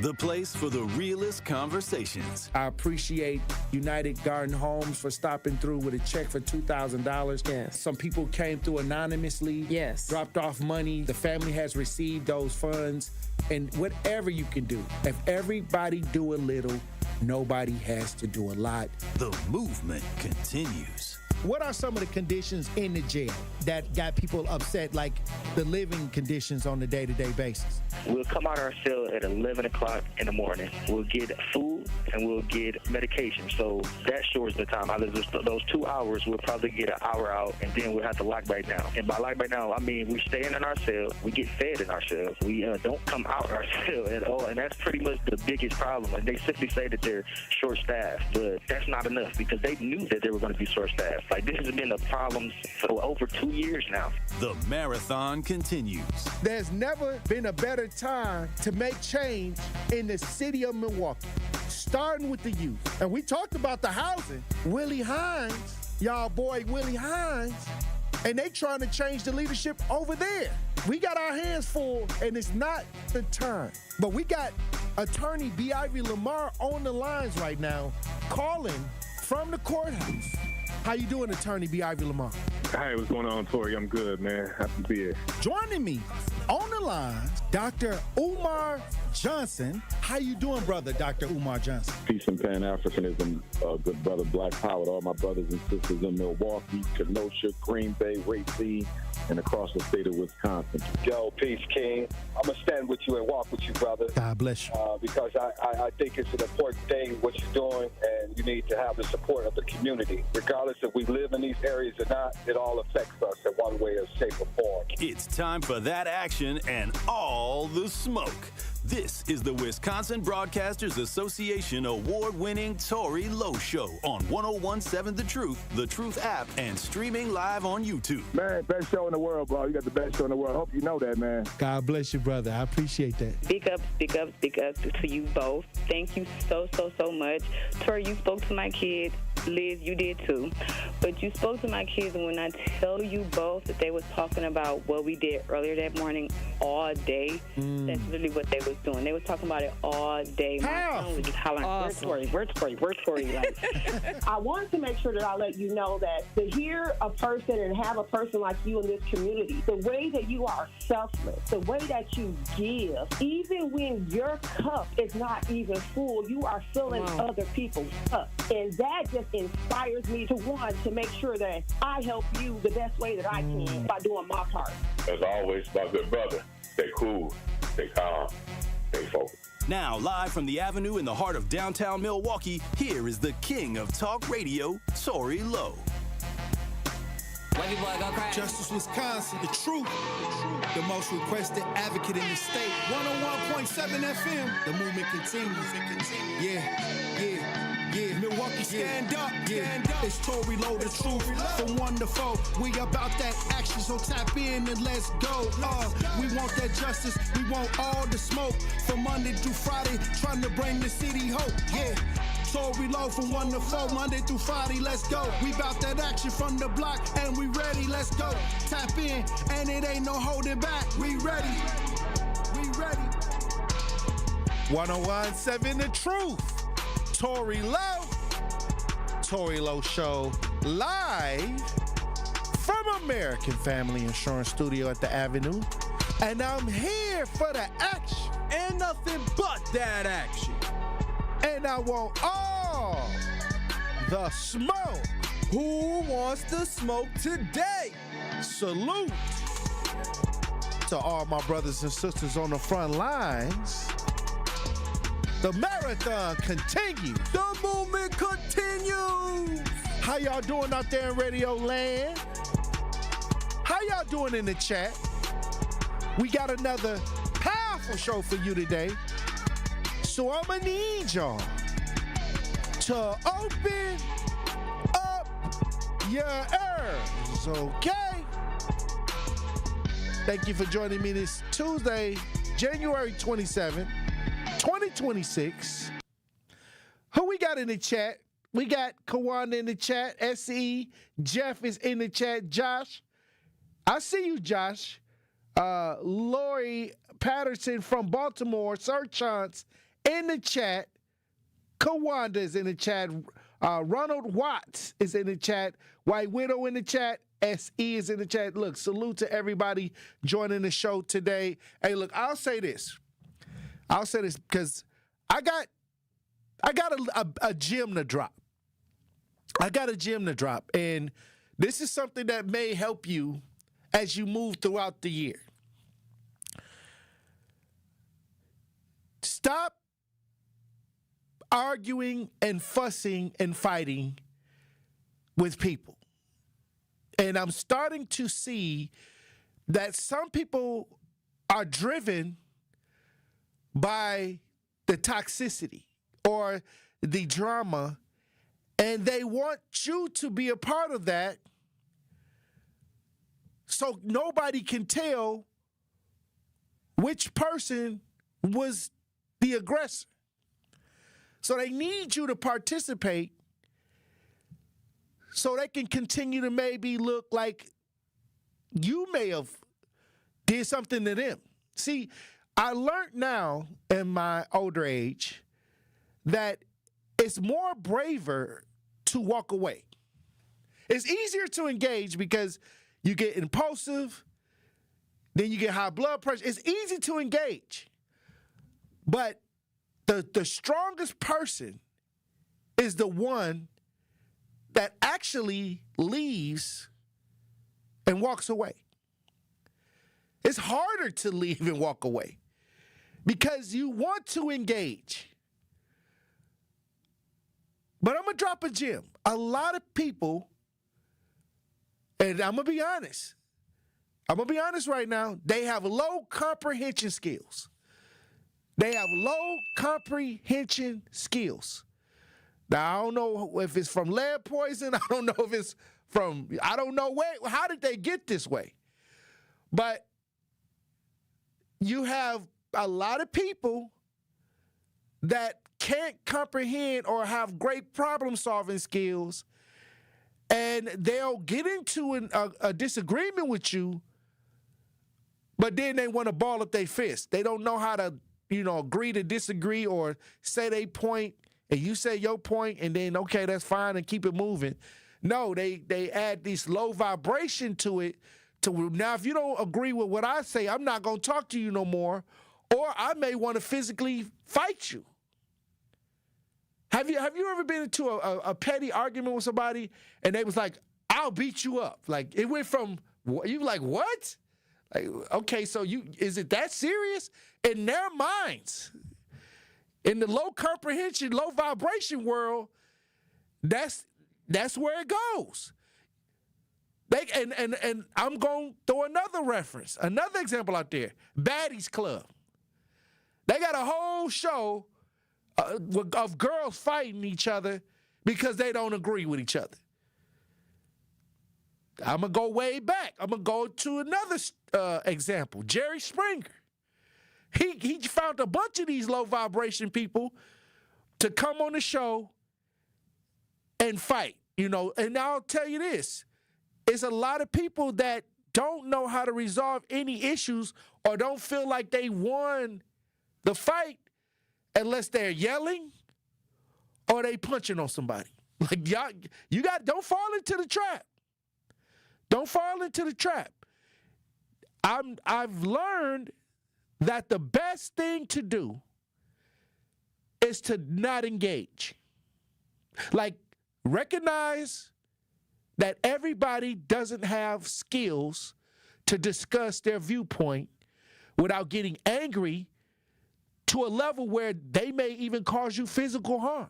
the place for the realest conversations. I appreciate United Garden Homes for stopping through with a check for $2,000. Yes. Some people came through anonymously, Yes. dropped off money. The family has received those funds. And whatever you can do, if everybody do a little, nobody has to do a lot. The movement continues. What are some of the conditions in the jail that got people upset, like the living conditions on a day-to-day basis? We'll come out of our cell at 11 o'clock in the morning. We'll get food and we'll get medication. So that shortens the time. Out of those 2 hours, we'll probably get an hour out, and then we'll have to lock back down. And by lock back down, I mean we staying in our cell. We get fed in our cell. We don't come out of our cell at all. And that's pretty much the biggest problem. And they simply say that they're short-staffed. But that's not enough because they knew that they were going to be short-staffed. Like, this has been a problem for over 2 years now. The marathon continues. There's never been a better time to make change in the city of Milwaukee, starting with the youth. And we talked about the housing. Willie Hines, y'all boy Willie Hines, and they trying to change the leadership over there. We got our hands full, and it's not the time. But we got attorney B. Ivy Lamar on the lines right now, calling from the courthouse. How you doing, attorney B. Ivy Lamar? Hey, what's going on, Tory? I'm good, man. Happy to be here. Joining me on the line, Dr. Umar Johnson. How you doing, brother, Dr. Umar Johnson? Peace and Pan-Africanism, good brother, Black Power, to all my brothers and sisters in Milwaukee, Kenosha, Green Bay, Racine, and across the state of Wisconsin. Yo, peace, King. I'm going to stand with you and walk with you, brother. God bless you. Because I think it's an important thing, what you're doing, and you need to have the support of the community. Regardless if we live in these areas or not, it all affects us in one way or shape or form. It's time for that action and all the smoke. This is the Wisconsin Broadcasters Association award-winning Tory Lowe Show on 101.7 The Truth app, and streaming live on YouTube. Man, best show in the world, bro. You got the best show in the world. Hope you know that, man. God bless you, brother. I appreciate that. Big up to you both. Thank you so much. Tory, you spoke to my kids. Liz, you did too. But you spoke to my kids, and when I tell you both that they was talking about what we did earlier that morning all day, that's really what they was doing. They was talking about it all day. My son was just hollering, Awesome. where's Tory? Like, I wanted to make sure that I let you know that to hear a person and have a person like you in this community, the way that you are selfless, the way that you give, even when your cup is not even full, you are filling other people's cup. And that just inspires me to make sure that I help you the best way that I can by doing my part. As always, my good brother, stay cool, stay calm, stay focused. Now, live from the Avenue in the heart of downtown Milwaukee, here is the king of talk radio, Tory Lowe. Justice Wisconsin, the truth, the most requested advocate in the state. 101.7 FM, the movement continues. Yeah. Milwaukee, stand up. It's Tory Lowe, the truth. From 1 to 4, we about that action, so tap in and let's go. We want that justice, we want all the smoke. From Monday through Friday, trying to bring the city hope. Yeah. Tory Lowe from 1 to 4, Monday through Friday, let's go. We bout that action from the block, and we ready, let's go. Tap in, and it ain't no holding back. We ready. 101.7 The Truth. Tory Lowe Show, live from American Family Insurance Studio at the Avenue. And I'm here for the action. And nothing but that action. And I want all the smoke. Who wants the smoke today? Salute to all my brothers and sisters on the front lines. The marathon continues. The movement continues. How y'all doing out there in Radio Land? How y'all doing in the chat? We got another powerful show for you today. So I'm gonna need y'all to open up your ears, okay? Thank you for joining me this Tuesday, January 27th. 2026. Who we got in the chat? We got Kawan in the chat. SE. Jeff is in the chat. Josh. I see you, Josh. Lori Patterson from Baltimore. Sir Chance in the chat. Kawanda is in the chat. Ronald Watts is in the chat. White Widow in the chat. SE is in the chat. Look, salute to everybody joining the show today. Hey, look, I'll say this because I got a gem to drop. And this is something that may help you as you move throughout the year. Stop arguing and fussing and fighting with people. And I'm starting to see that some people are driven by the toxicity or the drama, and they want you to be a part of that so nobody can tell which person was the aggressor. So they need you to participate so they can continue to maybe look like you may have did something to them. See, I learned now in my older age that it's more braver to walk away. It's easier to engage because you get impulsive, then you get high blood pressure. It's easy to engage. But the strongest person is the one that actually leaves and walks away. It's harder to leave and walk away because you want to engage. But I'm going to drop a gem. A lot of people, and I'm going to be honest. I'm going to be honest right now. They have low comprehension skills. They have low comprehension skills. Now, I don't know if it's from lead poison. I don't know if it's from, I don't know how did they get this way? But you have a lot of people that can't comprehend or have great problem-solving skills, and they'll get into a disagreement with you, but then they want to ball up their fist. They don't know how to, agree to disagree or say their point, and you say your point, and then, okay, that's fine, and keep it moving. No, they add this low vibration to it. Now, if you don't agree with what I say, I'm not going to talk to you no more, or I may want to physically fight you. Have you ever been into a petty argument with somebody, and they was like, I'll beat you up? Like, it went from, you like, what? Like, okay, so is it that serious? In their minds, in the low comprehension, low vibration world, that's where it goes. And I'm going to throw another reference, another example out there. Baddies Club. They got a whole show of girls fighting each other because they don't agree with each other. I'm going to go way back. I'm going to go to another example. Jerry Springer. He found a bunch of these low vibration people to come on the show and fight, And I'll tell you this. It's a lot of people that don't know how to resolve any issues or don't feel like they won the fight unless they're yelling or they punching on somebody. Like, y'all, don't fall into the trap. Don't fall into the trap. I've learned that the best thing to do is to not engage. Like, recognize that everybody doesn't have skills to discuss their viewpoint without getting angry to a level where they may even cause you physical harm.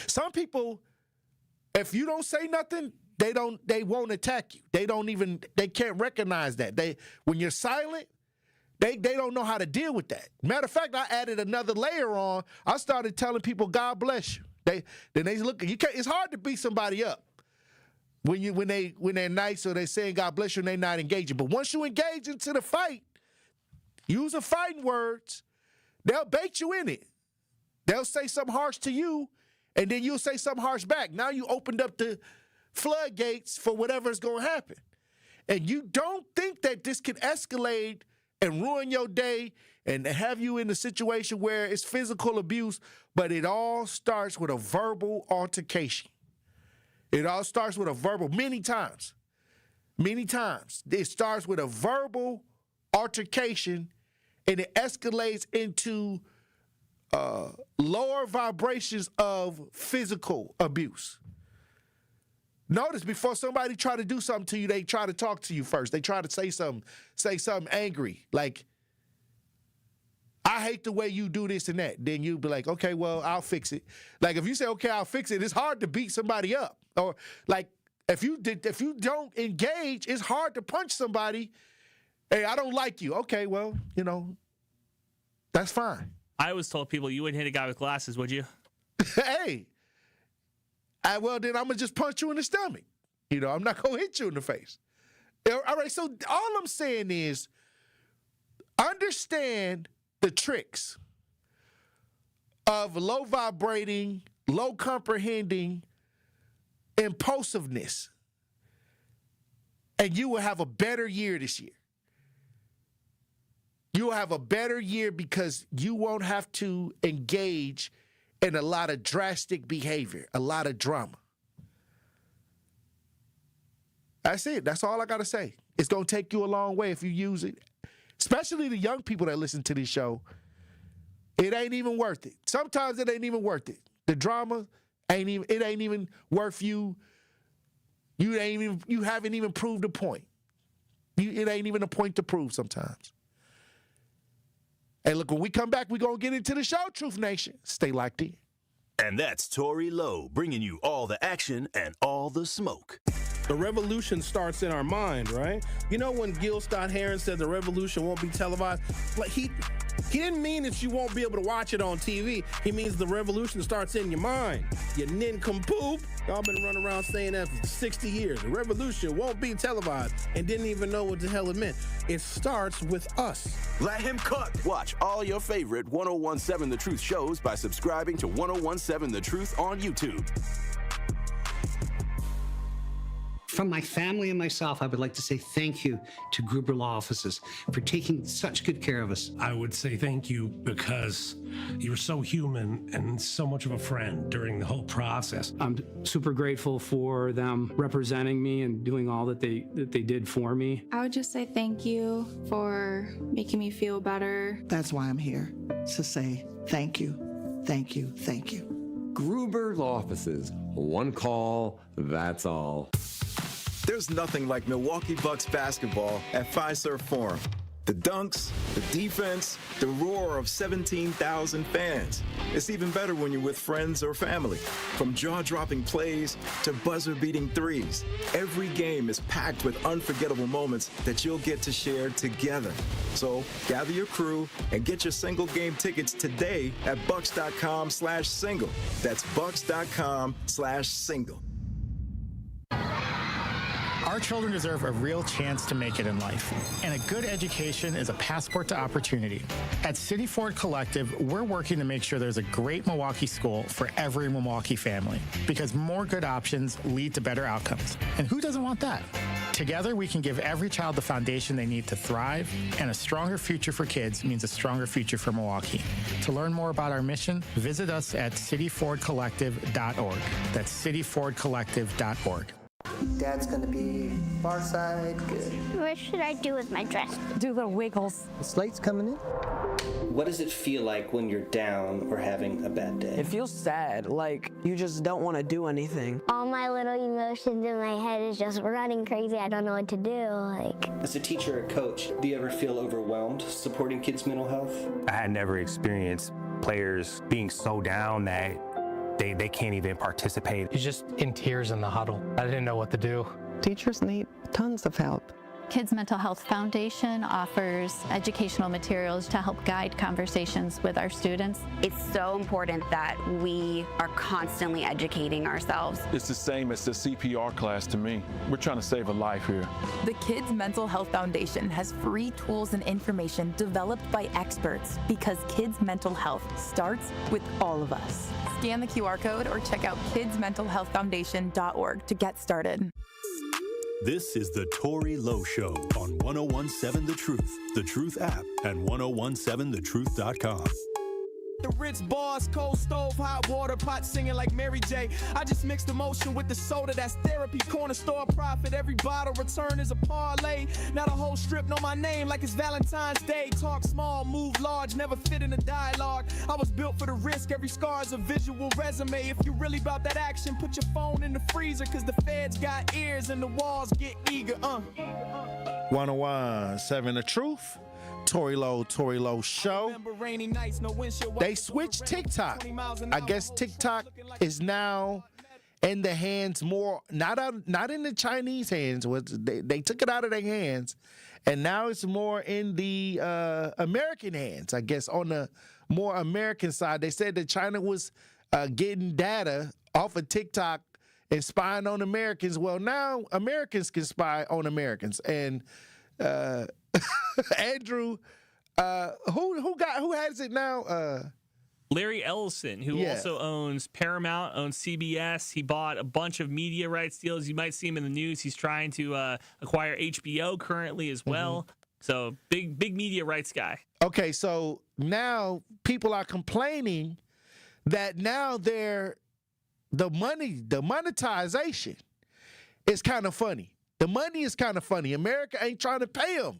Some people, if you don't say nothing, they won't attack you. They can't recognize that. When you're silent, they don't know how to deal with that. Matter of fact, I added another layer on. I started telling people, God bless you. Then they look, it's hard to beat somebody up when they're nice or they're saying God bless you and they're not engaging. But once you engage into the fight, using fighting words, they'll bait you in it. They'll say something harsh to you, and then you'll say something harsh back. Now you opened up the floodgates for whatever's going to happen. And you don't think that this can escalate and ruin your day and have you in a situation where it's physical abuse, but it all starts with a verbal altercation. It all starts with a verbal, many times. It starts with a verbal altercation, and it escalates into lower vibrations of physical abuse. Notice before somebody try to do something to you, they try to talk to you first. They try to say something angry, like, I hate the way you do this and that. Then you be like, okay, well, I'll fix it. Like, if you say, okay, I'll fix it, it's hard to beat somebody up. Or like, if you don't engage, it's hard to punch somebody. Hey, I don't like you. Okay, well, that's fine. I always told people you wouldn't hit a guy with glasses, would you? Hey, well, then I'm going to just punch you in the stomach. I'm not going to hit you in the face. All right, so all I'm saying is understand the tricks of low vibrating, low comprehending impulsiveness, and you will have a better year this year. You will have a better year because you won't have to engage in a lot of drastic behavior, a lot of drama. That's it. That's all I got to say. It's going to take you a long way if you use it. Especially the young people that listen to this show. It ain't even worth it. Sometimes it ain't even worth it. The drama ain't even worth you. You haven't even proved a point. It ain't even a point to prove sometimes. Hey, look, when we come back, we're going to get into the show, Truth Nation. Stay locked in. And that's Tory Lowe bringing you all the action and all the smoke. The revolution starts in our mind, right? When Gil Scott-Heron said the revolution won't be televised, like he didn't mean that you won't be able to watch it on TV. He means the revolution starts in your mind. You nincompoop. Y'all been running around saying that for 60 years. The revolution won't be televised and didn't even know what the hell it meant. It starts with us. Let him cook. Watch all your favorite 1017 The Truth shows by subscribing to 1017 The Truth on YouTube. From my family and myself, I would like to say thank you to Gruber Law Offices for taking such good care of us. I would say thank you because you were so human and so much of a friend during the whole process. I'm super grateful for them representing me and doing all that they did for me. I would just say thank you for making me feel better. That's why I'm here, to say thank you, thank you, thank you. Gruber Law Offices. One call, that's all. There's nothing like Milwaukee Bucks basketball at Fiserv Forum. The dunks, the defense, the roar of 17,000 fans. It's even better when you're with friends or family. From jaw-dropping plays to buzzer-beating threes, every game is packed with unforgettable moments that you'll get to share together. So gather your crew and get your single game tickets today at bucks.com/single. That's bucks.com/single. Our children deserve a real chance to make it in life, and a good education is a passport to opportunity. At City Ford Collective, we're working to make sure there's a great Milwaukee school for every Milwaukee family, because more good options lead to better outcomes. And who doesn't want that? Together, we can give every child the foundation they need to thrive, and a stronger future for kids means a stronger future for Milwaukee. To learn more about our mission, visit us at cityfordcollective.org. That's cityfordcollective.org. Dad's gonna be far side, good. What should I do with my dress? Do little wiggles. The slate's coming in. What does it feel like when you're down or having a bad day? It feels sad, like you just don't want to do anything. All my little emotions in my head is just running crazy. I don't know what to do. As a teacher or coach, do you ever feel overwhelmed supporting kids' mental health? I had never experienced players being so down that they can't even participate. He's just in tears in the huddle. I didn't know what to do. Teachers need tons of help. Kids Mental Health Foundation offers educational materials to help guide conversations with our students. It's so important that we are constantly educating ourselves. It's the same as the CPR class to me. We're trying to save a life here. The Kids Mental Health Foundation has free tools and information developed by experts because kids' mental health starts with all of us. Scan the QR code or check out kidsmentalhealthfoundation.org to get started. This is the Tory Lowe Show on 1017 The Truth app, and 1017thetruth.com. The Ritz bars, cold stove, hot water, pot singing like Mary J. I just mixed emotion with the soda, that's therapy. Corner store profit, every bottle return is a parlay. Now the whole strip know my name like it's Valentine's Day. Talk small, move large, never fit in a dialogue. I was built for the risk, every scar is a visual resume. If you really about that action, put your phone in the freezer, cause the feds got ears and the walls get eager. 1017 The Truth. Tory Lowe Show. They switched TikTok. I guess TikTok is now in the hands more, not in the Chinese hands. They took it out of their hands, and now it's more in the American hands, I guess, on the more American side. They said that China was getting data off of TikTok and spying on Americans. Well, now Americans can spy on Americans. And Andrew, who has it now? Larry Ellison, who also owns Paramount, owns CBS. He bought a bunch of media rights deals. You might see him in the news. He's trying to acquire HBO currently as well. So big media rights guy. Okay, so now people are complaining that now the monetization is kind of funny. The money is kind of funny. America ain't trying to pay them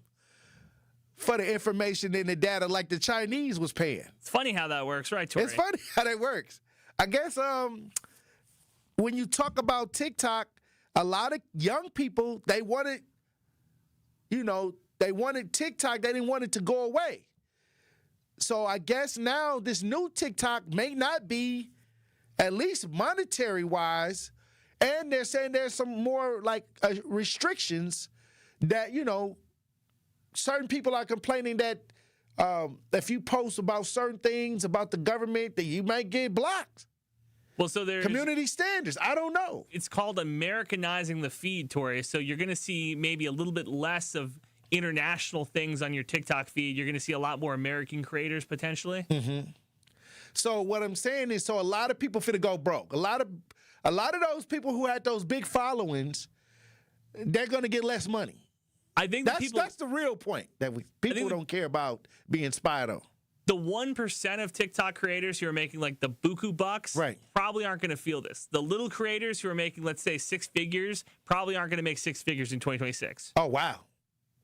for the information and the data like the Chinese was paying. It's funny how that works, right, Tory? It's funny how that works. I guess when you talk about TikTok, a lot of young people, they wanted TikTok. They didn't want it to go away. So I guess now this new TikTok may not be, at least monetary-wise, and they're saying there's some more like restrictions that, certain people are complaining that if you post about certain things about the government, that you might get blocked. Well, so there's community standards. I don't know. It's called Americanizing the feed, Tory. So you're going to see maybe a little bit less of international things on your TikTok feed. You're going to see a lot more American creators potentially. Mm-hmm. So what I'm saying is, so a lot of people finna go broke. A lot of those people who had those big followings, they're going to get less money. I think that's the real point, that people don't care about being spied on. The 1% of TikTok creators who are making like the buku bucks probably aren't going to feel this. The little creators who are making, let's say, 6 figures probably aren't going to make 6 figures in 2026. Oh, wow.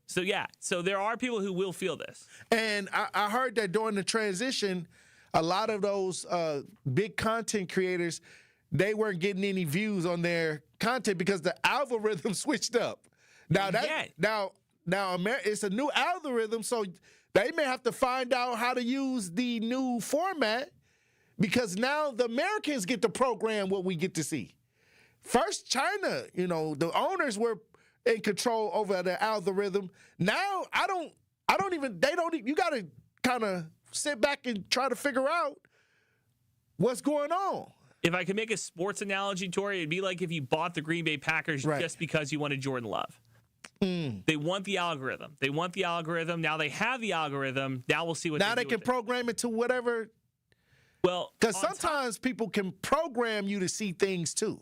So there are people who will feel this. And I heard that during the transition, a lot of those big content creators, they weren't getting any views on their content because the algorithm switched up. Now it's a new algorithm, so they may have to find out how to use the new format, because now the Americans get to program what we get to see. First, China, the owners were in control over the algorithm. Now you got to kind of sit back and try to figure out what's going on. If I could make a sports analogy, Tory, it'd be like if you bought the Green Bay Packers just because you wanted Jordan Love. They want the algorithm. Now they have the algorithm. Now we'll see what now they can program it to whatever. Well, because sometimes people can program you to see things too.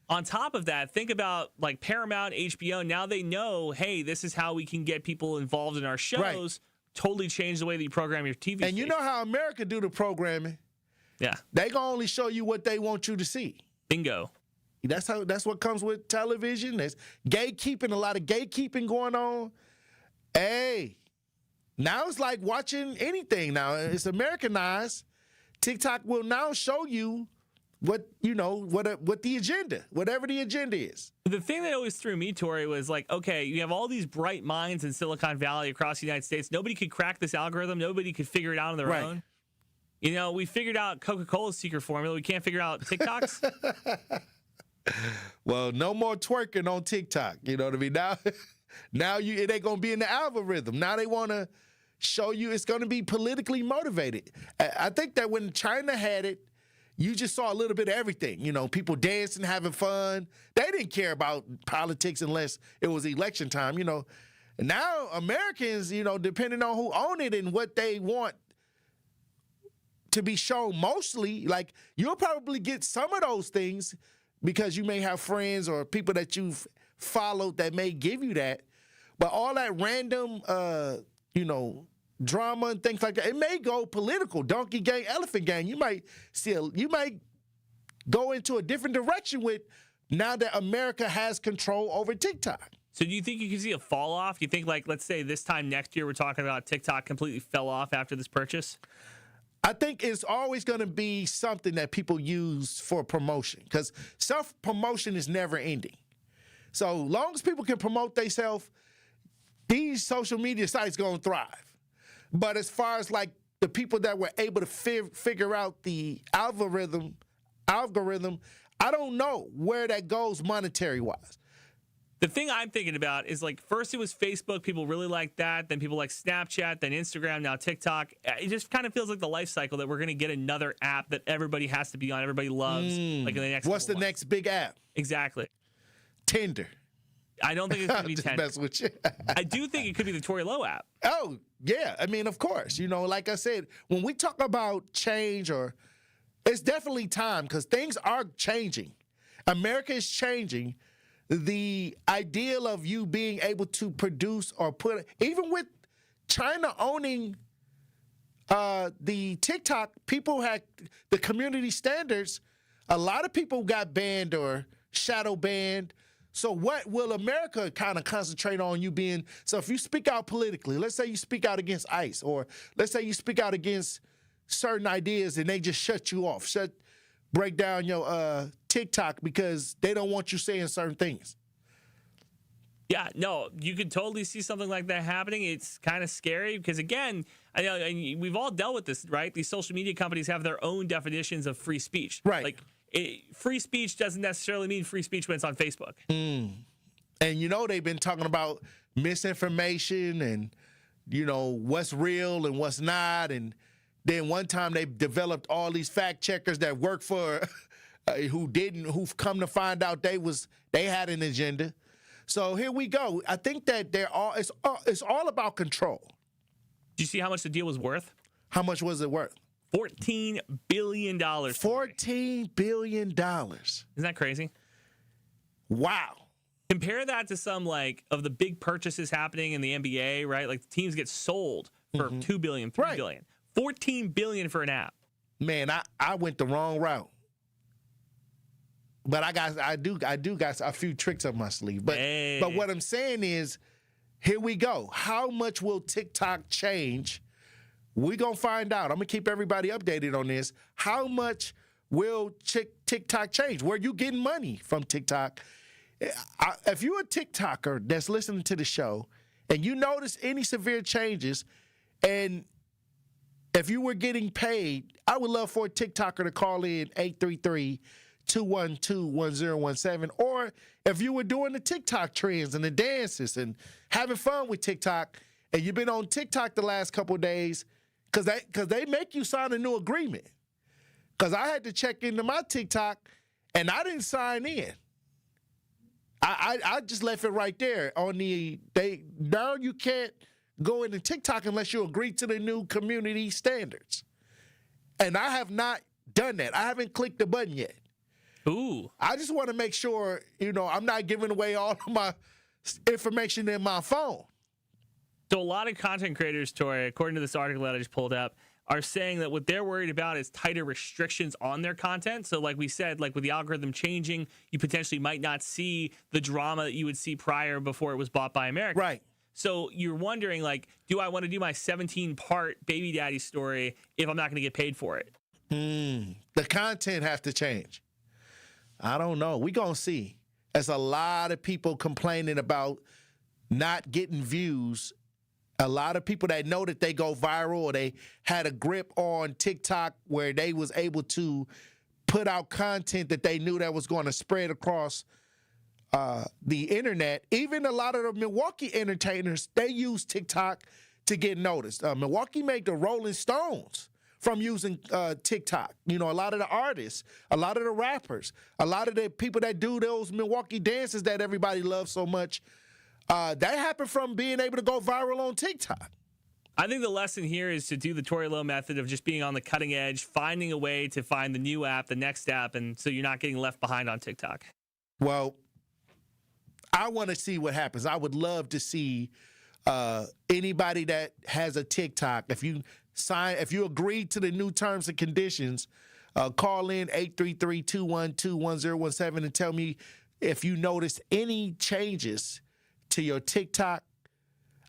On top of that, think about like Paramount, HBO. Now they know, hey, this is how we can get people involved in our shows. Right. Totally change the way that you program your TV And station. you know how America do the programming. Yeah. They gonna only show you what they want you to see. Bingo. That's what comes with television. There's gatekeeping, a lot of gatekeeping going on. Hey, now it's like watching anything now. It's Americanized. TikTok will now show you what the agenda, whatever the agenda is. The thing that always threw me, Tory, was like, okay, you have all these bright minds in Silicon Valley across the United States. Nobody could crack this algorithm. Nobody could figure it out on their own. We figured out Coca-Cola's secret formula. We can't figure out TikTok's. Well, no more twerking on TikTok. You know what I mean? Now it ain't gonna be in the algorithm. Now they want to show you it's gonna be politically motivated. I think that when China had it, you just saw a little bit of everything. People dancing, having fun. They didn't care about politics unless it was election time. And now Americans, depending on who own it and what they want to be shown, mostly, like, you'll probably get some of those things because you may have friends or people that you've followed that may give you that. But all that random, drama and things like that, it may go political, donkey gang, elephant gang. You might go into a different direction with now that America has control over TikTok. So do you think you can see a fall off? Do you think, like, let's say this time next year, we're talking about TikTok completely fell off after this purchase? I think it's always going to be something that people use for promotion because self-promotion is never ending. So long as people can promote themselves, these social media sites going to thrive. But as far as like the people that were able to figure out the algorithm, I don't know where that goes monetary-wise. The thing I'm thinking about is, like, first it was Facebook. People really liked that. Then people like Snapchat, then Instagram, now TikTok. It just kind of feels like the life cycle that we're going to get another app that everybody has to be on, everybody loves. Like in the next. What's the next big app? Exactly. Tinder. I don't think it's going to be Tinder. Mess with you. I do think it could be the Tory Lowe app. Oh, yeah. I mean, of course. Like I said, when we talk about change, it's definitely time because things are changing. America is changing. The ideal of you being able to produce or even with China owning the TikTok, people had the community standards. A lot of people got banned or shadow banned. So what will America kind of concentrate on you being? So if you speak out politically, let's say you speak out against ICE, or let's say you speak out against certain ideas and they just shut you off, break down your TikTok because they don't want you saying certain things. Yeah, no, you could totally see something like that happening. It's kind of scary because, again, I know, and we've all dealt with this, right? These social media companies have their own definitions of free speech. Right. Like, free speech doesn't necessarily mean free speech when it's on Facebook. And, they've been talking about misinformation and, what's real and what's not. And then one time they developed all these fact checkers that work for who've come to find out they had an agenda. So here we go. I think that it's all about control. Did you see how much the deal was worth? How much was it worth? $14 billion. $14 billion. Isn't that crazy? Wow. Compare that to some of the big purchases happening in the NBA, right? Like the teams get sold for $2 billion, $3 billion. $14 billion for an app. Man, I went the wrong route. But I do got a few tricks up my sleeve. But what I'm saying is, here we go. How much will TikTok change? We're going to find out. I'm going to keep everybody updated on this. How much will TikTok change? Where you getting money from TikTok? If you're a TikToker that's listening to the show and you notice any severe changes, and if you were getting paid, I would love for a TikToker to call in 833-212-1017. Or if you were doing the TikTok trends and the dances and having fun with TikTok, and you've been on TikTok the last couple of days, because they make you sign a new agreement. Because I had to check into my TikTok, and I didn't sign in. I just left it right there on now you can't go into TikTok unless you agree to the new community standards. And I have not done that. I haven't clicked the button yet. Ooh. I just want to make sure, I'm not giving away all of my information in my phone. So a lot of content creators, Tory, according to this article that I just pulled up, are saying that what they're worried about is tighter restrictions on their content. So like we said, with the algorithm changing, you potentially might not see the drama that you would see prior before it was bought by America. Right. So you're wondering, do I want to do my 17-part baby daddy story if I'm not going to get paid for it? The content have to change. I don't know. We're going to see. There's a lot of people complaining about not getting views. A lot of people that know that they go viral, or they had a grip on TikTok where they was able to put out content that they knew that was going to spread across the internet. Even a lot of the Milwaukee entertainers, they use TikTok to get noticed. Milwaukee made the Rolling Stones from using TikTok. A lot of the artists, a lot of the rappers, a lot of the people that do those Milwaukee dances that everybody loves so much, that happened from being able to go viral on TikTok. I think the lesson here is to do the Tory Lowe method of just being on the cutting edge, finding a way to find the new app, the next app, and so you're not getting left behind on TikTok. Well, I want to see what happens. I would love to see anybody that has a TikTok, if you agree to the new terms and conditions, call in 833-212-1017 and tell me if you noticed any changes to your TikTok.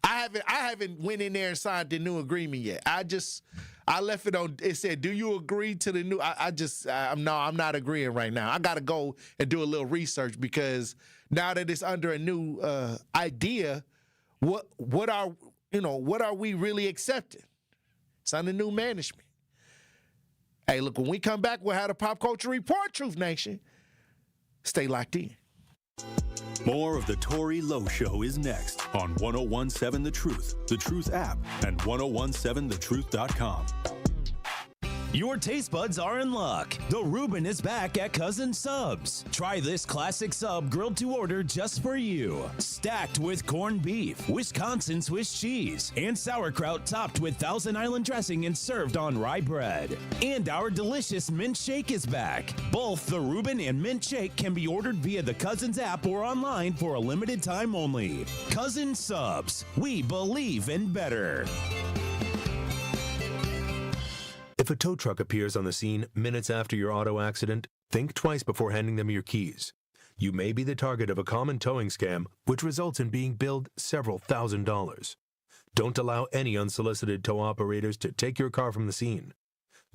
I haven't went in there and signed the new agreement yet. I left it on. It said, "Do you agree to the new?" I'm not agreeing right now. I got to go and do a little research, because now that it's under a new idea, what are we really accepting? It's under new management. Hey, look, when we come back, we'll have a Pop Culture Report, Truth Nation. Stay locked in. More of the Tory Lowe Show is next on 1017 The Truth app, and 1017thetruth.com. Your taste buds are in luck. The Reuben is back at Cousin Subs. Try this classic sub grilled to order just for you. Stacked with corned beef, Wisconsin Swiss cheese, and sauerkraut topped with Thousand Island dressing and served on rye bread. And our delicious mint shake is back. Both the Reuben and mint shake can be ordered via the Cousins app or online for a limited time only. Cousin Subs. We believe in better. If a tow truck appears on the scene minutes after your auto accident, think twice before handing them your keys. You may be the target of a common towing scam, which results in being billed several $1,000s. Don't allow any unsolicited tow operators to take your car from the scene.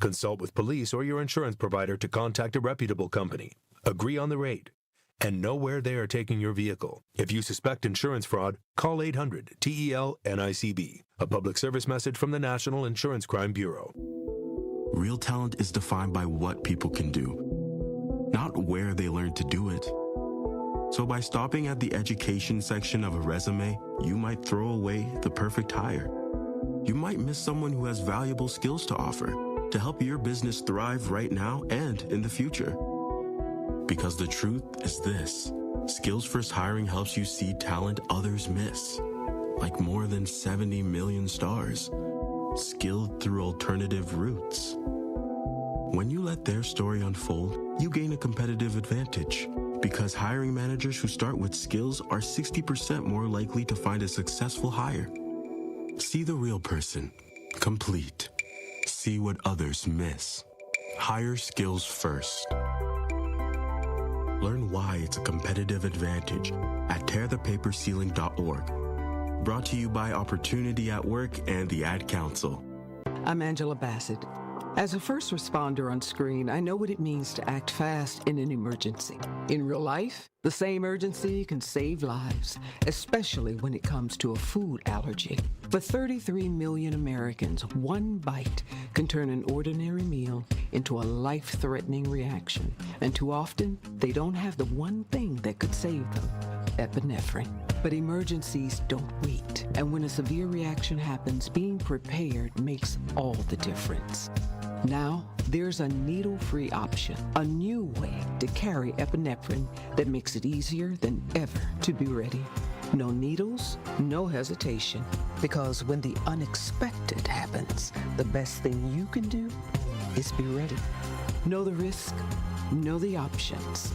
Consult with police or your insurance provider to contact a reputable company. Agree on the rate, and know where they are taking your vehicle. If you suspect insurance fraud, call 800-TEL-NICB. A public service message from the National Insurance Crime Bureau. Real talent is defined by what people can do, not where they learn to do it. So by stopping at the education section of a resume, you might throw away the perfect hire. You might miss someone who has valuable skills to offer to help your business thrive right now and in the future. Because the truth is this: Skills First Hiring helps you see talent others miss, like more than 70 million stars, skilled through alternative routes. When you let their story unfold, you gain a competitive advantage, because hiring managers who start with skills are 60% more likely to find a successful hire. See the real person, complete. See what others miss. Hire skills first. Learn why it's a competitive advantage at tearthepaperceiling.org. Brought to you by Opportunity at Work and the Ad Council. I'm Angela Bassett. As a first responder on screen, I know what it means to act fast in an emergency. In real life, the same urgency can save lives, especially when it comes to a food allergy. For 33 million Americans, one bite can turn an ordinary meal into a life-threatening reaction. And too often, they don't have the one thing that could save them: epinephrine. But emergencies don't wait. And when a severe reaction happens, being prepared makes all the difference. Now, there's a needle-free option, a new way to carry epinephrine that makes it easier than ever to be ready. No needles, no hesitation, because when the unexpected happens, the best thing you can do is be ready. Know the risk, know the options.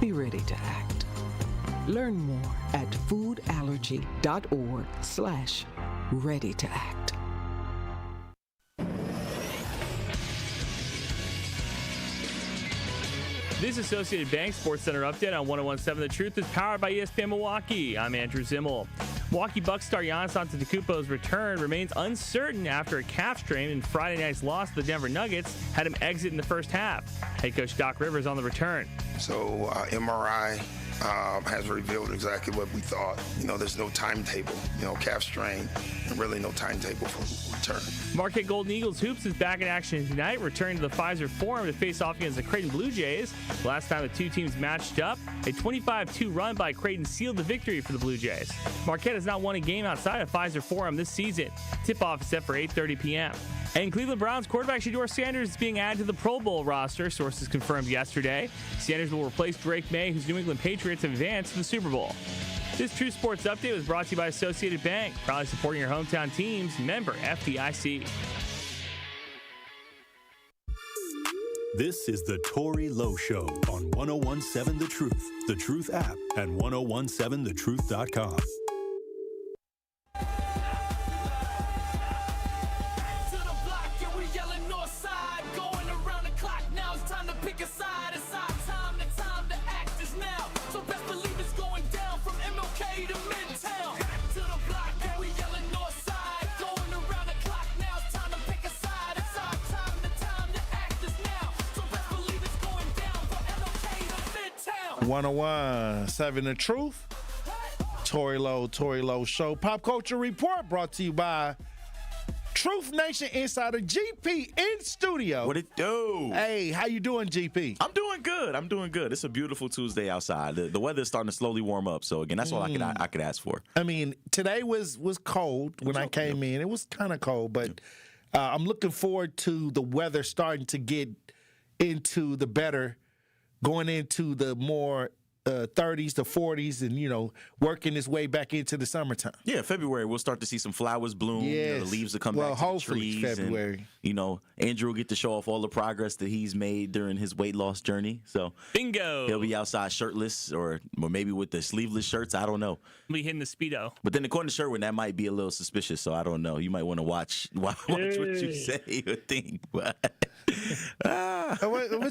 Be ready to act. Learn more at foodallergy.org/ready to act. This Associated Bank Sports Center update on 1017 The Truth is powered by ESPN Milwaukee. I'm Andrew Zimmel. Milwaukee Bucks star Giannis Antetokounmpo's return remains uncertain after a calf strain in Friday night's loss to the Denver Nuggets had him exit in the first half. Head coach Doc Rivers on the return. So MRI has revealed exactly what we thought. There's no timetable, calf strain, and really no timetable for return. Marquette Golden Eagles Hoops is back in action tonight, returning to the Pfizer Forum to face off against the Creighton Blue Jays. Last time the two teams matched up, a 25-2 run by Creighton sealed the victory for the Blue Jays. Marquette has not won a game outside of Pfizer Forum this season. Tip-off is set for 8:30 p.m. And Cleveland Browns quarterback Shedeur Sanders is being added to the Pro Bowl roster, sources confirmed yesterday. Sanders will replace Drake May, whose New England Patriots have advanced to the Super Bowl. This True Sports Update was brought to you by Associated Bank, proudly supporting your hometown teams, member FDIC. This is the Tory Lowe Show on 1017 The Truth app, and 1017thetruth.com. Seven The Truth. Tory Lowe Show. Pop Culture Report brought to you by Truth Nation Insider GP in studio. What it do? Hey, how you doing, GP? I'm doing good. It's a beautiful Tuesday outside. The weather's starting to slowly warm up. So again, that's all I could ask for. I mean, today was cold when I came in. It was kind of cold, but I'm looking forward to the weather starting to get into the better, going into the more 30s to 40s, and working its way back into the summertime. Yeah, February we'll start to see some flowers bloom. Yes. The leaves will come back to the hopefully trees. February. And, Andrew will get to show off all the progress that he's made during his weight loss journey. So bingo, he'll be outside shirtless or maybe with the sleeveless shirts. I don't know. We'll be hitting the Speedo. But then according to Sherwin, that might be a little suspicious. So I don't know. You might want to watch what you say or think. What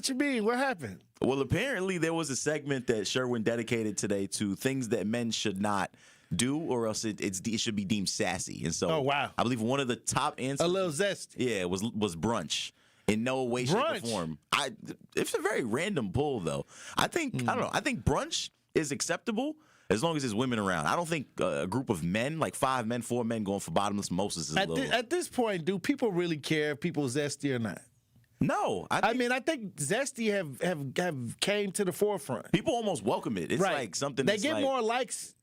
you mean? What happened? Well, apparently there was a segment that Sherwin dedicated today to things that men should not do, or else it should be deemed sassy. And so, I believe one of the top answers, a little zesty, was brunch. In no way, shape, or form. It's a very random pull, though. I think I don't know. I think brunch is acceptable as long as there's women around. I don't think a group of men, like 4 men, going for bottomless mimosas is at this point, do people really care if people zesty or not? No, I think zesty have came to the forefront. People almost welcome it. It's like something they get more likes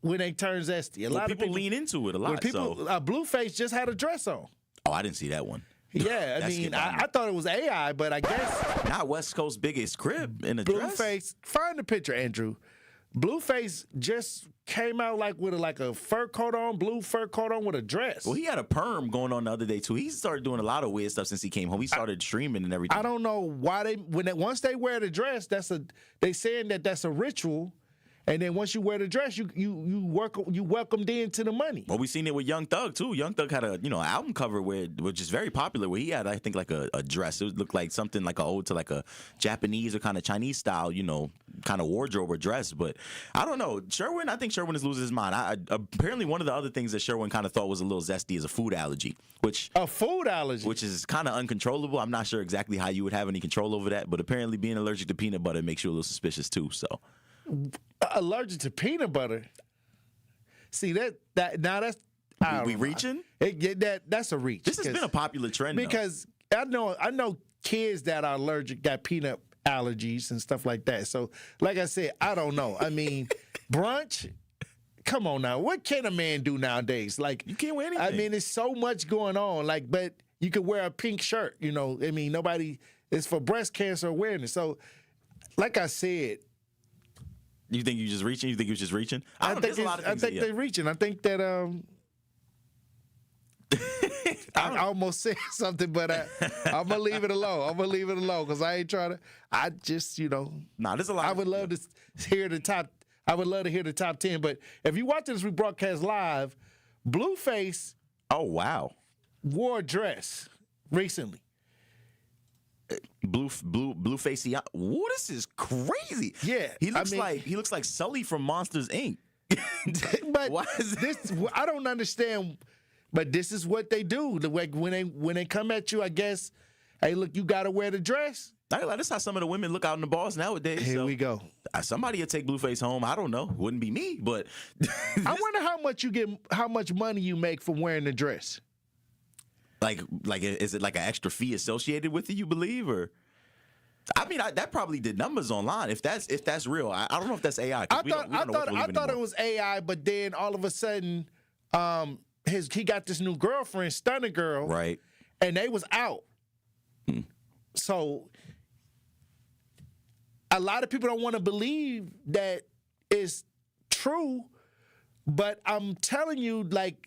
when they turn zesty. A lot of people lean into it a lot. Blueface just had a dress on. Oh, I didn't see that one. Yeah, I thought it was AI, but I guess not. West Coast's biggest crib in a dress. Blueface, find the picture, Andrew. Blueface just came out with a fur coat on, blue fur coat on with a dress. Well, he had a perm going on the other day too. He started doing a lot of weird stuff since he came home. He started streaming and everything. I don't know why once they wear the dress, they saying that's a ritual. And then once you wear the dress, you welcomed into the money. Well, we seen it with Young Thug too. Young Thug had a album cover which is very popular, where he had, I think, like a dress. It looked like something like a ode to like a Japanese or kind of Chinese style, kind of wardrobe or dress. But I don't know. I think Sherwin is losing his mind. Apparently one of the other things that Sherwin kind of thought was a little zesty is a food allergy, which is kind of uncontrollable. I'm not sure exactly how you would have any control over that, but apparently being allergic to peanut butter makes you a little suspicious too. So. Allergic to peanut butter. See that's we reaching? That's a reach. This has been a popular trend because I know kids that are allergic, got peanut allergies and stuff like that. So like I said, I don't know. I mean, brunch. Come on now, what can a man do nowadays? Like you can't wear anything. I mean, there's so much going on. But you could wear a pink shirt. I mean, it's for breast cancer awareness. So, like I said. You think you're just reaching? You think you're just reaching? I think they're reaching. I think that I almost said something, but I'm gonna leave it alone. Because I ain't trying to. I just there's a lot. I would love to hear the top. I would love to hear the top 10. But if you watch this rebroadcast live, Blueface. Oh wow. Wore a dress recently. Blueface. Whoa, this is crazy. Yeah, he looks like Sully from Monsters Inc. But why is this? I don't understand. But this is what they do. When they come at you, I guess. Hey, look, you got to wear the dress. That's how some of the women look out in the bars nowadays. Here we go. Somebody will take Blueface home. I don't know. Wouldn't be me, but I wonder how much money you make from wearing the dress. Like, is it like an extra fee associated with it? You believe, or? I mean, that probably did numbers online. If that's real, I don't know if that's AI. I thought it was AI, but then all of a sudden, he got this new girlfriend, Stunner Girl, right? And they was out. So a lot of people don't want to believe that it's true, but I'm telling you, like.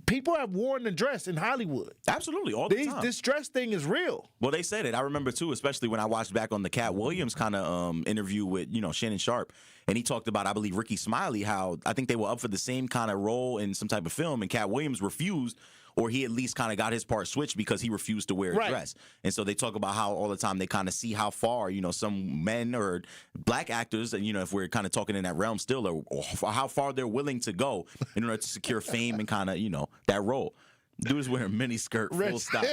people have worn the dress in Hollywood. Absolutely, all the time. This dress thing is real. Well, they said it. I remember too, especially when I watched back on the Cat Williams kind of interview with Shannon Sharp, and he talked about, I believe, Ricky Smiley, how I think they were up for the same kind of role in some type of film, and Cat Williams refused, or he at least kind of got his part switched because he refused to wear a dress. And so they talk about how all the time they kind of see how far, some men or black actors, and, if we're kind of talking in that realm still, or how far they're willing to go in order to secure fame and kind of, that role. Dude is wearing a mini skirt, full stop.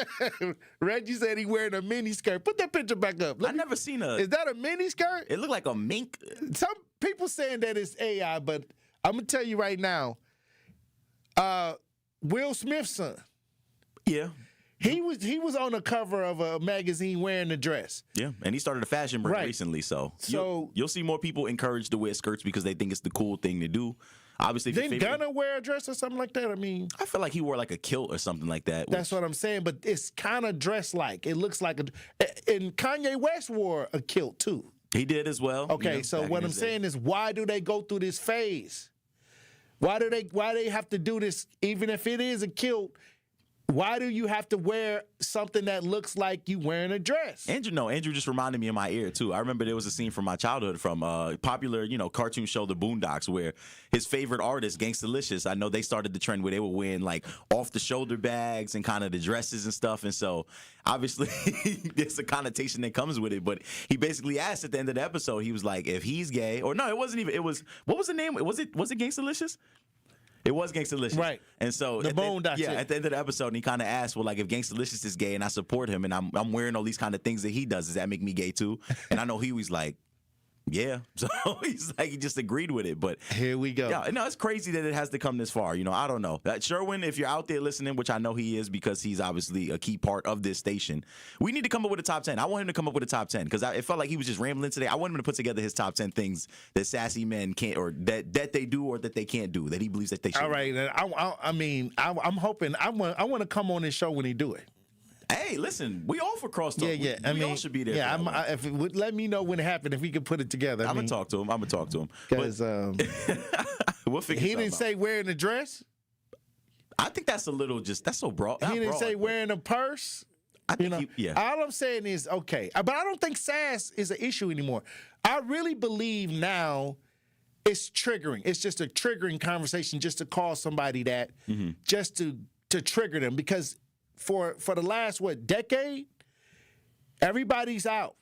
Reggie said he wearing a mini skirt. Put that picture back up. I never seen Is that a mini skirt? It looked like a mink. Some people saying that it's AI, but I'm going to tell you right now, Will Smith's son. Yeah. He was on the cover of a magazine wearing a dress. Yeah, and he started a fashion brand recently, so you'll see more people encouraged to wear skirts because they think it's the cool thing to do. Obviously, didn't Gunna wear a dress or something like that? I feel like he wore like a kilt or something like that. That's what I'm saying, but it's kind of dress-like. It looks like and Kanye West wore a kilt too. He did as well. Okay, so what I'm saying is, why do they go through this phase? Why do they have to do this, even if it is a kilt? Why do you have to wear something that looks like you wearing a dress? Andrew just reminded me in my ear, too. I remember there was a scene from my childhood from a popular, cartoon show, The Boondocks, where his favorite artist, Gangstalicious, I know they started the trend where they were wearing, like, off-the-shoulder bags and kind of the dresses and stuff. And so, obviously, there's a connotation that comes with it. But he basically asked at the end of the episode, he was like, if he's gay, or no, it wasn't even, it was, what was the name? Was it Gangstalicious? It was Gangstalicious. Right. And so at the end of the episode, and he kind of asked, well, like, if Gangstalicious is gay and I support him and I'm wearing all these kind of things that he does, does that make me gay too? And I know he was like, yeah. So he's like, he just agreed with it. But here we go. Yeah, no, it's crazy that it has to come this far. I don't know. Sherwin, if you're out there listening, which I know he is because he's obviously a key part of this station, we need to come up with a top 10. I want him to come up with a top 10 because it felt like he was just rambling today. I want him to put together his top 10 things that sassy men can't, or that they do or that they can't do, that he believes that they should. All right. I'm hoping, I want to come on this show when he do it. Hey, listen, we all for crosstalk. Yeah. We all should be there. Yeah, if it would, let me know when it happened, if we could put it together. I'm gonna talk to him. Because we'll figure. He didn't say wearing a dress. I think that's a little that's so broad. He didn't say wearing a purse. I think all I'm saying is okay, but I don't think sass is an issue anymore. I really believe now it's triggering. It's just a triggering conversation just to call somebody that, just to trigger them, because for the last decade, everybody's out.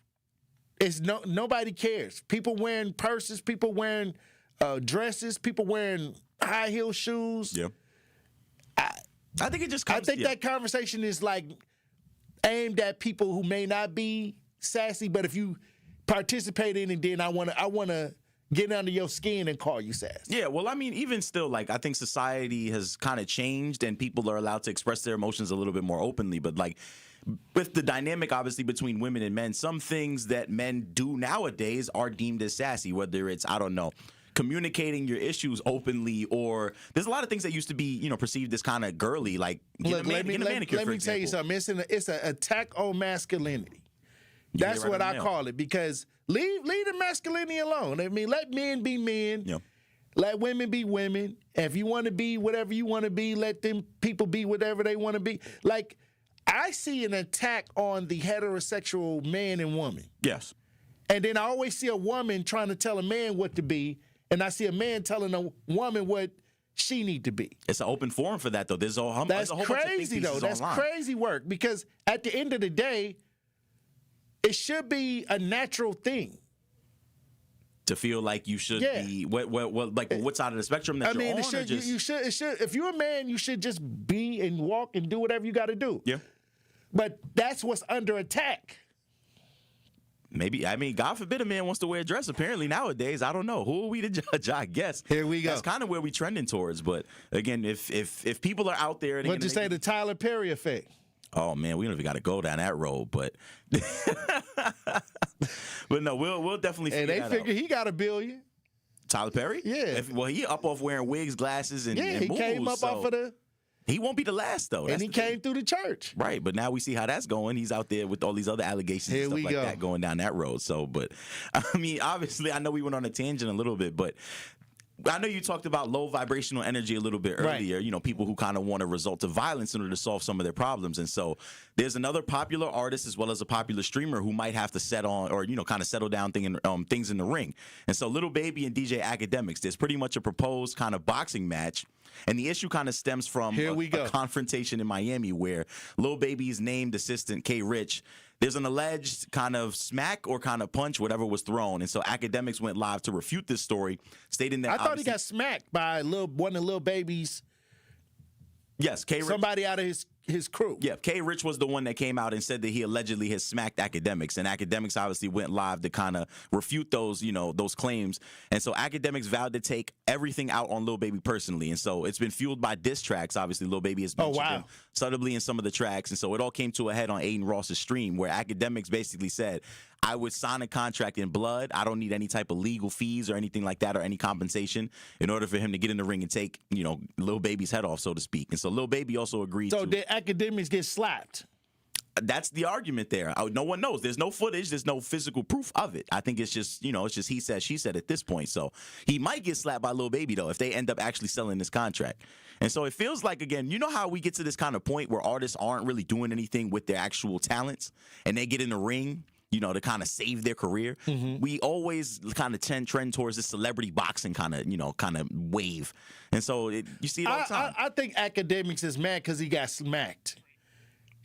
It's nobody cares. People wearing purses, people wearing dresses, people wearing high heel shoes. Yeah. I think it just comes. I think that conversation is like aimed at people who may not be sassy, but if you participate in it, then I wanna get under your skin and call you sass. Yeah, well, I mean, even still, like, I think society has kind of changed and people are allowed to express their emotions a little bit more openly. But, like, with the dynamic, obviously, between women and men, some things that men do nowadays are deemed as sassy, whether it's, I don't know, communicating your issues openly, or there's a lot of things that used to be, perceived as kind of girly, like let me tell you something. It's an attack on masculinity. That's what I call it, because leave the masculinity alone. I mean, let men be men. Yeah. Let women be women. If you want to be whatever you want to be, let them people be whatever they want to be. Like, I see an attack on the heterosexual man and woman. Yes. And then I always see a woman trying to tell a man what to be, and I see a man telling a woman what she need to be. It's an open forum for that, though. That's crazy, though. That's crazy work, because at the end of the day, it should be a natural thing to feel like you should be what side of the spectrum that you're on. You should. If you're a man, you should just be and walk and do whatever you got to do. Yeah. But that's what's under attack. Maybe, I mean, God forbid a man wants to wear a dress. Apparently nowadays, I don't know. Who are we to judge? I guess. Here we go. That's kind of where we trending towards. But again, if people are out there, what'd you say, the Tyler Perry effect? Oh man, we don't even got to go down that road, but no, we'll definitely. Hey, they figure he got $1 billion. Tyler Perry? Yeah. He up off wearing wigs, glasses, and he came up off of the. He won't be the last though. And he came through the church. Right, but now we see how that's going. He's out there with all these other allegations and stuff like that going down that road. So, but I mean, obviously, I know we went on a tangent a little bit, but I know you talked about low vibrational energy a little bit earlier, you know, people who kind of want to resort to violence in order to solve some of their problems. And so there's another popular artist as well as a popular streamer who might have to set on or, you know, kind of settle down things in the ring. And so Lil Baby and DJ Academics, there's pretty much a proposed kind of boxing match. And the issue kind of stems from a confrontation in Miami where Lil Baby's named assistant, K. Rich, there's an alleged kind of smack or kind of punch, whatever was thrown. And so Academics went live to refute this story, stating that I thought he got smacked by one of Lil Baby's. Yes, K. Rich. Somebody out of his crew. Yeah, K. Rich was the one that came out and said that he allegedly has smacked Academics, and Academics obviously went live to kind of refute those, you know, those claims. And so Academics vowed to take everything out on Lil Baby personally. And so it's been fueled by diss tracks. Obviously, Lil Baby has mentioned him subtly in some of the tracks. And so it all came to a head on Aiden Ross's stream, where Academics basically said, I would sign a contract in blood. I don't need any type of legal fees or anything like that or any compensation in order for him to get in the ring and take, you know, Lil Baby's head off, so to speak. And so Lil Baby also agreed So did Academics get slapped? That's the argument there. No one knows. There's no footage. There's no physical proof of it. I think it's just, you know, it's just he said, she said at this point. So he might get slapped by Lil Baby, though, if they end up actually selling this contract. And so it feels like, again, you know how we get to this kind of point where artists aren't really doing anything with their actual talents and they get in the ring, you know, to kind of save their career. We always kind of trend towards this celebrity boxing kind of, you know, kind of wave. And so you see it all the time. I think Academics is mad because he got smacked.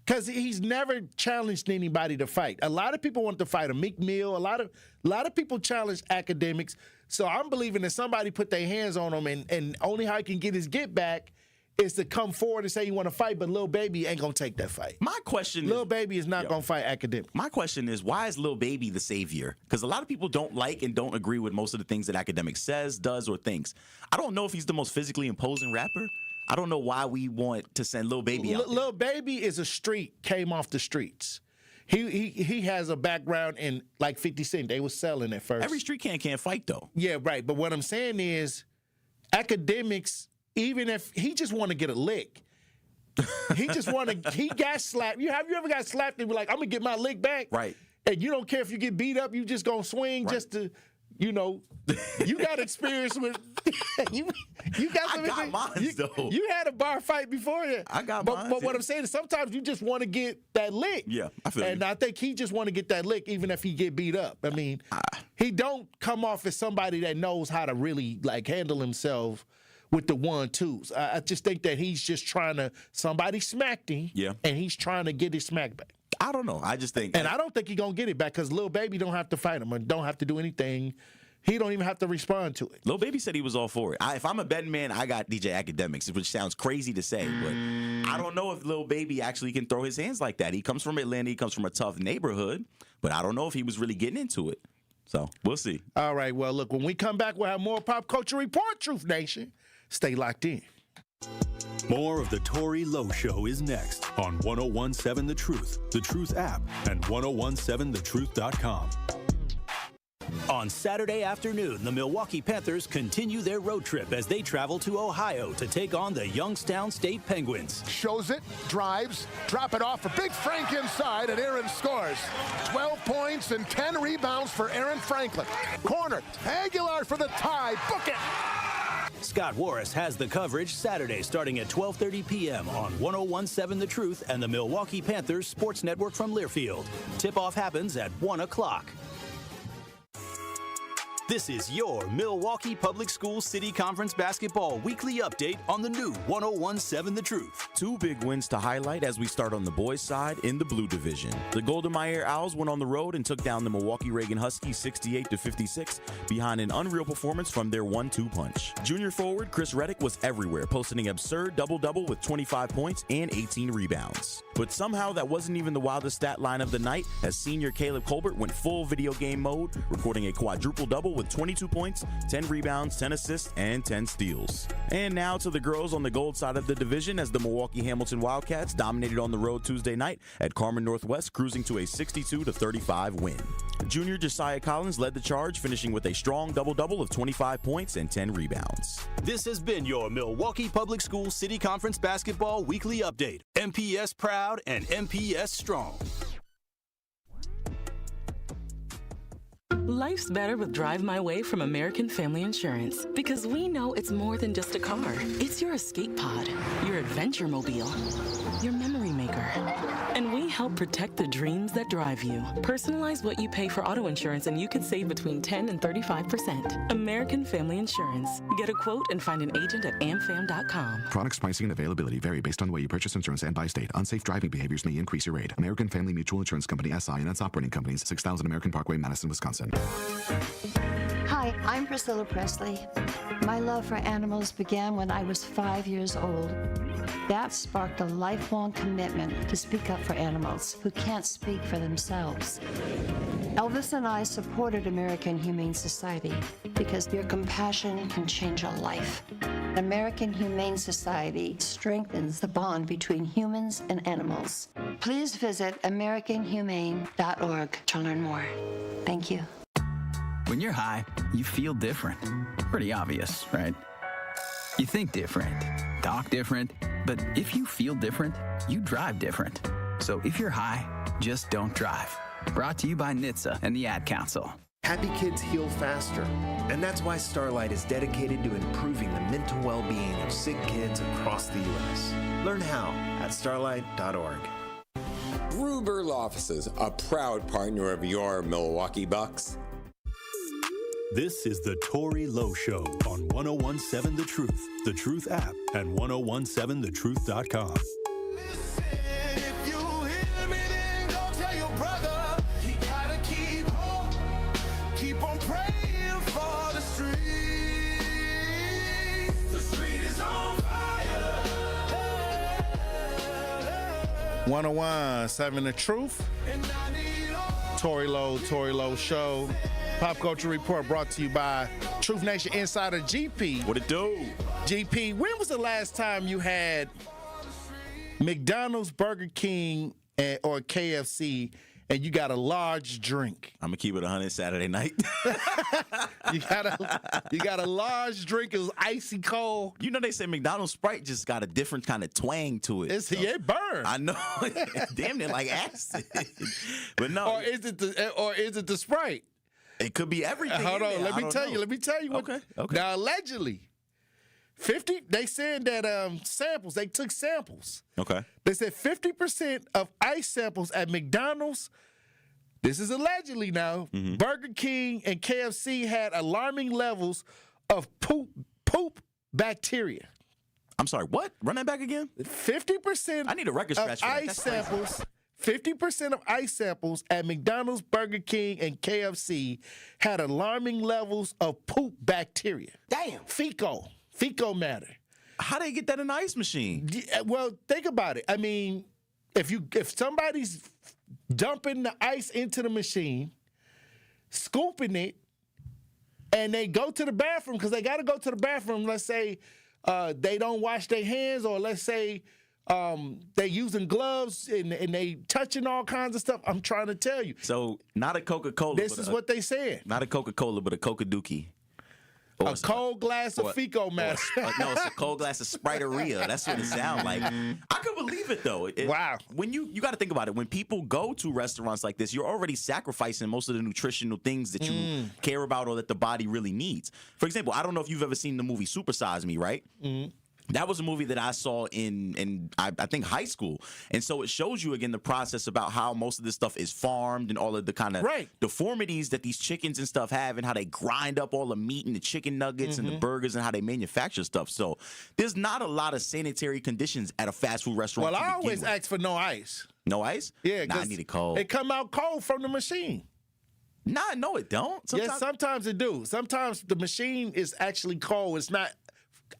Because he's never challenged anybody to fight. A lot of people want to fight a Meek Mill. A lot of people challenge Academics. So I'm believing that somebody put their hands on him, and only how he can get his get back is to come forward and say you want to fight, but Lil Baby ain't going to take that fight. My question Lil Baby is not going to fight Academics. My question is, why is Lil Baby the savior? Because a lot of people don't like and don't agree with most of the things that Academics says, does, or thinks. I don't know if he's the most physically imposing rapper. I don't know why we want to send Lil Baby out there. Lil Baby is came off the streets. He has a background in like 50 Cent. They was selling at first. Every street can't fight though. Yeah, right. But what I'm saying is, Academics, even if he just want to get a lick, he got slapped. Have you ever got slapped and be like, I'm gonna get my lick back? Right. And you don't care if you get beat up, you just gonna swing just to. You know, you got experience with you got some. I got mine though. You had a bar fight before you. I got mine. But what I'm saying is sometimes you just want to get that lick. Yeah, I feel And you. I think he just want to get that lick even if he get beat up. I mean, he don't come off as somebody that knows how to really like handle himself with the 1-2s. I just think that he's just trying to somebody smacked him. Yeah. And he's trying to get his smack back. I don't know. I just think. And I don't think he's going to get it back because Lil Baby don't have to fight him or don't have to do anything. He don't even have to respond to it. Lil Baby said he was all for it. If I'm a betting man, I got DJ Academics, which sounds crazy to say, but I don't know if Lil Baby actually can throw his hands like that. He comes from Atlanta. He comes from a tough neighborhood, but I don't know if he was really getting into it. So we'll see. All right. Well, look, when we come back, we'll have more Pop Culture Report, Truth Nation. Stay locked in. More of the Tory Lowe Show is next on 1017 The Truth app, and 1017thetruth.com. On Saturday afternoon, the Milwaukee Panthers continue their road trip as they travel to Ohio to take on the Youngstown State Penguins. Shows it, drives, drop it off for Big Frank inside, and Aaron scores. 12 points and 10 rebounds for Aaron Franklin. Corner, Aguilar for the tie, book it! Scott Warris has the coverage Saturday starting at 12:30 p.m. on 1017 The Truth and the Milwaukee Panthers Sports Network from Learfield. Tip-off happens at 1 o'clock. This is your Milwaukee Public Schools City Conference Basketball Weekly Update on the new 1017 The Truth. Two big wins to highlight as we start on the boys' side in the Blue Division. The Golden Meyer Owls went on the road and took down the Milwaukee Reagan Huskies 68-56 behind an unreal performance from their 1-2 punch. Junior forward Chris Reddick was everywhere, posting an absurd double-double with 25 points and 18 rebounds. But somehow that wasn't even the wildest stat line of the night, as senior Caleb Colbert went full video game mode, recording a quadruple-double with 22 points, 10 rebounds, 10 assists, and 10 steals. And now to the girls on the gold side of the division, as the Milwaukee Hamilton Wildcats dominated on the road Tuesday night at Carmen Northwest, cruising to a 62-35 win. Junior Josiah Collins led the charge, finishing with a strong double-double of 25 points and 10 rebounds. This has been your Milwaukee Public Schools City Conference Basketball Weekly Update. MPS proud and MPS strong. Life's better with Drive My Way from American Family Insurance because we know it's more than just a car. It's your escape pod, your adventure mobile, your memory maker. And we help protect the dreams that drive you. Personalize what you pay for auto insurance and you could save between 10 and 35%. American Family Insurance. Get a quote and find an agent at amfam.com. Products, pricing, and availability vary based on the way you purchase insurance and by state. Unsafe driving behaviors may increase your rate. American Family Mutual Insurance Company, SI, and its operating companies, 6000 American Parkway, Madison, Wisconsin. Hi, I'm Priscilla Presley. My love for animals began when I was 5 years old. That sparked a lifelong commitment to speak up for animals who can't speak for themselves. Elvis and I supported American Humane Society because your compassion can change a life. American Humane Society strengthens the bond between humans and animals. Please visit AmericanHumane.org to learn more. Thank you. When you're high, you feel different. Pretty obvious, right? You think different, talk different, but if you feel different, you drive different. So if you're high, just don't drive. Brought to you by NHTSA and the Ad Council. Happy kids heal faster, and that's why Starlight is dedicated to improving the mental well-being of sick kids across the U.S. Learn how at starlight.org. Gruber Law Offices, a proud partner of your Milwaukee Bucks. This is the Tory Lowe Show on 1017 The Truth, The Truth app, and 1017thetruth.com. Keep on praying for the street. The street is on fire. 1017 The Truth. Tory Lowe Show. Pop Culture Report brought to you by Truth Nation Insider GP. What it do? GP, when was the last time you had McDonald's, Burger King, or KFC and you got a large drink? I'm gonna keep it 100 Saturday night. You got a large drink. It was icy cold. You know they say McDonald's Sprite just got a different kind of twang to it. It burns. I know. Damn near like acid. But no. Or is it the Sprite? It could be everything. Hold on. Let me tell you what. Okay. Now allegedly, 50. They said that samples. They took samples. Okay. They said 50% of ice samples at McDonald's. This is allegedly now. Mm-hmm. Burger King and KFC had alarming levels of poop bacteria. I'm sorry. What? Run that back again. 50%. I need a record scratch of for that. ice samples. 50% of ice samples at McDonald's, Burger King, and KFC had alarming levels of poop bacteria. Damn. Fecal matter. How they get that in the ice machine? Yeah, well, think about it. I mean, if somebody's dumping the ice into the machine, scooping it, and they go to the bathroom because they got to go to the bathroom. Let's say they don't wash their hands, or let's say they using gloves and they touching all kinds of stuff. I'm trying to tell you. So not a Coca-Cola. This is what they said. Not a Coca-Cola, but a Coca-Dookie. A cold glass of fecal matter. No, it's a cold glass of Sprite or Rhea. That's what it sounds like. I could believe it, though. Wow. When you got to think about it. When people go to restaurants like this, you're already sacrificing most of the nutritional things that you care about or that the body really needs. For example, I don't know if you've ever seen the movie Super Size Me, right? Mm-hmm. That was a movie that I saw in I think high school. And so it shows you again the process about how most of this stuff is farmed and all of the kind of deformities that these chickens and stuff have and how they grind up all the meat and the chicken nuggets and the burgers and how they manufacture stuff. So there's not a lot of sanitary conditions at a fast food restaurant. Well, I always ask for no ice. No ice? Yeah. Nah, I need it cold. It come out cold from the machine. Nah, no, it don't. Yes, sometimes it do. Sometimes the machine is actually cold. It's not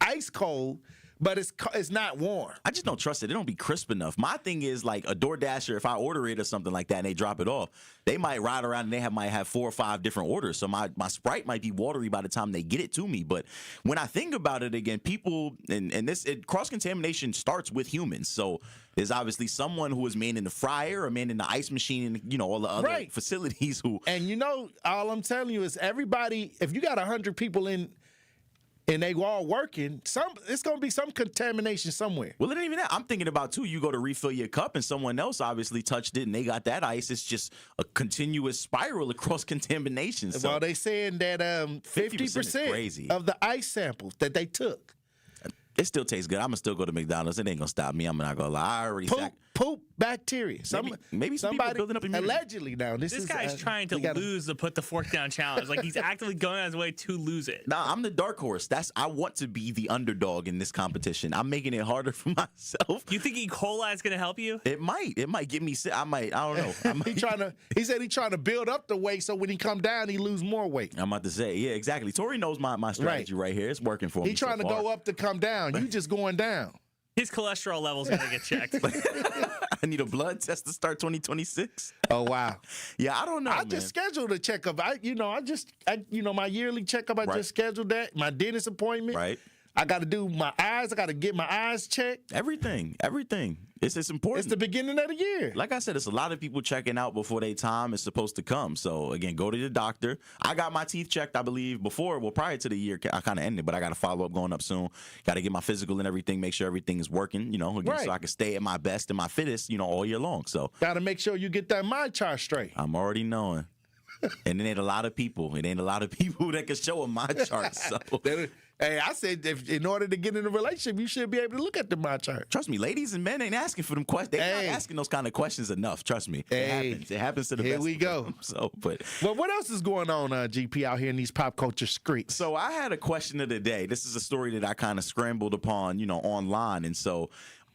ice cold, but it's not warm. I just don't trust it. It don't be crisp enough. My thing is like a DoorDasher, if I order it or something like that and they drop it off, they might ride around and they might have 4 or 5 different orders. So my Sprite might be watery by the time they get it to me. But when I think about it again, people, and cross-contamination starts with humans. So there's obviously someone who is manning the fryer or manning the ice machine and, all the other facilities who. And all I'm telling you is everybody, if you got 100 people in and they all working, it's going to be some contamination somewhere. Well, it ain't even that. I'm thinking about, too, you go to refill your cup and someone else obviously touched it and they got that ice. It's just a continuous spiral across contamination. So well, they saying that 50% of the ice samples that they took. It still tastes good. I'm going to still go to McDonald's. It ain't going to stop me. I'm not going to lie. I already poop bacteria. Maybe somebody building up immunity. Allegedly now. This guy's trying to lose the put the fork down challenge. Like he's actively going on his way to lose it. Nah, I'm the dark horse. I want to be the underdog in this competition. I'm making it harder for myself. You think E. coli is going to help you? It might. It might get me sick. I don't know. He said he's trying to build up the weight so when he come down, he lose more weight. I'm about to say, yeah, exactly. Tory knows my strategy right here. It's working for me. He's trying to go up to come down. You just going down. His cholesterol levels got to get checked. I need a blood test to start 2026. Oh wow. Yeah, I don't know. I just scheduled a checkup. My yearly checkup. I just scheduled that. My dentist appointment. Right. I got to do my eyes. I got to get my eyes checked. Everything. It's important. It's the beginning of the year. Like I said, it's a lot of people checking out before their time is supposed to come. So, again, go to the doctor. I got my teeth checked, I believe, prior to the year. I kind of ended, but I got to follow up going up soon. Got to get my physical and everything, make sure everything is working, so I can stay at my best and my fittest, all year long. So, got to make sure you get that mind chart straight. I'm already knowing. And it ain't a lot of people. It ain't a lot of people that can show a mind chart. So. Hey, I said if in order to get in a relationship, you should be able to look at the mind chart. Trust me, ladies and men ain't asking for them questions. They're not asking those kind of questions enough. Trust me. It happens to the best. Here we go. So, well, what else is going on, GP, out here in these pop culture streets? So I had a question of the day. This is a story that I kind of scrambled upon, online. And so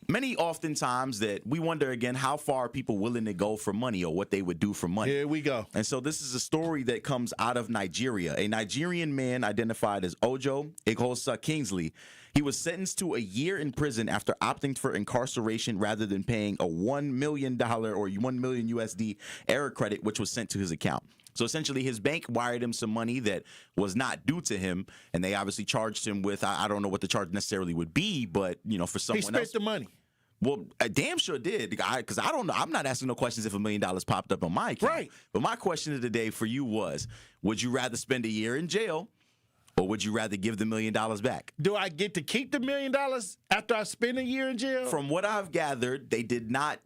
many oftentimes that we wonder again how far are people willing to go for money or what they would do for money. Here we go. And so this is a story that comes out of Nigeria. A Nigerian man identified as Ojo Igosa Kingsley. He was sentenced to a year in prison after opting for incarceration rather than paying a $1 million or 1 million USD error credit, which was sent to his account. So essentially, his bank wired him some money that was not due to him, and they obviously charged him with, I don't know what the charge necessarily would be, but, for someone else. He spent the money. Well, I damn sure did, because I don't know. I'm not asking no questions if $1 million popped up on my account. Right. But my question of the day for you was, would you rather spend a year in jail, or would you rather give the $1 million back? Do I get to keep the $1 million after I spend a year in jail? From what I've gathered, they did not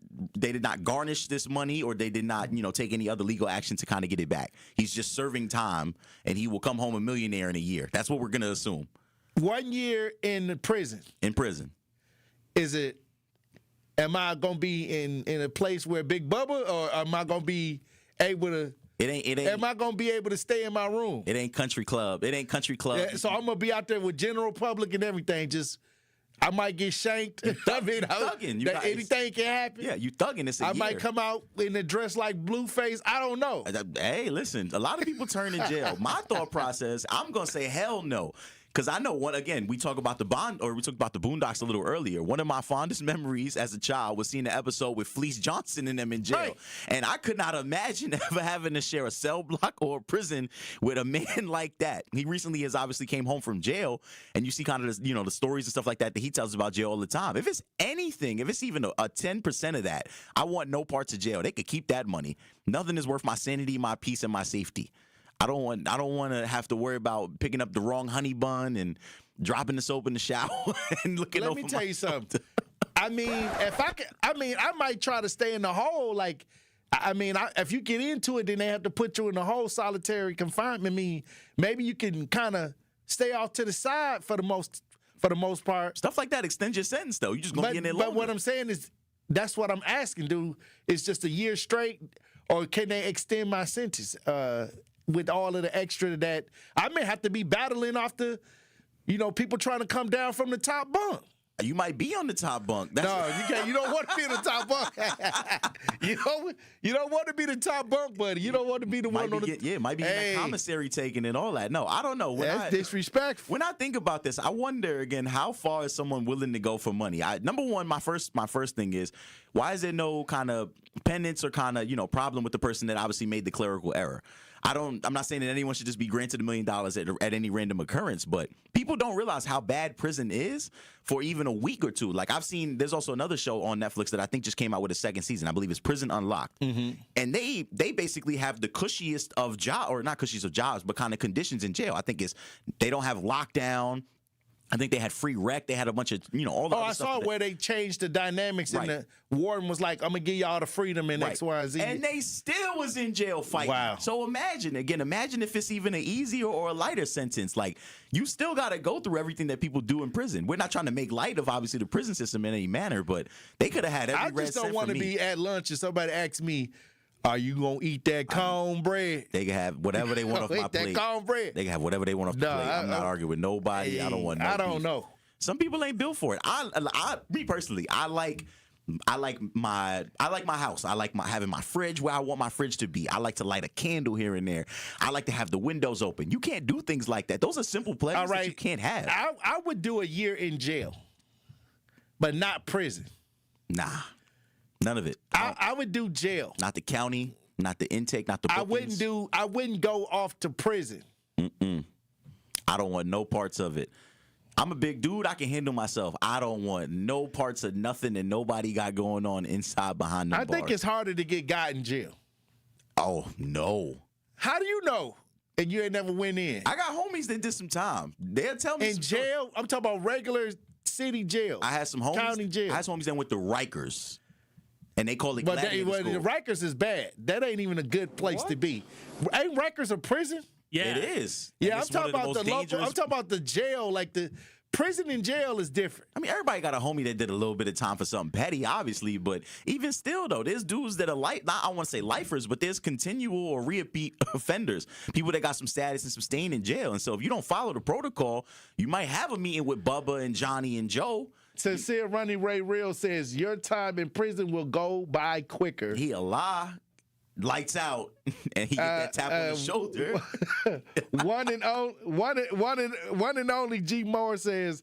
garnish this money, or they did not, take any other legal action to kind of get it back. He's just serving time, and he will come home a millionaire in a year. That's what we're going to assume. 1 year in prison. In prison. Am I going to be in a place where Big Bubba, or am I going to be able to? It ain't. Am I gonna be able to stay in my room? It ain't country club. Yeah, so I'm gonna be out there with general public and everything. I might get shanked. Thugging. Anything can happen. Yeah, you thugging. It's a year. Might come out in a dress like Blueface. I don't know. Hey, listen. A lot of people turn in jail. My thought process, I'm gonna say hell no. Because I know we talked about the Boondocks a little earlier. One of my fondest memories as a child was seeing the episode with Fleece Johnson and them in jail. Right. And I could not imagine ever having to share a cell block or a prison with a man like that. He recently has obviously came home from jail, and you see kind of the stories and stuff like that he tells about jail all the time. If it's anything, if it's even a 10% of that, I want no parts of jail. They could keep that money. Nothing is worth my sanity, my peace, and my safety. I don't want to have to worry about picking up the wrong honey bun and dropping the soap in the shower and looking over. Let me tell you something. I might try to stay in the hole. Like, if you get into it, then they have to put you in the whole solitary confinement. Maybe you can kind of stay off to the side for the most part. Stuff like that extends your sentence, though. You just gonna be in there longer. But what I'm saying is, that's what I'm asking. Is just a year straight, or can they extend my sentence? With all of the extra that I may have to be battling off the, people trying to come down from the top bunk. You might be on the top bunk. No, you can't. You don't want to be in the top bunk. you don't want to be the top bunk, buddy. You don't want to be the one on the. Might be in that commissary taking and all that. No, I don't know. That's disrespectful. When I think about this, I wonder again how far is someone willing to go for money. Number one, my first thing is, why is there no kind of penance or kind of problem with the person that obviously made the clerical error? I'm not saying that anyone should just be granted $1 million at any random occurrence, but people don't realize how bad prison is for even a week or two. Like there's also another show on Netflix that I think just came out with a second season. I believe it's Prison Unlocked. Mm-hmm. And they basically have the cushiest of jobs, or not cushiest of jobs, but kind of conditions in jail. I think they don't have lockdown. I think they had free rec. They had a bunch of, all the other I stuff saw where they changed the dynamics and the warden was like, I'm going to give y'all the freedom in X, Y, and Z. And they still was in jail fighting. Wow. So imagine if it's even an easier or a lighter sentence. Like, you still got to go through everything that people do in prison. We're not trying to make light of, obviously, the prison system in any manner, but they could have had every red I just don't want to me. be at lunch and somebody asks me, are you going to eat that cornbread? They can have whatever they want off my plate. That cornbread. They can have whatever they want off the plate. I'm not arguing with nobody. I don't want no I don't beef. know. Some people ain't built for it. Me personally, I like my house. I like having my fridge where I want my fridge to be. I like to light a candle here and there. I like to have the windows open. You can't do things like that. Those are simple pleasures that you can't have. I would do a year in jail, but not prison. Nah, none of it. I would do jail. Not the county, not the intake, not the bookings. I wouldn't go off to prison. I don't want no parts of it. I'm a big dude. I can handle myself. I don't want no parts of nothing that nobody got going on inside behind the bars. I think it's harder to get got in jail. Oh, no. How do you know? And you ain't never went in. I got homies that did some time. They'll tell me. In jail? I'm talking about regular city jail. I had some homies. County jail. I had some homies that went to Rikers. And they call it But Gladiator the School. Rikers is bad. That ain't even a good place to be. Ain't Rikers a prison? Yeah. It is. Yeah, And I'm it's one talking of the about most the local. dangerous- I'm talking about the jail. Like the prison and jail is different. I mean, everybody got a homie that did a little bit of time for something petty, obviously, but even still, though, there's dudes that are I don't want to say lifers, but there's continual or repeat offenders, people that got some status and some stain in jail. And so if you don't follow the protocol, you might have a meeting with Bubba and Johnny and Joe. Sincere Running Ray Real says your time in prison will go by quicker. He a lie. Lights out, and he get that tap on the shoulder. one and only G Moore says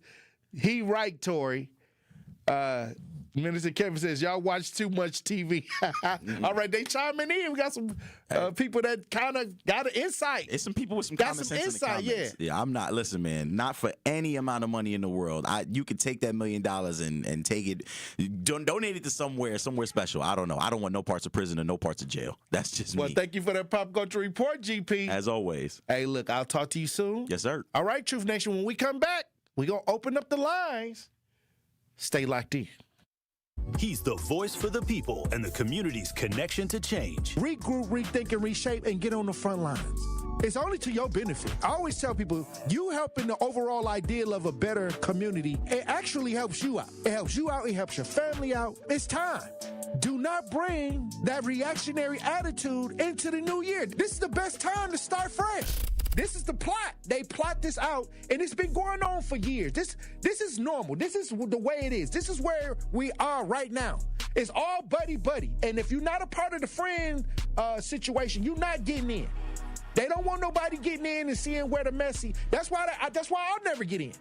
he right, Tory. Minister Kevin says y'all watch too much TV. All right, they chiming in. We got some people that kind of got an insight. It's some people with some got common some sense insight. in the comments. Yeah, I'm not. Listen, man, not for any amount of money in the world. You could take that $1 million and take it, donate it to somewhere special. I don't know. I don't want no parts of prison and no parts of jail. That's just Well, me. thank you for that pop culture report, GP. As always. Hey, look, I'll talk to you soon. Yes, sir. All right, Truth Nation. When we come back, we gonna open up the lines. Stay locked in. He's the voice for the people and the community's connection to change. Regroup, rethink, and reshape and get on the front lines. It's only to your benefit. I always tell people, you helping the overall ideal of a better community, it actually helps you out. It helps you out. It helps your family out. It's time. Do not bring that reactionary attitude into the new year. This is the best time to start fresh. This is the plot. They plot this out, and it's been going on for years. This is normal. This is the way it is. This is where we are right now. It's all buddy-buddy. And if you're not a part of the friend situation, you're not getting in. They don't want nobody getting in and seeing where the messy. That's why I'll never get in.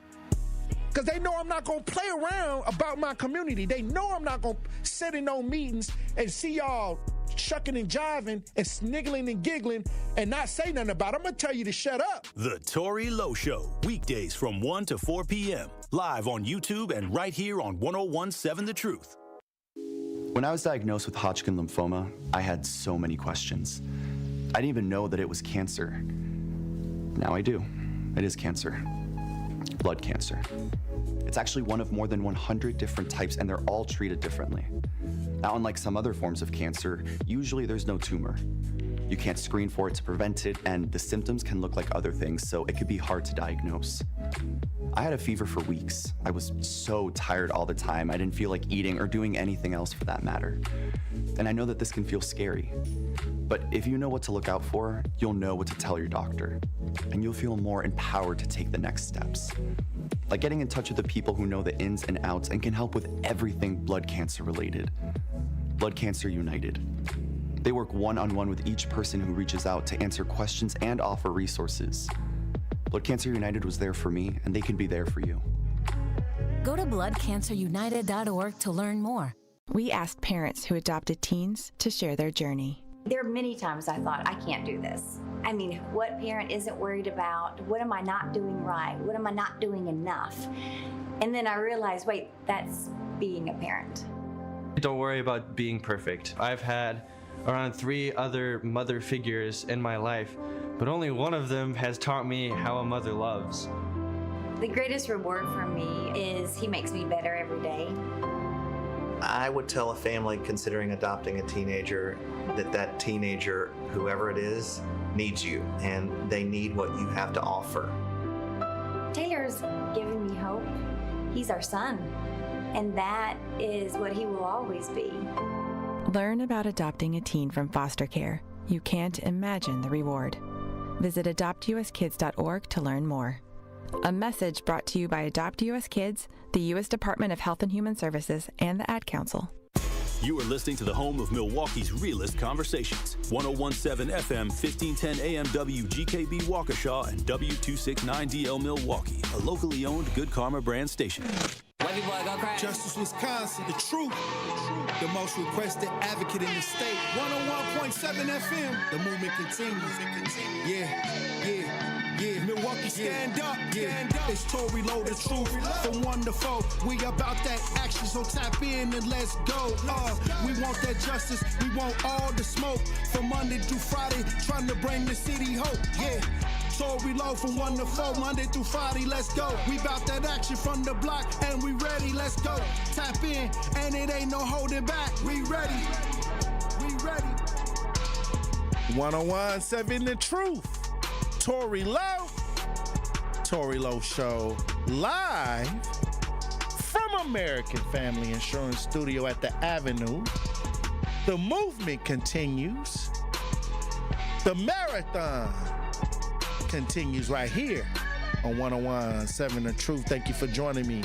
Because they know I'm not going to play around about my community. They know I'm not going to sit in no meetings and see y'all shucking and jiving and sniggling and giggling and not say nothing about it. I'm going to tell you to shut up. The Tory Lowe Show, weekdays from 1 to 4 p.m. Live on YouTube and right here on 101.7 The Truth. When I was diagnosed with Hodgkin lymphoma, I had so many questions. I didn't even know that it was cancer. Now I do. It is cancer. Blood cancer. It's actually one of more than 100 different types, and they're all treated differently. Now, unlike some other forms of cancer, usually there's no tumor. You can't screen for it to prevent it, and the symptoms can look like other things, so it could be hard to diagnose. I had a fever for weeks. I was so tired all the time. I didn't feel like eating or doing anything else for that matter. And I know that this can feel scary. But if you know what to look out for, you'll know what to tell your doctor. And you'll feel more empowered to take the next steps. Like getting in touch with the people who know the ins and outs and can help with everything blood cancer related. Blood Cancer United. They work one-on-one with each person who reaches out to answer questions and offer resources. Blood Cancer United was there for me, and they can be there for you. Go to bloodcancerunited.org to learn more. We asked parents who adopted teens to share their journey. There are many times I thought, I can't do this. I mean, what parent isn't worried about? What am I not doing right? What am I not doing enough? And then I realized, wait, that's being a parent. Don't worry about being perfect. I've had around 3 other mother figures in my life, but only one of them has taught me how a mother loves. The greatest reward for me is he makes me better every day. I would tell a family considering adopting a teenager that teenager, whoever it is, needs you, and they need what you have to offer. Taylor's giving me hope. He's our son, and that is what he will always be. Learn about adopting a teen from foster care. You can't imagine the reward. Visit adoptuskids.org to learn more. A message brought to you by Adopt US Kids, the U.S. Department of Health and Human Services, and the Ad Council. You are listening to the home of Milwaukee's realest conversations. 101.7 FM, 1510 AM WGKB Waukesha, and W269DL Milwaukee, a locally owned Good Karma brand station. Justice Wisconsin, the truth. The most requested advocate in the state. 101.7 FM. The movement continues. Yeah. Milwaukee, stand up. Stand up. It's Tory, Lowe, the truth. From 1 to 4. We about that action, so tap in and let's go. We want that justice. We want all the smoke. From Monday through Friday, trying to bring the city hope. Yeah. Tory, Lowe from 1 to 4, Monday through Friday, let's go. We bout that action from the block, and we ready, let's go. Tap in, and it ain't no holding back. We ready. 101.7 The Truth. Tory Lowe. Tory Lowe Show live from American Family Insurance Studio at the Avenue. The movement continues. The marathon continues right here on 101.7 The Truth. Thank you for joining me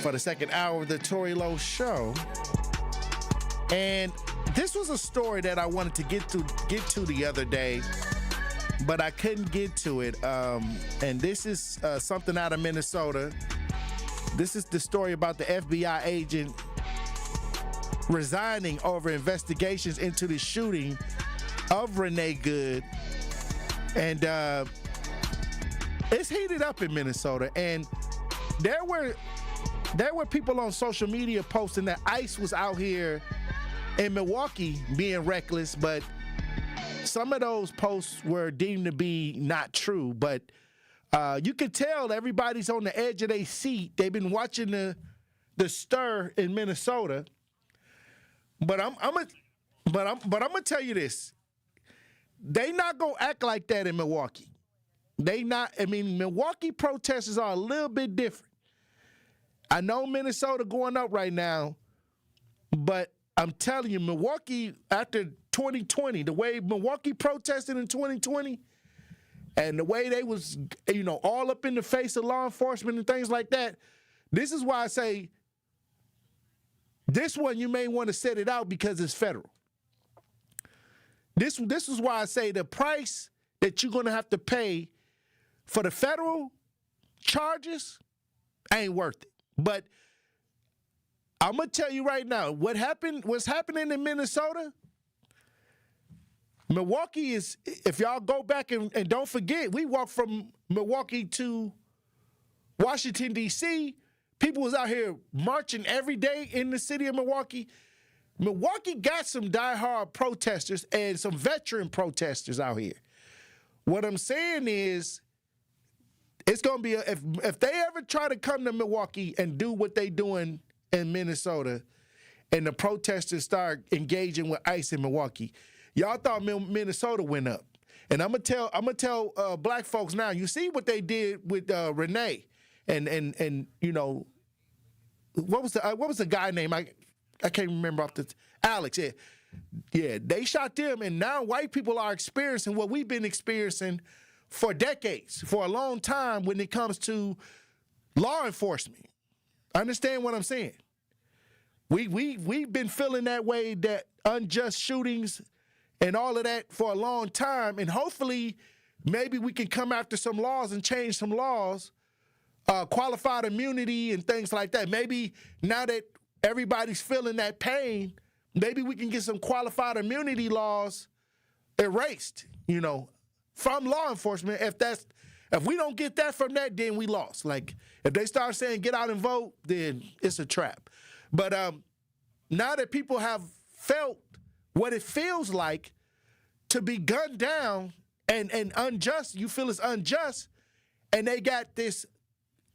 for the second hour of the Tory Lowe Show. And this was a story that I wanted to get to the other day, but I couldn't get to it. And this is something out of Minnesota. This is the story about the FBI agent resigning over investigations into the shooting of Renee Good. And it's heated up in Minnesota. And there were people on social media posting that ICE was out here in Milwaukee being reckless, but some of those posts were deemed to be not true. But you could tell everybody's on the edge of their seat. They've been watching the stir in Minnesota. But I'm gonna tell you this. They not gonna act like that in Milwaukee. Milwaukee protesters are a little bit different. I know Minnesota going up right now, but I'm telling you, Milwaukee after 2020, the way Milwaukee protested in 2020, and the way they was, all up in the face of law enforcement and things like that. This is why I say this one you may want to set it out because it's federal. This is why I say the price that you're going to have to pay for the federal charges ain't worth it. But I'm going to tell you right now, what's happening in Minnesota, Milwaukee is, if y'all go back and don't forget, we walked from Milwaukee to Washington, D.C. People was out here marching every day in the city of Milwaukee. Milwaukee got some diehard protesters and some veteran protesters out here. What I'm saying is, it's going to be, if they ever try to come to Milwaukee and do what they doing in Minnesota, and the protesters start engaging with ICE in Milwaukee, y'all thought Minnesota went up. And I'm gonna tell black folks now. You see what they did with Renee, and what was the guy name? I can't remember off the Alex. Yeah. They shot them, and now white people are experiencing what we've been experiencing for decades, for a long time when it comes to law enforcement. Understand what I'm saying? We've been feeling that way, that unjust shootings and all of that for a long time, and hopefully maybe we can come after some laws and change some laws, qualified immunity and things like that. Maybe now that everybody's feeling that pain, maybe we can get some qualified immunity laws erased, from law enforcement. If we don't get that from that, then we lost. Like, if they start saying get out and vote, then it's a trap. But now that people have felt what it feels like to be gunned down and unjust, you feel it's unjust, and they got this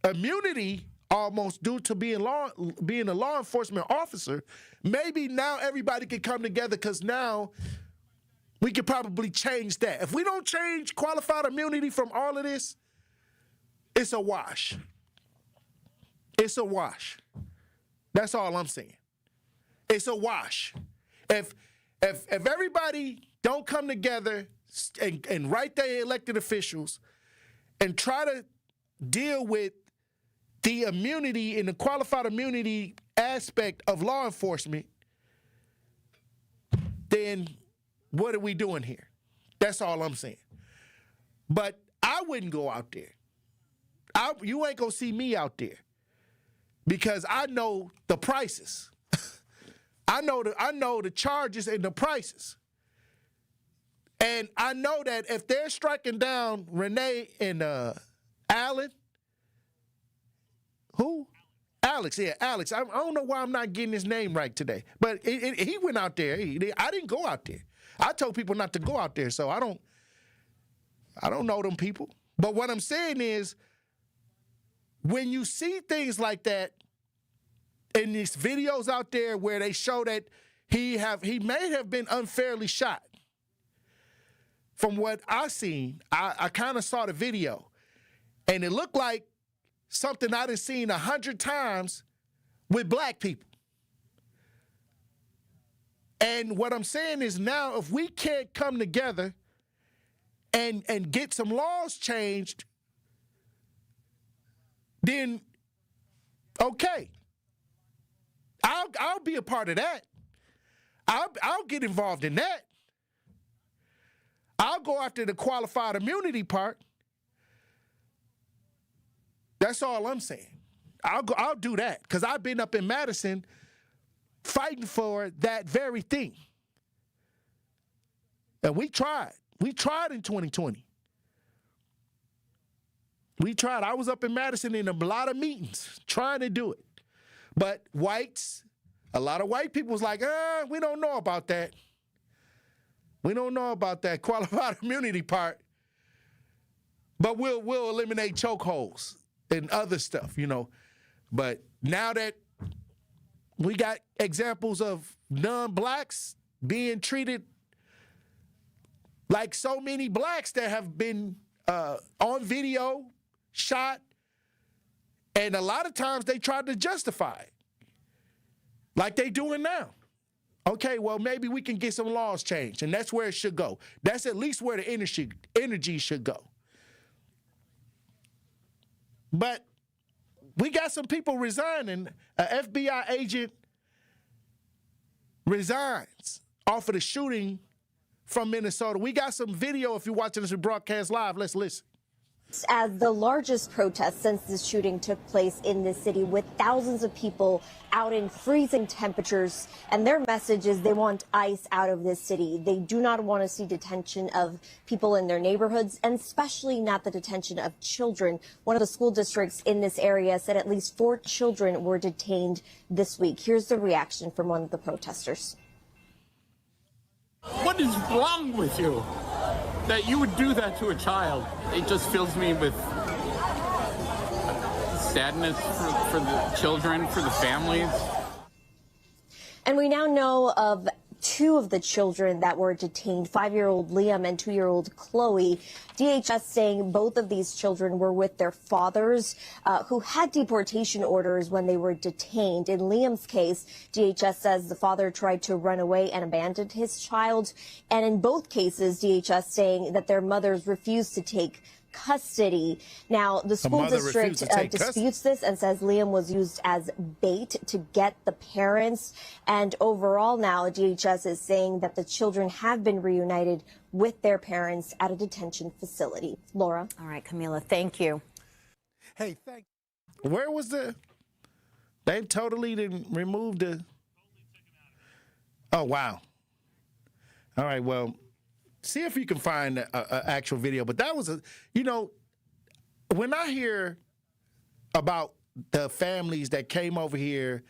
immunity almost due to being a law enforcement officer, maybe now everybody can come together because now we could probably change that. If we don't change qualified immunity from all of this, it's a wash. It's a wash. That's all I'm saying. It's a wash. If everybody don't come together and write their elected officials and try to deal with the immunity and the qualified immunity aspect of law enforcement, then what are we doing here? That's all I'm saying. But I wouldn't go out there. You ain't gonna see me out there because I know the prices. I know the charges and the prices. And I know that if they're striking down Renee and Alan, who? Alex, yeah, Alex. I don't know why I'm not getting his name right today. But he went out there. I didn't go out there. I told people not to go out there, so I don't know them people. But what I'm saying is, when you see things like that, in these videos out there where they show that he may have been unfairly shot. From what I seen, I kind of saw the video, and it looked like something I done seen 100 times with black people. And what I'm saying is now, if we can't come together and get some laws changed, then okay. I'll be a part of that. I'll get involved in that. I'll go after the qualified immunity part. That's all I'm saying. I'll do that because I've been up in Madison fighting for that very thing. And we tried. We tried in 2020. We tried. I was up in Madison in a lot of meetings trying to do it. But whites, a lot of white people was like, we don't know about that. We don't know about that qualified immunity part. But we'll eliminate chokeholds and other stuff, you know. But now that we got examples of non-blacks being treated like so many blacks that have been on video, shot, and a lot of times they tried to justify it, like they doing now. Okay, well, maybe we can get some laws changed, and that's where it should go. That's at least where the energy should go. But we got some people resigning. An FBI agent resigns off of the shooting from Minnesota. We got some video if you're watching this broadcast live. Let's listen. As the largest protest since this shooting took place in this city, with thousands of people out in freezing temperatures, and their message is they want ICE out of this city. They do not want to see detention of people in their neighborhoods, and especially not the detention of children. One of the school districts in this area said at least 4 children were detained this week. Here's the reaction from one of the protesters. What is wrong with you that you would do that to a child? It just fills me with sadness for the children, for the families. And we now know of 2 of the children that were detained, 5-year-old Liam and 2-year-old Chloe. DHS saying both of these children were with their fathers who had deportation orders when they were detained. In Liam's case, DHS says the father tried to run away and abandoned his child. And in both cases, DHS saying that their mothers refused to take custody. Now, the school district disputes this and says Liam was used as bait to get the parents. And overall now, DHS is saying that the children have been reunited with their parents at a detention facility. Laura. All right, Camila, thank you. Hey, where was they totally didn't remove the... Oh, wow. All right, well, see if you can find an actual video. But that was when I hear about the families that came over here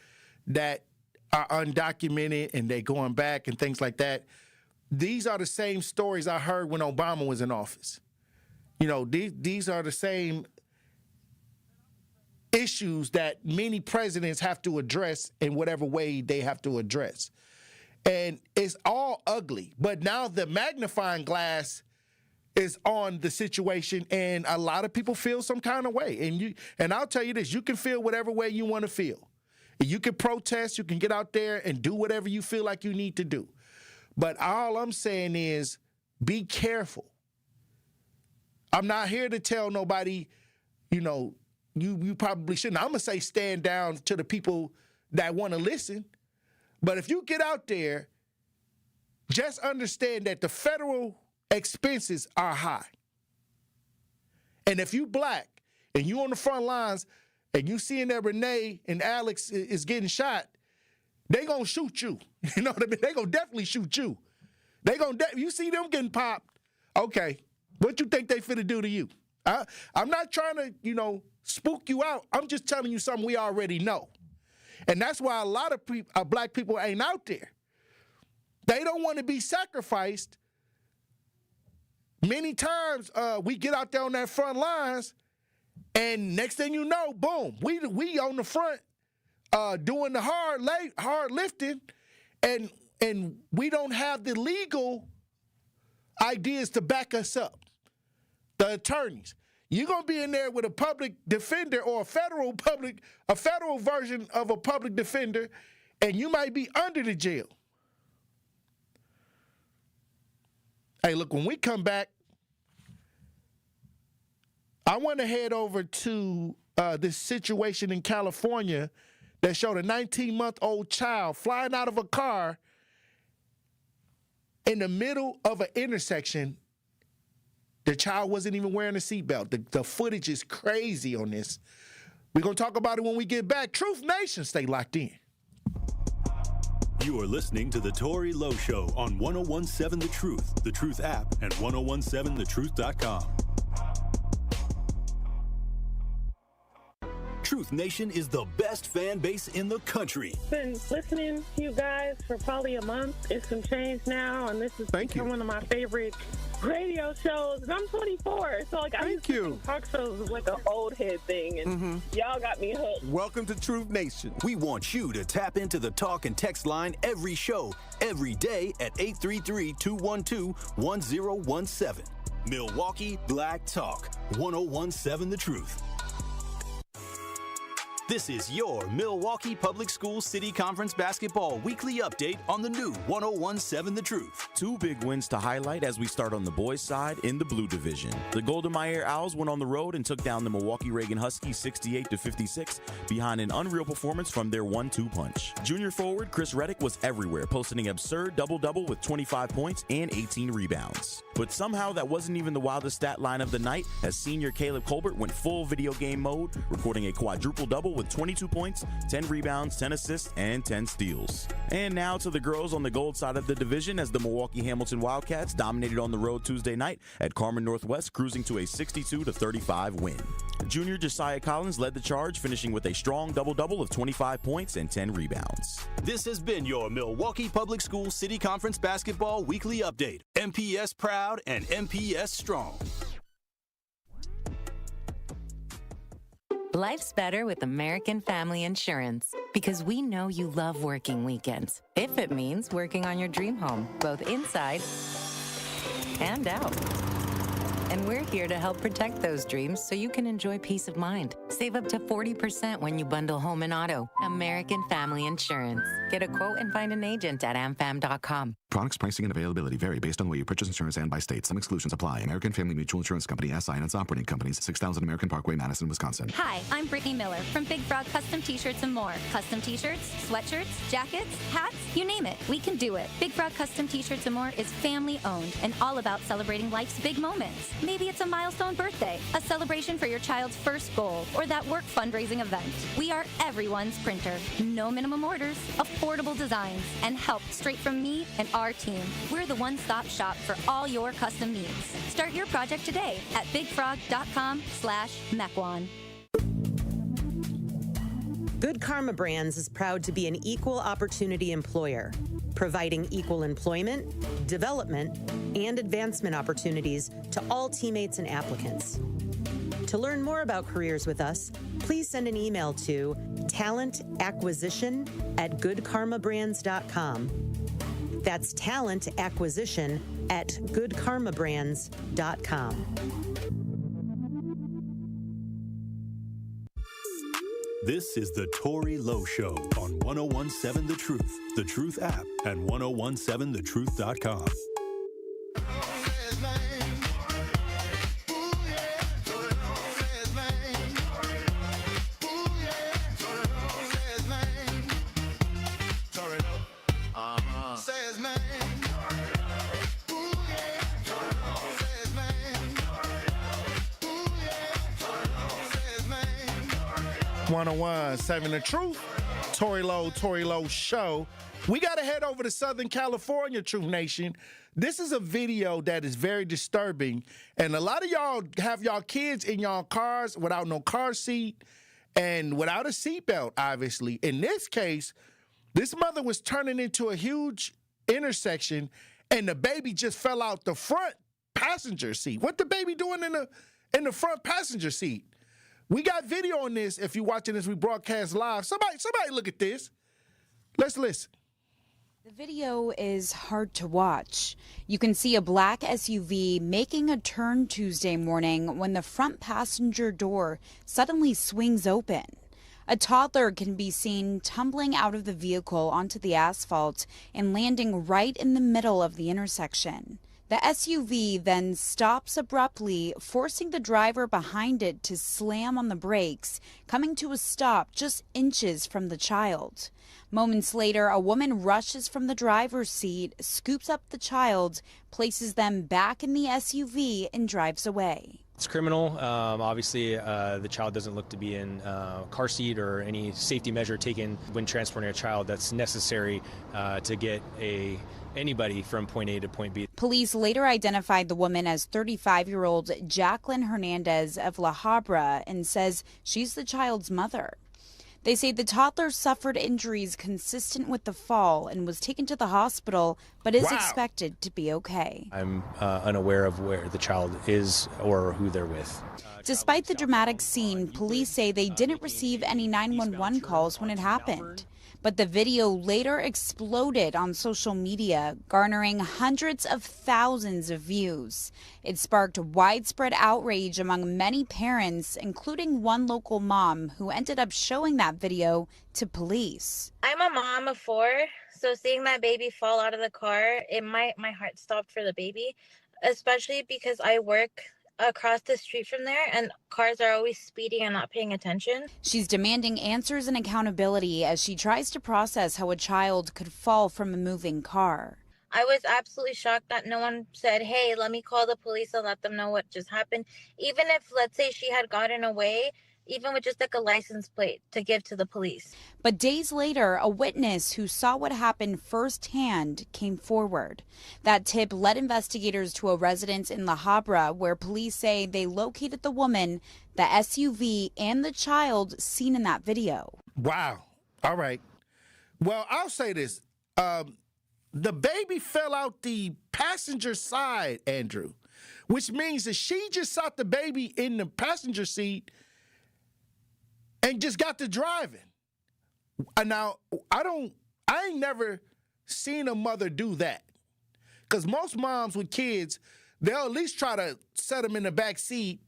that are undocumented and they going back and things like that, these are the same stories I heard when Obama was in office. You know, these are the same issues that many presidents have to address in whatever way they have to address. And it's all ugly. But now the magnifying glass is on the situation, and a lot of people feel some kind of way. And I'll tell you this, you can feel whatever way you want to feel. You can protest, you can get out there and do whatever you feel like you need to do. But all I'm saying is be careful. I'm not here to tell nobody, you probably shouldn't. I'm going to say stand down to the people that want to listen. But if you get out there, just understand that the federal expenses are high. And if you black and you on the front lines and you seeing that Renee and Alex is getting shot, they gonna shoot you. You know what I mean? They gonna definitely shoot you. You see them getting popped, okay, what you think they finna do to you? I'm not trying to, spook you out. I'm just telling you something we already know. And that's why a lot of black people ain't out there. They don't want to be sacrificed. Many times we get out there on that front lines, and next thing you know, boom, we on the front doing the hard lifting, and we don't have the legal ideas to back us up. The attorneys. You're gonna be in there with a public defender or a federal version of a public defender, and you might be under the jail. Hey, look, when we come back, I want to head over to this situation in California that showed a 19-month-old child flying out of a car in the middle of an intersection. The child wasn't even wearing a seatbelt. The footage is crazy on this. We're going to talk about it when we get back. Truth Nation, stay locked in. You are listening to The Tory Lowe Show on 1017 The Truth app, and 1017thetruth.com. Truth Nation is the best fan base in the country. Been listening to you guys for probably a month. It's some change now, and this is one of my favorite radio shows. And I'm 24, so I used to think talk shows was like an old head thing, and y'all got me hooked. Welcome to Truth Nation. We want you to tap into the talk and text line every show, every day at 833-212-1017. Milwaukee Black Talk, 1017 The Truth. This is your Milwaukee Public Schools City Conference Basketball weekly update on the new 1017 The Truth. Two big wins to highlight as we start on the boys' side in the Blue Division. The Golden Meyer Owls went on the road and took down the Milwaukee Reagan Huskies 68-56 behind an unreal performance from their 1-2 punch. Junior forward Chris Reddick was everywhere, posting an absurd double-double with 25 points and 18 rebounds. But somehow that wasn't even the wildest stat line of the night, as senior Caleb Colbert went full video game mode, recording a quadruple-double with 22 points, 10 rebounds, 10 assists, and 10 steals. And now to the girls on the gold side of the division, as the Milwaukee Hamilton Wildcats dominated on the road Tuesday night at Carmen Northwest, cruising to a 62-35 win. Junior Josiah Collins led the charge, finishing with a strong double-double of 25 points and 10 rebounds. This has been your Milwaukee Public Schools City Conference Basketball weekly update. MPS proud and MPS strong. Life's better with American Family Insurance, because we know you love working weekends, if it means working on your dream home, both inside and out. And we're here to help protect those dreams so you can enjoy peace of mind. Save up to 40% when you bundle home and auto. American Family Insurance. Get a quote and find an agent at amfam.com. Products, pricing, and availability vary based on the way you purchase insurance and by state. Some exclusions apply. American Family Mutual Insurance Company, SI, and its operating companies, 6000 American Parkway, Madison, Wisconsin. Hi, I'm Brittany Miller from Big Frog Custom T-Shirts and more. Custom T-shirts, sweatshirts, jackets, hats, you name it. We can do it. Big Frog Custom T-Shirts and more is family-owned and all about celebrating life's big moments. Maybe it's a milestone birthday, a celebration for your child's first goal, or that work fundraising event. We are everyone's printer. No minimum orders, affordable designs, and help straight from me and our team. We're the one-stop shop for all your custom needs. Start your project today at bigfrog.com/Mequon. Good Karma Brands is proud to be an equal opportunity employer, providing equal employment, development, and advancement opportunities to all teammates and applicants. To learn more about careers with us, please send an email to talentacquisition@goodkarmabrands.com. That's talentacquisition@goodkarmabrands.com. This is the Tory Lowe Show on 1017 The Truth, The Truth app, and 1017thetruth.com. Seven The Truth, Tory Lowe Show. We got to head over to Southern California, Truth Nation. This is a video that is very disturbing, and a lot of y'all have y'all kids in y'all cars without no car seat and without a seatbelt, obviously. In this case, this mother was turning into a huge intersection, and the baby just fell out the front passenger seat. What the baby doing in the front passenger seat? We got video on this. If you're watching this, we broadcast live. Somebody look at this. Let's listen. The video is hard to watch. You can see a black SUV making a turn Tuesday morning when the front passenger door suddenly swings open. A toddler can be seen tumbling out of the vehicle onto the asphalt and landing right in the middle of the intersection. The SUV then stops abruptly, forcing the driver behind it to slam on the brakes, coming to a stop just inches from the child. Moments later, a woman rushes from the driver's seat, scoops up the child, places them back in the SUV, and drives away. It's criminal. Obviously, the child doesn't look to be in car seat or any safety measure taken when transporting a child that's necessary to get anybody from point A to point B. Police later identified the woman as 35-year-old Jacqueline Hernandez of La Habra and says she's the child's mother. They say the toddler suffered injuries consistent with the fall and was taken to the hospital, but is expected to be okay. I'm unaware of where the child is or who they're with. Despite the dramatic scene, police say they didn't receive any 911 calls when it happened. But the video later exploded on social media, garnering hundreds of thousands of views. It sparked widespread outrage among many parents, including one local mom who ended up showing that video to police. I'm a mom of 4, so seeing that baby fall out of the car, my heart stopped for the baby, especially because I work across the street from there and cars are always speeding and not paying attention. She's demanding answers and accountability as she tries to process how a child could fall from a moving car. I was absolutely shocked that no one said, hey, let me call the police and let them know what just happened. Even if, let's say, she had gotten away, even with just like a license plate to give to the police. But days later, a witness who saw what happened firsthand came forward. That tip led investigators to a residence in La Habra where police say they located the woman, the SUV, and the child seen in that video. Wow. All right. Well, I'll say this. The baby fell out the passenger side, Andrew, which means that she just saw the baby in the passenger seat and just got to driving. Now, I ain't never seen a mother do that. Because most moms with kids, they'll at least try to set them in the back seat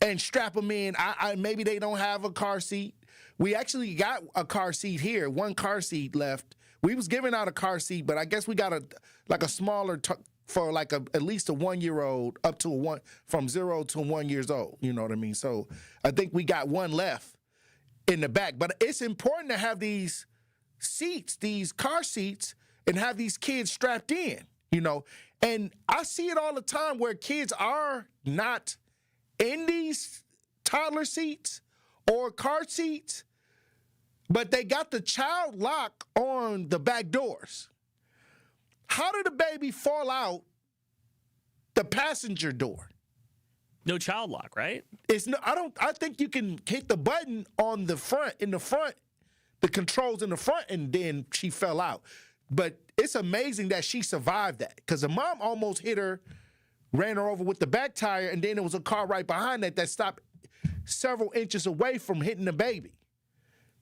and strap them in. Maybe they don't have a car seat. We actually got a car seat here, one car seat left. We was giving out a car seat, but I guess we got a smaller for like at least a 1-year-old up to from 0 to 1 years old. You know what I mean? So I think we got one left in the back. But it's important to have these seats, these car seats, and have these kids strapped in, you know. And I see it all the time where kids are not in these toddler seats or car seats, but they got the child lock on the back doors. How did the baby fall out the passenger door? No child lock, right? I think you can hit the button on the front, the controls in the front, and then she fell out. But it's amazing that she survived that, because the mom almost hit her, ran her over with the back tire, and then there was a car right behind that stopped. several inches away from hitting the baby.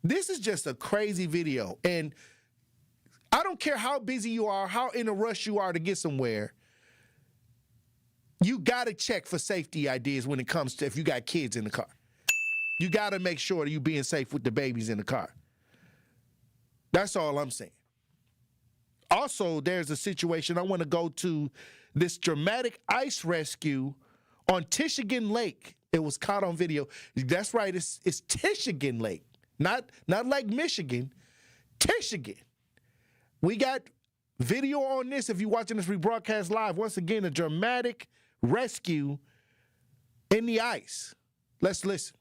This is just a crazy video. And I don't care how busy you are, how in a rush you are to get somewhere. You got to check for safety ideas when it comes to if you got kids in the car. You got to make sure that you're being safe with the babies in the car. That's all I'm saying. Also, there's a situation. I want to go to this dramatic ice rescue on Tishigan Lake. It was caught on video. That's right. It's Tishigan Lake, not Lake Michigan. Tishigan. We got video on this. If you're watching this rebroadcast live, once again, a dramatic rescue in the ice. Let's listen.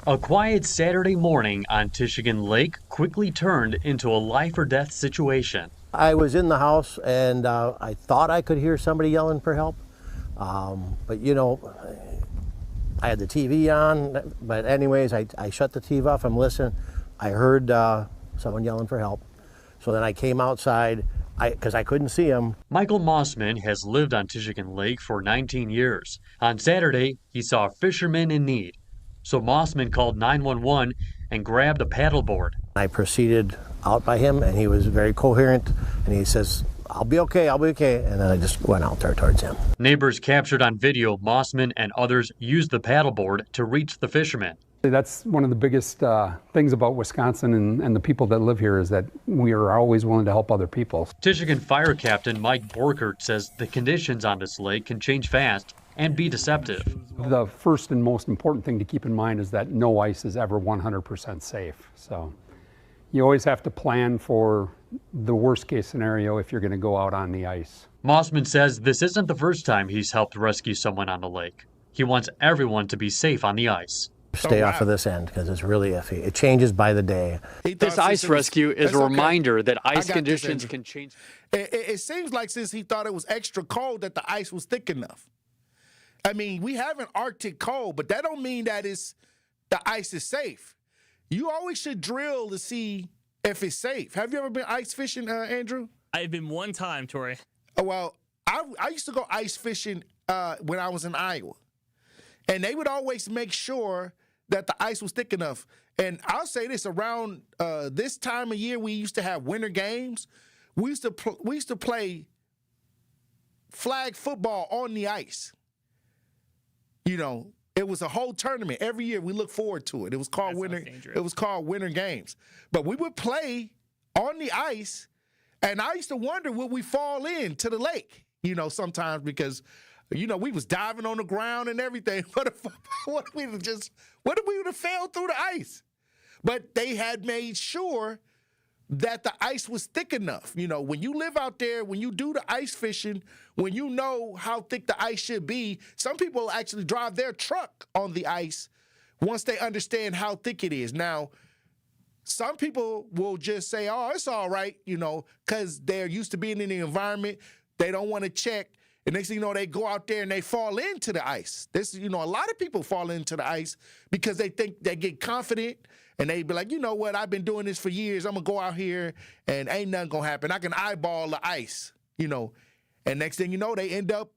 A quiet Saturday morning on Tishigan Lake quickly turned into a life-or-death situation. I was in the house, and I thought I could hear somebody yelling for help. But, you know, I had the TV on. But anyways, I shut the TV off. I'm listening. I heard someone yelling for help. So then I came outside because I couldn't see him. Michael Mossman has lived on Tishigan Lake for 19 years. On Saturday, he saw a fisherman in need. So Mossman called 911 and grabbed a paddleboard. I proceeded out by him, and he was very coherent, and he says, I'll be okay. And then I just went out there towards him. Neighbors captured on video Mossman and others used the paddleboard to reach the fisherman. That's one of the biggest things about Wisconsin and the people that live here is that we are always willing to help other people. Tishigan Fire Captain Mike Borkert says the conditions on this lake can change fast and be deceptive. The first and most important thing to keep in mind is that no ice is ever 100% safe. So you always have to plan for the worst case scenario if you're going to go out on the ice. Mossman says this isn't the first time he's helped rescue someone on the lake. He wants everyone to be safe on the ice. Stay off of this end because it's really iffy. It changes by the day. This ice rescue is a reminder that ice conditions can change. It seems like since he thought it was extra cold that the ice was thick enough. I mean, we have an Arctic cold, but that don't mean that the ice is safe. You always should drill to see if it's safe. Have you ever been ice fishing, Andrew? I've been one time, Tory. Oh, well, I used to go ice fishing when I was in Iowa. And they would always make sure that the ice was thick enough. And I'll say this, around this time of year, we used to have winter games. We used to play flag football on the ice. You know, it was a whole tournament. Every year we look forward to it. It was called winter. It was called winter games. But we would play on the ice, and I used to wonder, would we fall into the lake? You know, sometimes because, you know, we was diving on the ground and everything. What if we would have fell through the ice? But they had made sure that the ice was thick enough. You know, when you live out there, when you do the ice fishing, when you know how thick the ice should be, some people actually drive their truck on the ice once they understand how thick it is. Now, some people will just say, oh, it's all right, you know, because they're used to being in the environment. They don't want to check. And next thing you know, they go out there and they fall into the ice. You know, a lot of people fall into the ice because they think they get confident and they be like, you know what, I've been doing this for years. I'm going to go out here and ain't nothing going to happen. I can eyeball the ice, you know. And next thing you know, they end up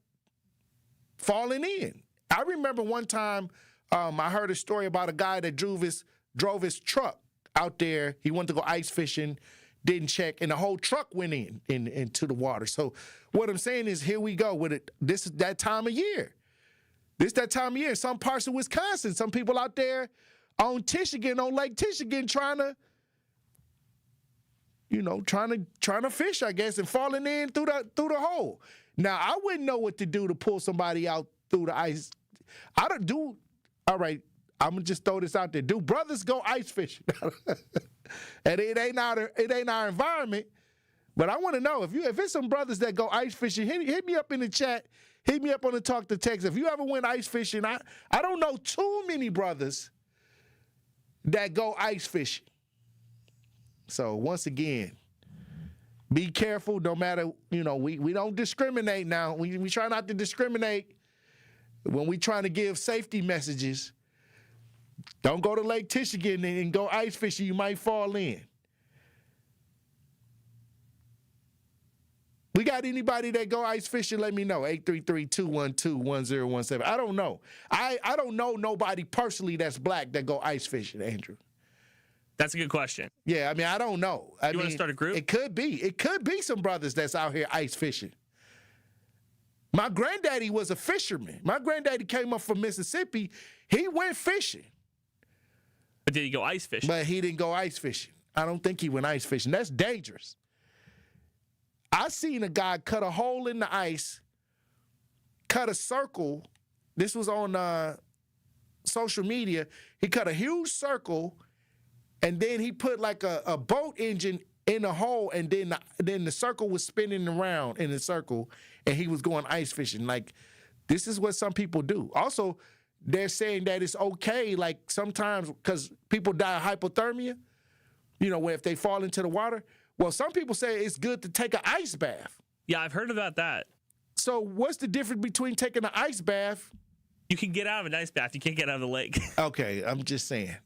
falling in. I remember one time I heard a story about a guy that drove his truck out there. He wanted to go ice fishing, didn't check, and the whole truck went into the water. So what I'm saying is, here we go with it. This is that time of year. That time of year. Some parts of Wisconsin, some people out there on Lake Tishigan, trying to fish, I guess, and falling in through the hole. Now, I wouldn't know what to do to pull somebody out through the ice. All right, I'm gonna just throw this out there. Do brothers go ice fishing? And it ain't our environment. But I want to know if it's some brothers that go ice fishing, hit me up in the chat. Hit me up on the Talk to Text. If you ever went ice fishing, I don't know too many brothers that go ice fishing. So once again, be careful. No matter, you know, we don't discriminate now. We try not to discriminate when we trying to give safety messages. Don't go to Lake Tishigan and go ice fishing. You might fall in. We got anybody that go ice fishing? Let me know. 833-212-1017. I don't know. I don't know nobody personally that's black that go ice fishing, Andrew. That's a good question. Yeah, I mean, I don't know. You want to start a group? It could be. It could be some brothers that's out here ice fishing. My granddaddy was a fisherman. My granddaddy came up from Mississippi. He went fishing. But did he go ice fishing? But he didn't go ice fishing. I don't think he went ice fishing. That's dangerous. I seen a guy cut a hole in the ice, cut a circle. This was on social media. He cut a huge circle, and then he put like a boat engine in the hole, and then the circle was spinning around in the circle, and he was going ice fishing. Like, this is what some people do. Also, they're saying that it's okay, like sometimes, because people die of hypothermia, where if they fall into the water. Well, some people say it's good to take an ice bath. Yeah, I've heard about that. So what's the difference between taking an ice bath? You can get out of an ice bath. You can't get out of the lake. Okay, I'm just saying.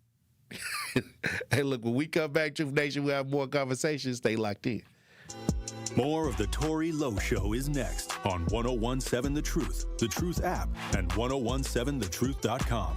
Hey, look, when we come back, Truth Nation, we'll have more conversations. Stay locked in. More of the Tory Lowe Show is next on 1017 The Truth app, and 1017thetruth.com.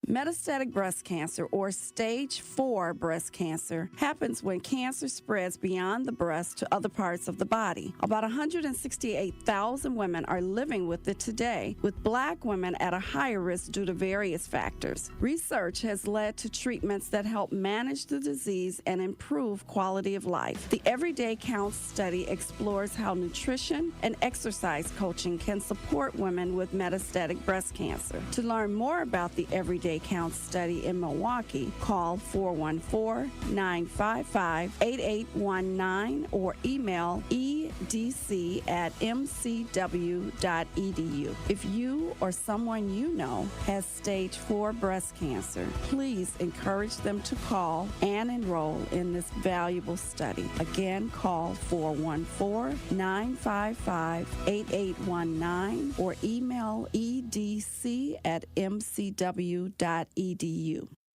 Metastatic breast cancer, or stage 4 breast cancer, happens when cancer spreads beyond the breast to other parts of the body. About 168,000 women are living with it today, with Black women at a higher risk due to various factors. Research has led to treatments that help manage the disease and improve quality of life. The Everyday Counts study explores how nutrition and exercise coaching can support women with metastatic breast cancer. To learn more about the Everyday Counts study in Milwaukee, call 414-955-8819 or email edc@mcw.edu. If you or someone you know has stage 4 breast cancer, please encourage them to call and enroll in this valuable study. Again, call 414-955-8819 or email edc@mcw.edu.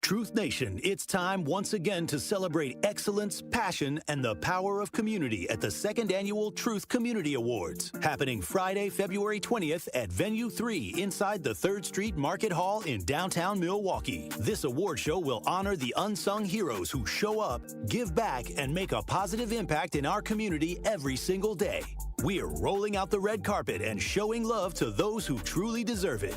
Truth Nation, it's time once again to celebrate excellence, passion, and the power of community at the 2nd Annual Truth Community Awards, happening Friday, February 20th at Venue 3 inside the 3rd Street Market Hall in downtown Milwaukee. This award show will honor the unsung heroes who show up, give back, and make a positive impact in our community every single day. We are rolling out the red carpet and showing love to those who truly deserve it.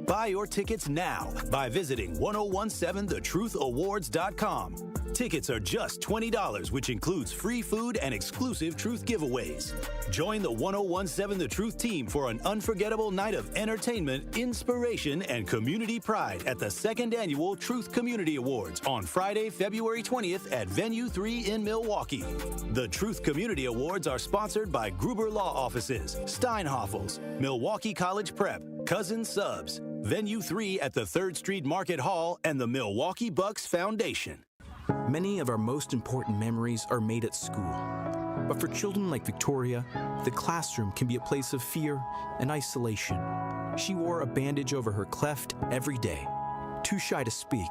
Buy your tickets now by visiting 1017thetruthAwards.com. Tickets are just $20, which includes free food and exclusive Truth giveaways. Join the 1017 The Truth team for an unforgettable night of entertainment, inspiration, and community pride at the 2nd Annual Truth Community Awards on Friday, February 20th at Venue 3 in Milwaukee. The Truth Community Awards are sponsored by Gruber Law Offices, Steinhoffels, Milwaukee College Prep, Cousin Subs, Venue 3 at the 3rd Street Market Hall, and the Milwaukee Bucks Foundation. Many of our most important memories are made at school. But for children like Victoria, the classroom can be a place of fear and isolation. She wore a bandage over her cleft every day, too shy to speak,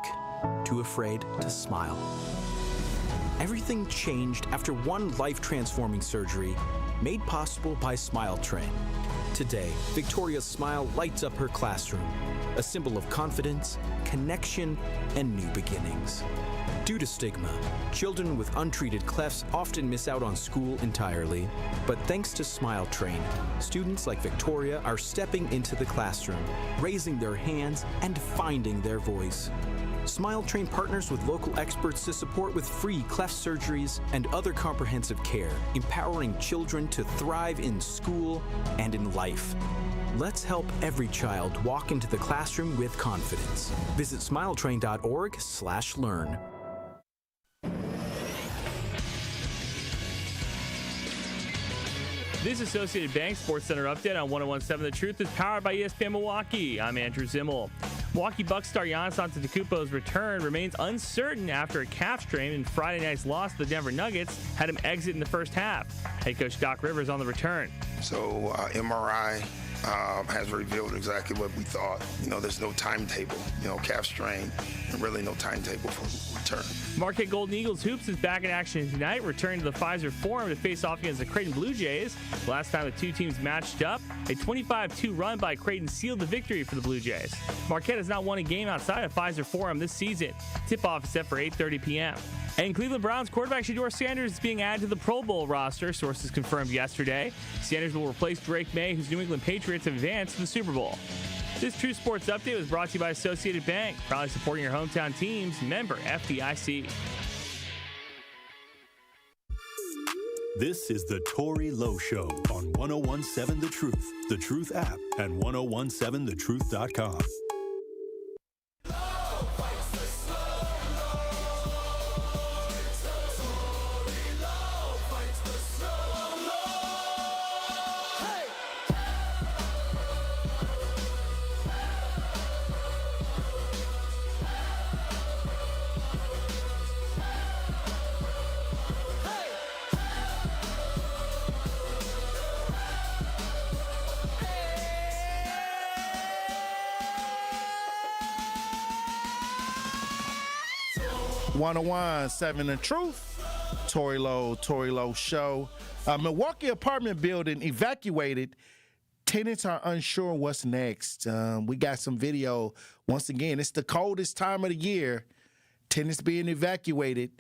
too afraid to smile. Everything changed after one life-transforming surgery made possible by Smile Train. Today, Victoria's smile lights up her classroom, a symbol of confidence, connection, and new beginnings. Due to stigma, children with untreated clefts often miss out on school entirely. But thanks to Smile Train, students like Victoria are stepping into the classroom, raising their hands, and finding their voice. Smile Train partners with local experts to support with free cleft surgeries and other comprehensive care, empowering children to thrive in school and in life. Let's help every child walk into the classroom with confidence. Visit smiletrain.org/learn. This Associated Bank Sports Center update on 1017 The Truth is powered by ESPN Milwaukee. I'm Andrew Zimmel. Milwaukee Bucks star Giannis Antetokounmpo's return remains uncertain after a calf strain in Friday night's loss to the Denver Nuggets had him exit in the first half. Head coach Doc Rivers on the return. So MRI has revealed exactly what we thought. There's no timetable, calf strain, and really no timetable for turn. Marquette Golden Eagles Hoops is back in action tonight, returning to the Pfizer Forum to face off against the Creighton Blue Jays. The last time the two teams matched up, a 25-2 run by Creighton sealed the victory for the Blue Jays. Marquette has not won a game outside of Pfizer Forum this season. Tip-off is set for 8:30 p.m. And Cleveland Browns quarterback Shedeur Sanders is being added to the Pro Bowl roster, sources confirmed yesterday. Sanders will replace Drake May, whose New England Patriots have advanced to the Super Bowl. This True Sports Update was brought to you by Associated Bank, proudly supporting your hometown teams, member FDIC. This is the Tory Lowe Show on 1017 The Truth app, and 1017thetruth.com. Seven The Truth. Tory Lowe Show. Milwaukee apartment building evacuated. Tenants are unsure what's next. We got some video. Once again, it's the coldest time of the year. Tenants being evacuated.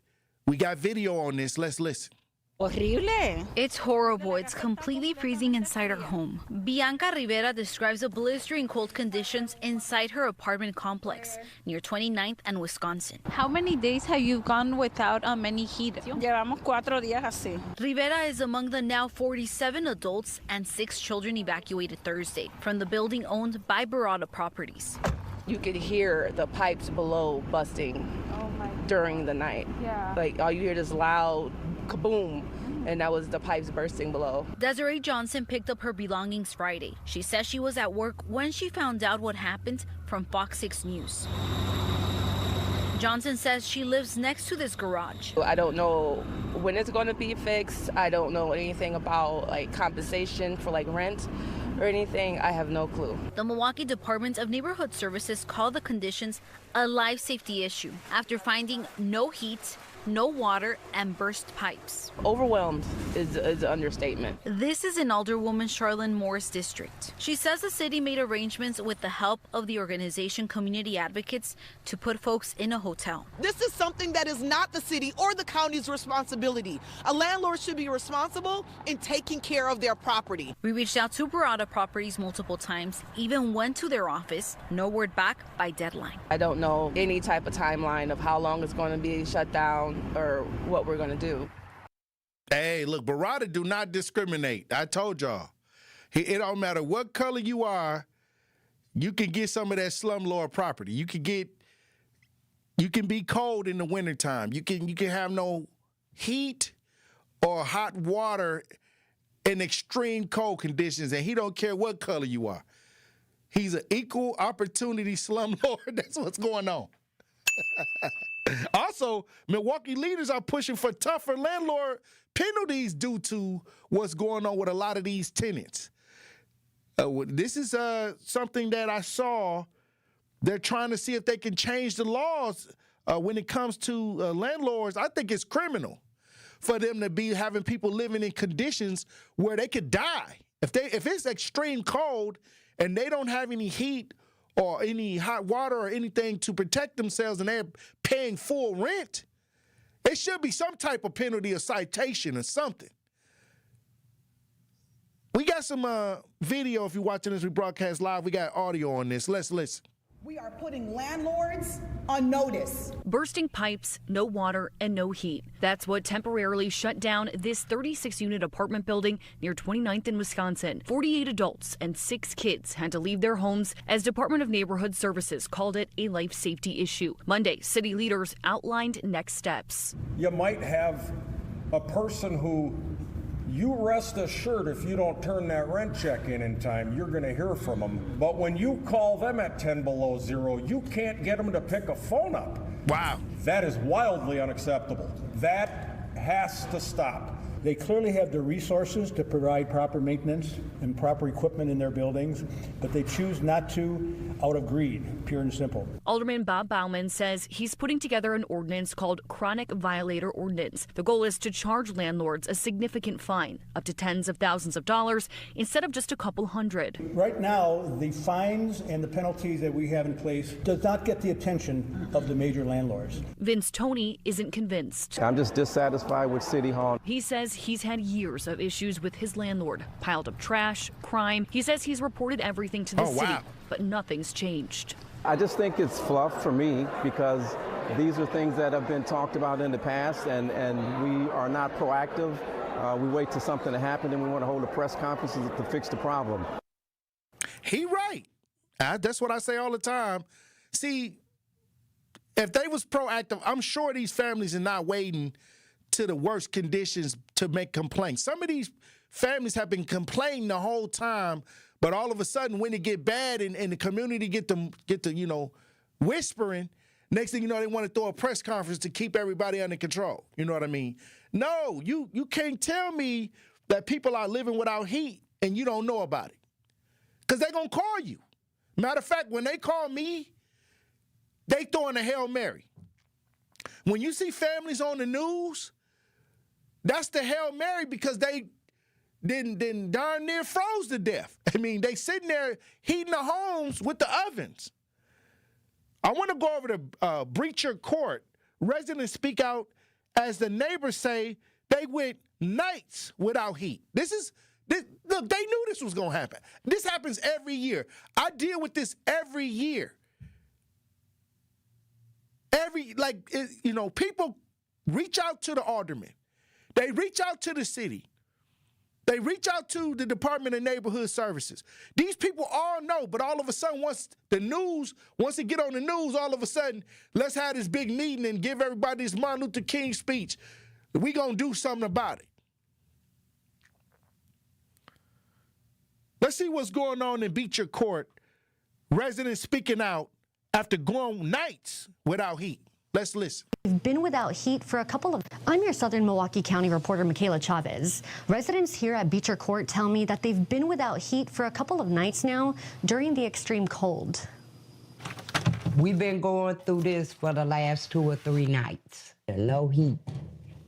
We got video on this. Let's listen. Horrible. It's horrible. It's completely freezing inside her home. Bianca Rivera describes the blistering cold conditions inside her apartment complex near 29th and Wisconsin. How many days have you gone without any heat? Llevamos 4 días así. Rivera is among the now 47 adults and 6 children evacuated Thursday from the building owned by Barada Properties. You could hear the pipes below busting during the night. Yeah. Like all you hear is loud kaboom, and that was the pipes bursting below. Desiree Johnson picked up her belongings Friday. She says she was at work when she found out what happened from Fox 6 News. Johnson says she lives next to this garage. I don't know when it's going to be fixed. I don't know anything about like compensation for like rent or anything. I have no clue. The Milwaukee Department of Neighborhood Services called the conditions a life safety issue after finding no heat, no water, and burst pipes. Overwhelmed is an understatement. This is in Alderwoman Charlene Moore's district. She says the city made arrangements with the help of the organization Community Advocates to put folks in a hotel. This is something that is not the city or the county's responsibility. A landlord should be responsible in taking care of their property. We reached out to Barada Properties multiple times, even went to their office. No word back by deadline. I don't know any type of timeline of how long it's going to be shut down or what we're going to do. Hey, look, Barada do not discriminate. I told y'all. It don't matter what color you are, you can get some of that slumlord property. You can be cold in the wintertime. You can have no heat or hot water in extreme cold conditions, and he don't care what color you are. He's an equal opportunity slumlord. That's what's going on. Also, Milwaukee leaders are pushing for tougher landlord penalties due to what's going on with a lot of these tenants. This is something that I saw. They're trying to see if they can change the laws when it comes to landlords. I think it's criminal for them to be having people living in conditions where they could die. If it's extreme cold and they don't have any heat or any hot water or anything to protect themselves and they're paying full rent, it should be some type of penalty or citation or something. We got some video if you're watching this. We broadcast live. We got audio on this. Let's listen. We are putting landlords on notice. Bursting pipes, no water, and no heat. That's what temporarily shut down this 36-unit apartment building near 29th in Wisconsin. 48 adults and 6 kids had to leave their homes as Department of Neighborhood Services called it a life safety issue. Monday, city leaders outlined next steps. You might have a person who you rest assured if you don't turn that rent check in time, you're going to hear from them. But when you call them at 10 below zero, you can't get them to pick a phone up. Wow. That is wildly unacceptable. That has to stop. They clearly have the resources to provide proper maintenance and proper equipment in their buildings, but they choose not to out of greed, pure and simple. Alderman Bob Bauman says he's putting together an ordinance called Chronic Violator Ordinance. The goal is to charge landlords a significant fine, up to tens of thousands of dollars, instead of just a couple hundred. Right now, the fines and the penalties that we have in place does not get the attention of the major landlords. Vince Toney isn't convinced. I'm just dissatisfied with City Hall. He says he's had years of issues with his landlord, piled up trash, crime. He says he's reported everything to the city, but nothing's changed. I just think it's fluff for me because these are things that have been talked about in the past, and we are not proactive. We wait till something to happen, and we want to hold a press conference to fix the problem. He right. That's what I say all the time. See, if they was proactive, I'm sure these families are not waiting to the worst conditions to make complaints. Some of these families have been complaining the whole time, but all of a sudden when it get bad and the community get to whispering, next thing you know, they want to throw a press conference to keep everybody under control. You know what I mean? No, you can't tell me that people are living without heat and you don't know about it. Because they're going to call you. Matter of fact, when they call me, they throwing a Hail Mary. When you see families on the news, that's the Hail Mary because they then darn near froze to death. I mean, they sitting there heating the homes with the ovens. I want to go over to Beecher Court. Residents speak out as the neighbors say they went nights without heat. Look, they knew this was going to happen. This happens every year. I deal with this every year. People reach out to the alderman. They reach out to the city. They reach out to the Department of Neighborhood Services. These people all know, but all of a sudden, once it get on the news, all of a sudden, let's have this big meeting and give everybody this Martin Luther King speech. We gonna do something about it. Let's see what's going on in Beecher Court. Residents speaking out after going nights without heat. Let's listen. We've been without heat for a couple of... I'm your Southern Milwaukee County reporter, Michaela Chavez. Residents here at Beecher Court tell me that they've been without heat for a couple of nights now during the extreme cold. We've been going through this for the last 2 or 3 nights. No heat.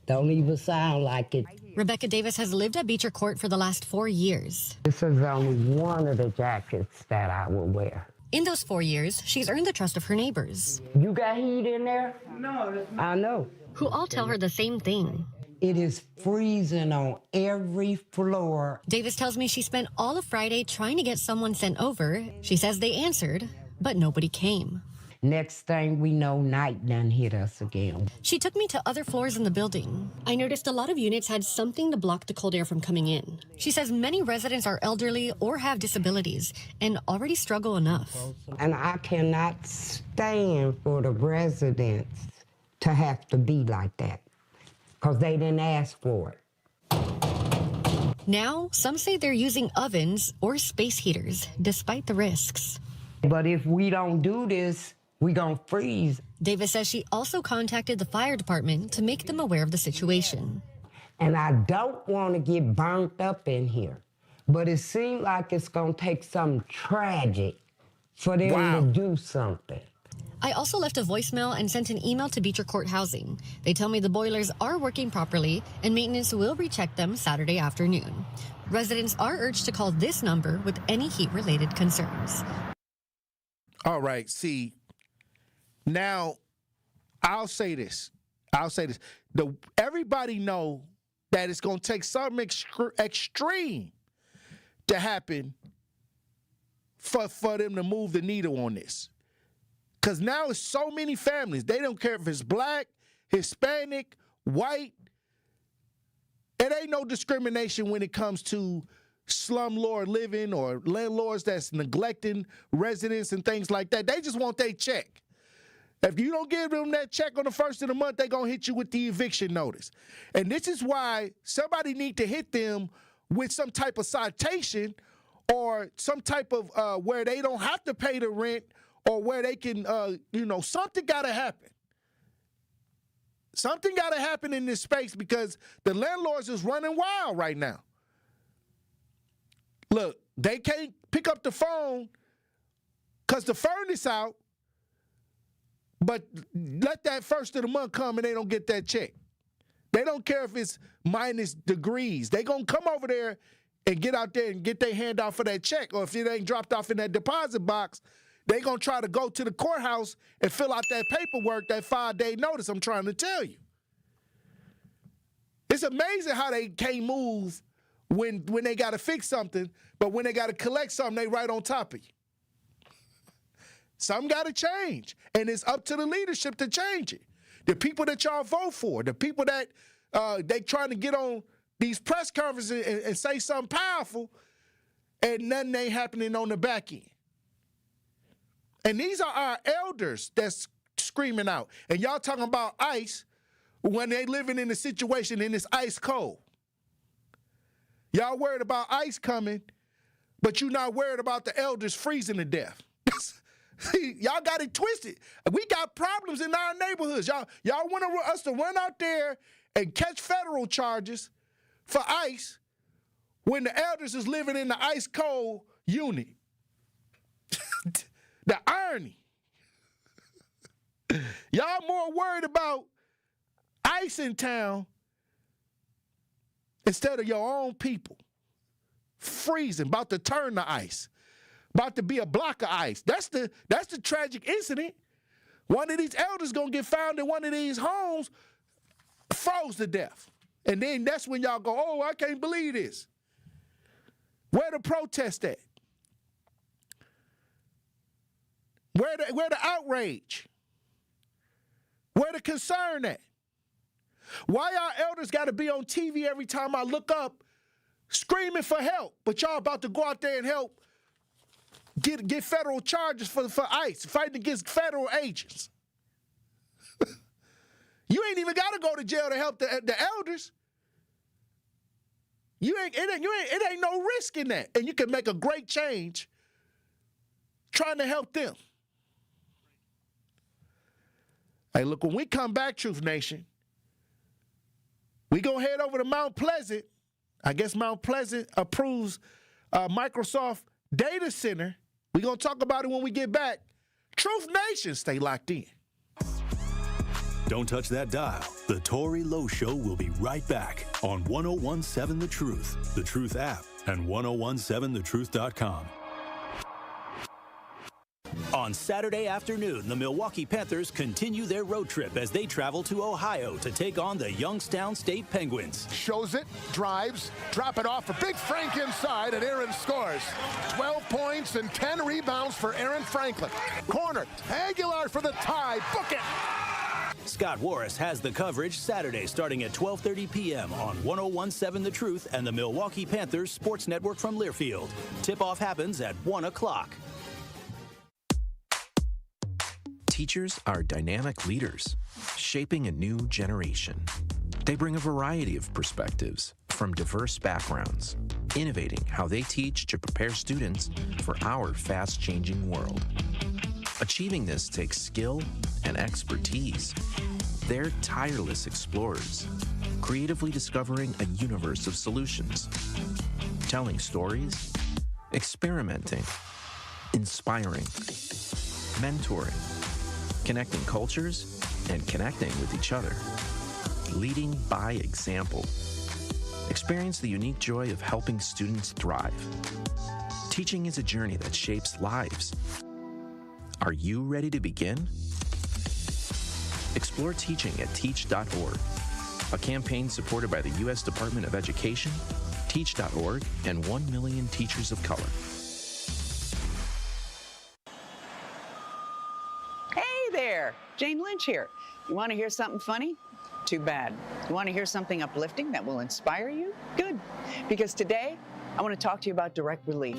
Don't even sound like it. Rebecca Davis has lived at Beecher Court for the last 4 years. This is only one of the jackets that I will wear. In those 4 years, she's earned the trust of her neighbors. You got heat in there? No. I know. Who all tell her the same thing. It is freezing on every floor. Davis tells me she spent all of Friday trying to get someone sent over. She says they answered, but nobody came. Next thing we know, night done hit us again. She took me to other floors in the building. I noticed a lot of units had something to block the cold air from coming in. She says many residents are elderly or have disabilities and already struggle enough. And I cannot stand for the residents to have to be like that because they didn't ask for it. Now, some say they're using ovens or space heaters, despite the risks. But if we don't do this, we gonna freeze. Davis says she also contacted the fire department to make them aware of the situation. And I don't want to get burnt up in here, but it seems like it's gonna take something tragic for them to do something. I also left a voicemail and sent an email to Beecher Court Housing. They tell me the boilers are working properly and maintenance will recheck them Saturday afternoon. Residents are urged to call this number with any heat-related concerns. All right, see, now I'll say this. Everybody know that it's going to take something extreme to happen for them to move the needle on this. Because now it's so many families. They don't care if it's black, Hispanic, white. It ain't no discrimination when it comes to slumlord living or landlords that's neglecting residents and things like that. They just want their check. If you don't give them that check on the first of the month, they're going to hit you with the eviction notice. And this is why somebody need to hit them with some type of citation or some type of where they don't have to pay the rent or where they can, something got to happen. Something got to happen in this space because the landlords is running wild right now. Look, they can't pick up the phone because the furnace out, but let that first of the month come and they don't get that check. They don't care if it's minus degrees. They going to come over there and get out there and get their hand out for that check. Or if it ain't dropped off in that deposit box, they going to try to go to the courthouse and fill out that paperwork, that 5-day notice I'm trying to tell you. It's amazing how they can't move when they got to fix something, but when they got to collect something, they right on top of you. Something got to change, and it's up to the leadership to change it. The people that y'all vote for, the people that they trying to get on these press conferences and say something powerful, and nothing ain't happening on the back end. And these are our elders that's screaming out. And y'all talking about ice when they living in a situation in this ice cold. Y'all worried about ice coming, but you not worried about the elders freezing to death. See, y'all got it twisted. We got problems in our neighborhoods. Y'all want us to run out there and catch federal charges for ice when the elders is living in the ice cold unit. The irony. Y'all more worried about ice in town instead of your own people. Freezing, about to turn to ice. About to be a block of ice. That's the tragic incident. One of these elders gonna get found in one of these homes, froze to death. And then that's when y'all go, oh, I can't believe this. Where the protest at? Where the outrage? Where the concern at? Why our elders got to be on TV every time I look up screaming for help, but y'all about to go out there and help get federal charges for ICE, fighting against federal agents? You ain't even got to go to jail to help the elders. It ain't no risk in that. And you can make a great change trying to help them. Hey, look, when we come back, Truth Nation, we gonna head over to Mount Pleasant. I guess Mount Pleasant approves Microsoft Data Center. We gonna talk about it when we get back. Truth Nation, stay locked in. Don't touch that dial. The Tory Lowe Show will be right back on 1017 The Truth app, and 1017thetruth.com. On Saturday afternoon, the Milwaukee Panthers continue their road trip as they travel to Ohio to take on the Youngstown State Penguins. Shows it, drives, drop it off for Big Frank inside, and Aaron scores. 12 points and 10 rebounds for Aaron Franklin. Corner, Aguilar for the tie, book it! Scott Warris has the coverage Saturday starting at 12:30 p.m. on 1017 The Truth and the Milwaukee Panthers Sports Network from Learfield. Tip-off happens at 1 o'clock. Teachers are dynamic leaders, shaping a new generation. They bring a variety of perspectives from diverse backgrounds, innovating how they teach to prepare students for our fast-changing world. Achieving this takes skill and expertise. They're tireless explorers, creatively discovering a universe of solutions, telling stories, experimenting, inspiring, mentoring, connecting cultures, and connecting with each other. Leading by example. Experience the unique joy of helping students thrive. Teaching is a journey that shapes lives. Are you ready to begin? Explore teaching at teach.org, a campaign supported by the U.S. Department of Education, teach.org, and 1 million teachers of color. There, Jane Lynch here. You want to hear something funny? Too bad. You want to hear something uplifting that will inspire you? Good. Because today, I want to talk to you about Direct Relief,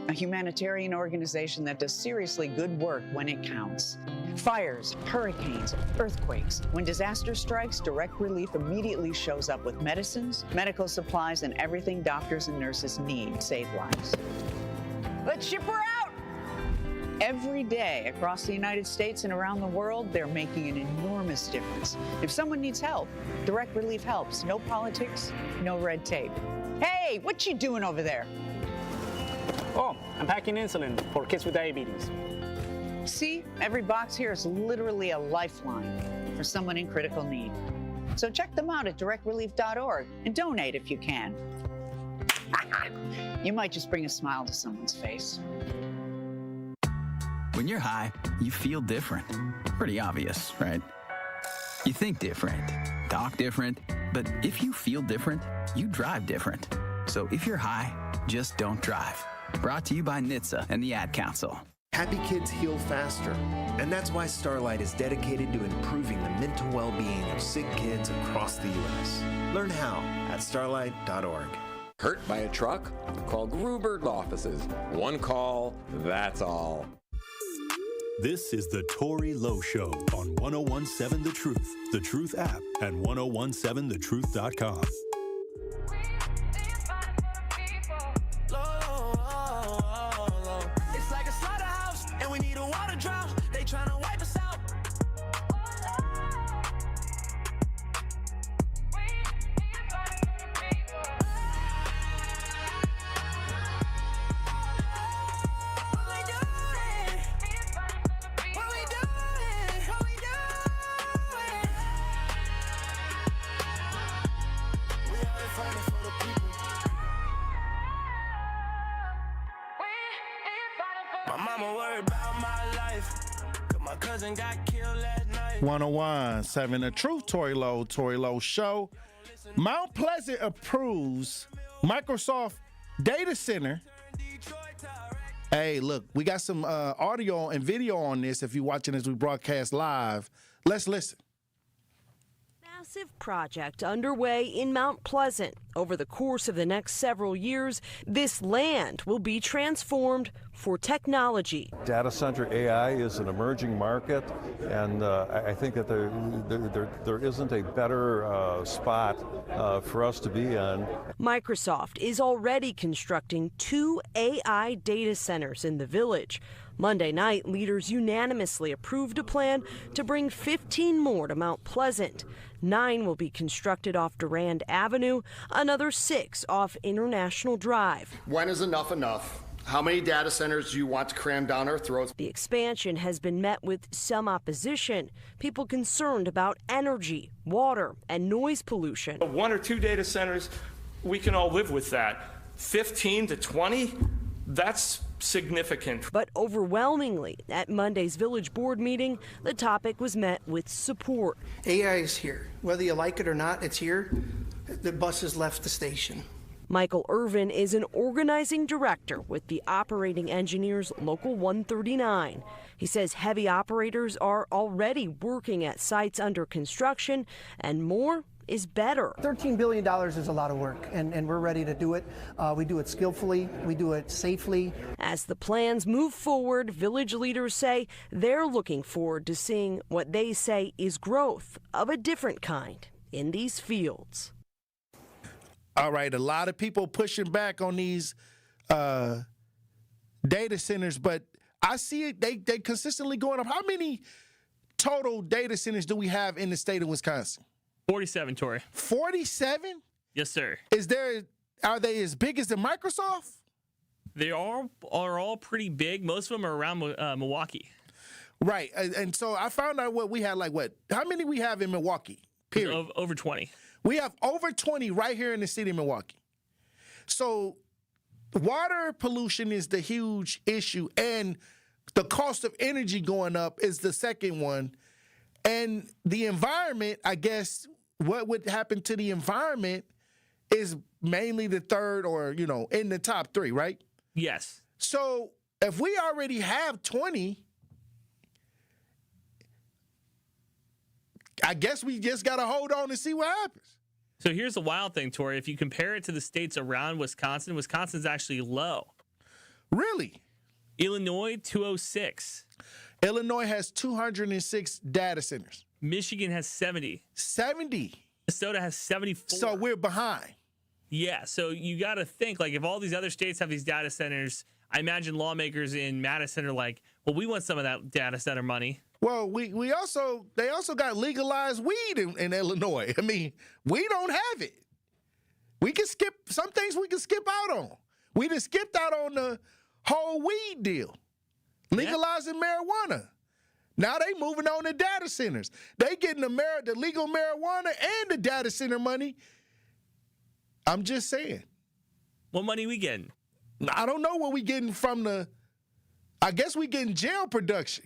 a humanitarian organization that does seriously good work when it counts. Fires, hurricanes, earthquakes. When disaster strikes, Direct Relief immediately shows up with medicines, medical supplies, and everything doctors and nurses need to save lives. Let's ship her out! Every day across the United States and around the world, they're making an enormous difference. If someone needs help, Direct Relief helps. No politics, no red tape. Hey, what you doing over there? Oh, I'm packing insulin for kids with diabetes. See, every box here is literally a lifeline for someone in critical need. So check them out at directrelief.org and donate if you can. You might just bring a smile to someone's face. When you're high, you feel different. Pretty obvious, right? You think different, talk different, but if you feel different, you drive different. So if you're high, just don't drive. Brought to you by NHTSA and the Ad Council. Happy kids heal faster, and that's why Starlight is dedicated to improving the mental well-being of sick kids across the U.S. Learn how at starlight.org. Hurt by a truck? Call Gruber offices. One call, that's all. This is the Tory Lowe Show on 1017 The Truth app and 1017thetruth.com. It's like a slaughterhouse, and we need a water drought. They tryna wipe us out. My mama worried about my life, 'cause my cousin got killed last night. 1017 The Truth, Tory Lowe Show. Mount Pleasant approves Microsoft data center. Hey, look, we got some audio and video on this if you're watching as we broadcast live. Let's listen. Massive project underway in Mount Pleasant. Over the course of the next several years, this land will be transformed for technology. Data center AI is an emerging market, and I think that there isn't a better spot for us to be in. Microsoft is already constructing 2 AI data centers in the village. Monday night, leaders unanimously approved a plan to bring 15 more to Mount Pleasant. 9 will be constructed off Durand Avenue, another 6 off International Drive. When is enough enough? How many data centers do you want to cram down our throats? The expansion has been met with some opposition, people concerned about energy, water, and noise pollution. 1 or 2 data centers, we can all live with that. 15 to 20, that's significant. But overwhelmingly, at Monday's village board meeting, the topic was met with support. AI is here. Whether you like it or not, it's here. The bus has left the station. Michael Irvin is an organizing director with the Operating Engineers Local 139. He says heavy operators are already working at sites under construction, and more is better. $13 billion is a lot of work, and we're ready to do it. We do it skillfully, we do it safely. As the plans move forward, village leaders say they're looking forward to seeing what they say is growth of a different kind in these fields. All right, a lot of people pushing back on these data centers, but I see it, they consistently going up. How many total data centers do we have in the state of Wisconsin? 47, Tory. 47? Yes, sir. Are they as big as the Microsoft? They are all pretty big. Most of them are around Milwaukee. Right. And so I found out how many we have in Milwaukee, period? Over 20. We have over 20 right here in the city of Milwaukee. So water pollution is the huge issue, and the cost of energy going up is the second one. And the environment, I guess, what would happen to the environment is mainly the third or, in the top 3, right? Yes. So if we already have 20, I guess we just got to hold on and see what happens. So here's the wild thing, Tory. If you compare it to the states around Wisconsin, Wisconsin's actually low. Really? Illinois, 206. Illinois has 206 data centers. Michigan has 70. 70? Minnesota has 74. So we're behind. Yeah, so you got to think, if all these other states have these data centers, I imagine lawmakers in Madison are like, well, we want some of that data center money. Well, they also got legalized weed in Illinois. I mean, we don't have it. We can skip some things. We can skip out on. We just skipped out on the whole weed deal, legalizing marijuana. Now they moving on to data centers. They getting the legal marijuana and the data center money. I'm just saying. What money we getting? I don't know what we getting from I guess we getting jail production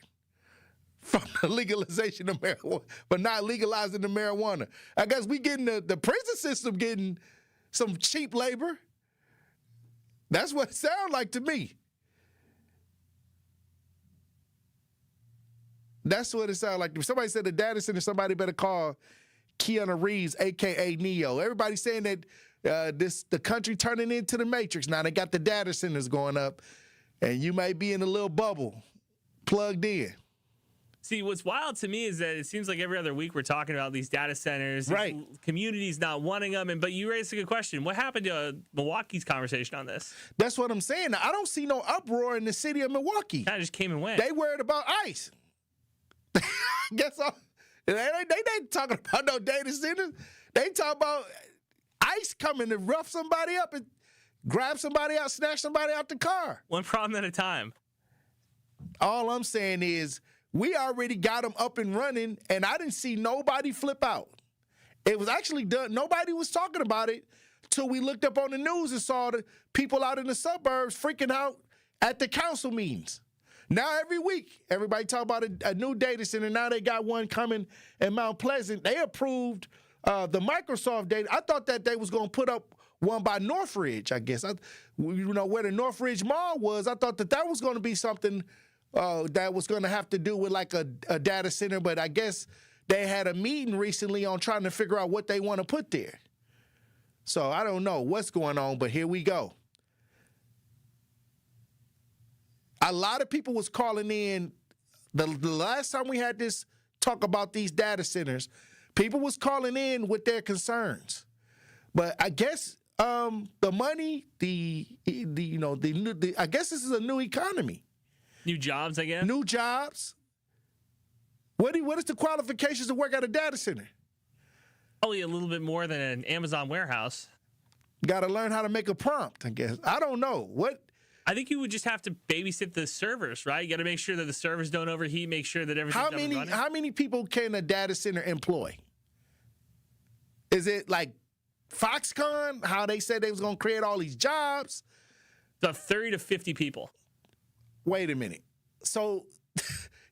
from the legalization of marijuana, but not legalizing the marijuana. I guess we getting the prison system getting some cheap labor. That's what it sounds like to me. That's what it sounds like. If somebody said the data center, somebody better call Keanu Reeves, a.k.a. Neo. Everybody's saying that the country turning into the Matrix. Now they got the data centers going up, and you might be in a little bubble plugged in. See, what's wild to me is that it seems like every other week we're talking about these data centers, right? Communities not wanting them, but you raised a good question. What happened to Milwaukee's conversation on this? That's what I'm saying. I don't see no uproar in the city of Milwaukee. Kind of just came and went. They worried about ICE. Guess what? They ain't talking about no data centers. They talk about ICE coming to rough somebody up and grab somebody out, snatch somebody out the car. One problem at a time. All I'm saying is we already got them up and running, and I didn't see nobody flip out. It was actually done. Nobody was talking about it till we looked up on the news and saw the people out in the suburbs freaking out at the council meetings. Now every week, everybody talk about a new data center. Now they got one coming in Mount Pleasant. They approved the Microsoft data. I thought that they was going to put up one by Northridge, I guess. Where the Northridge Mall was, I thought that was going to be something that was going to have to do with like a data center. But I guess they had a meeting recently on trying to figure out what they want to put there. So I don't know what's going on, but here we go. A lot of people was calling in the last time we had this talk about these data centers. People was calling in with their concerns, but I guess the money, I guess this is a new economy, new jobs. I guess new jobs. What is the qualifications to work at a data center? Probably a little bit more than an Amazon warehouse. Got to learn how to make a prompt. I guess I don't know what. I think you would just have to babysit the servers, right? You got to make sure that the servers don't overheat, make sure that everything's up and running. How many people can a data center employ? Is it like Foxconn, how they said they was going to create all these jobs? About 30 to 50 people. Wait a minute. So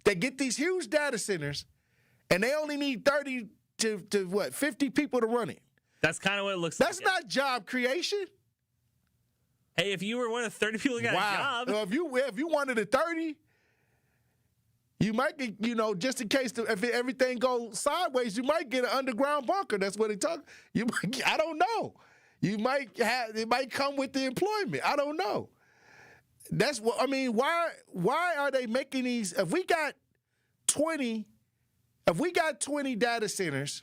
they get these huge data centers, and they only need 30 to 50 people to run it. That's kind of what it looks like. That's not job creation. Hey, if you were one of the 30 people who got a job. If you wanted a 30, you might get, just in case if everything goes sideways, you might get an underground bunker. That's what they talk. I don't know. It might come with the employment. I don't know. That's what I mean. Why are they making these? If we got 20 data centers,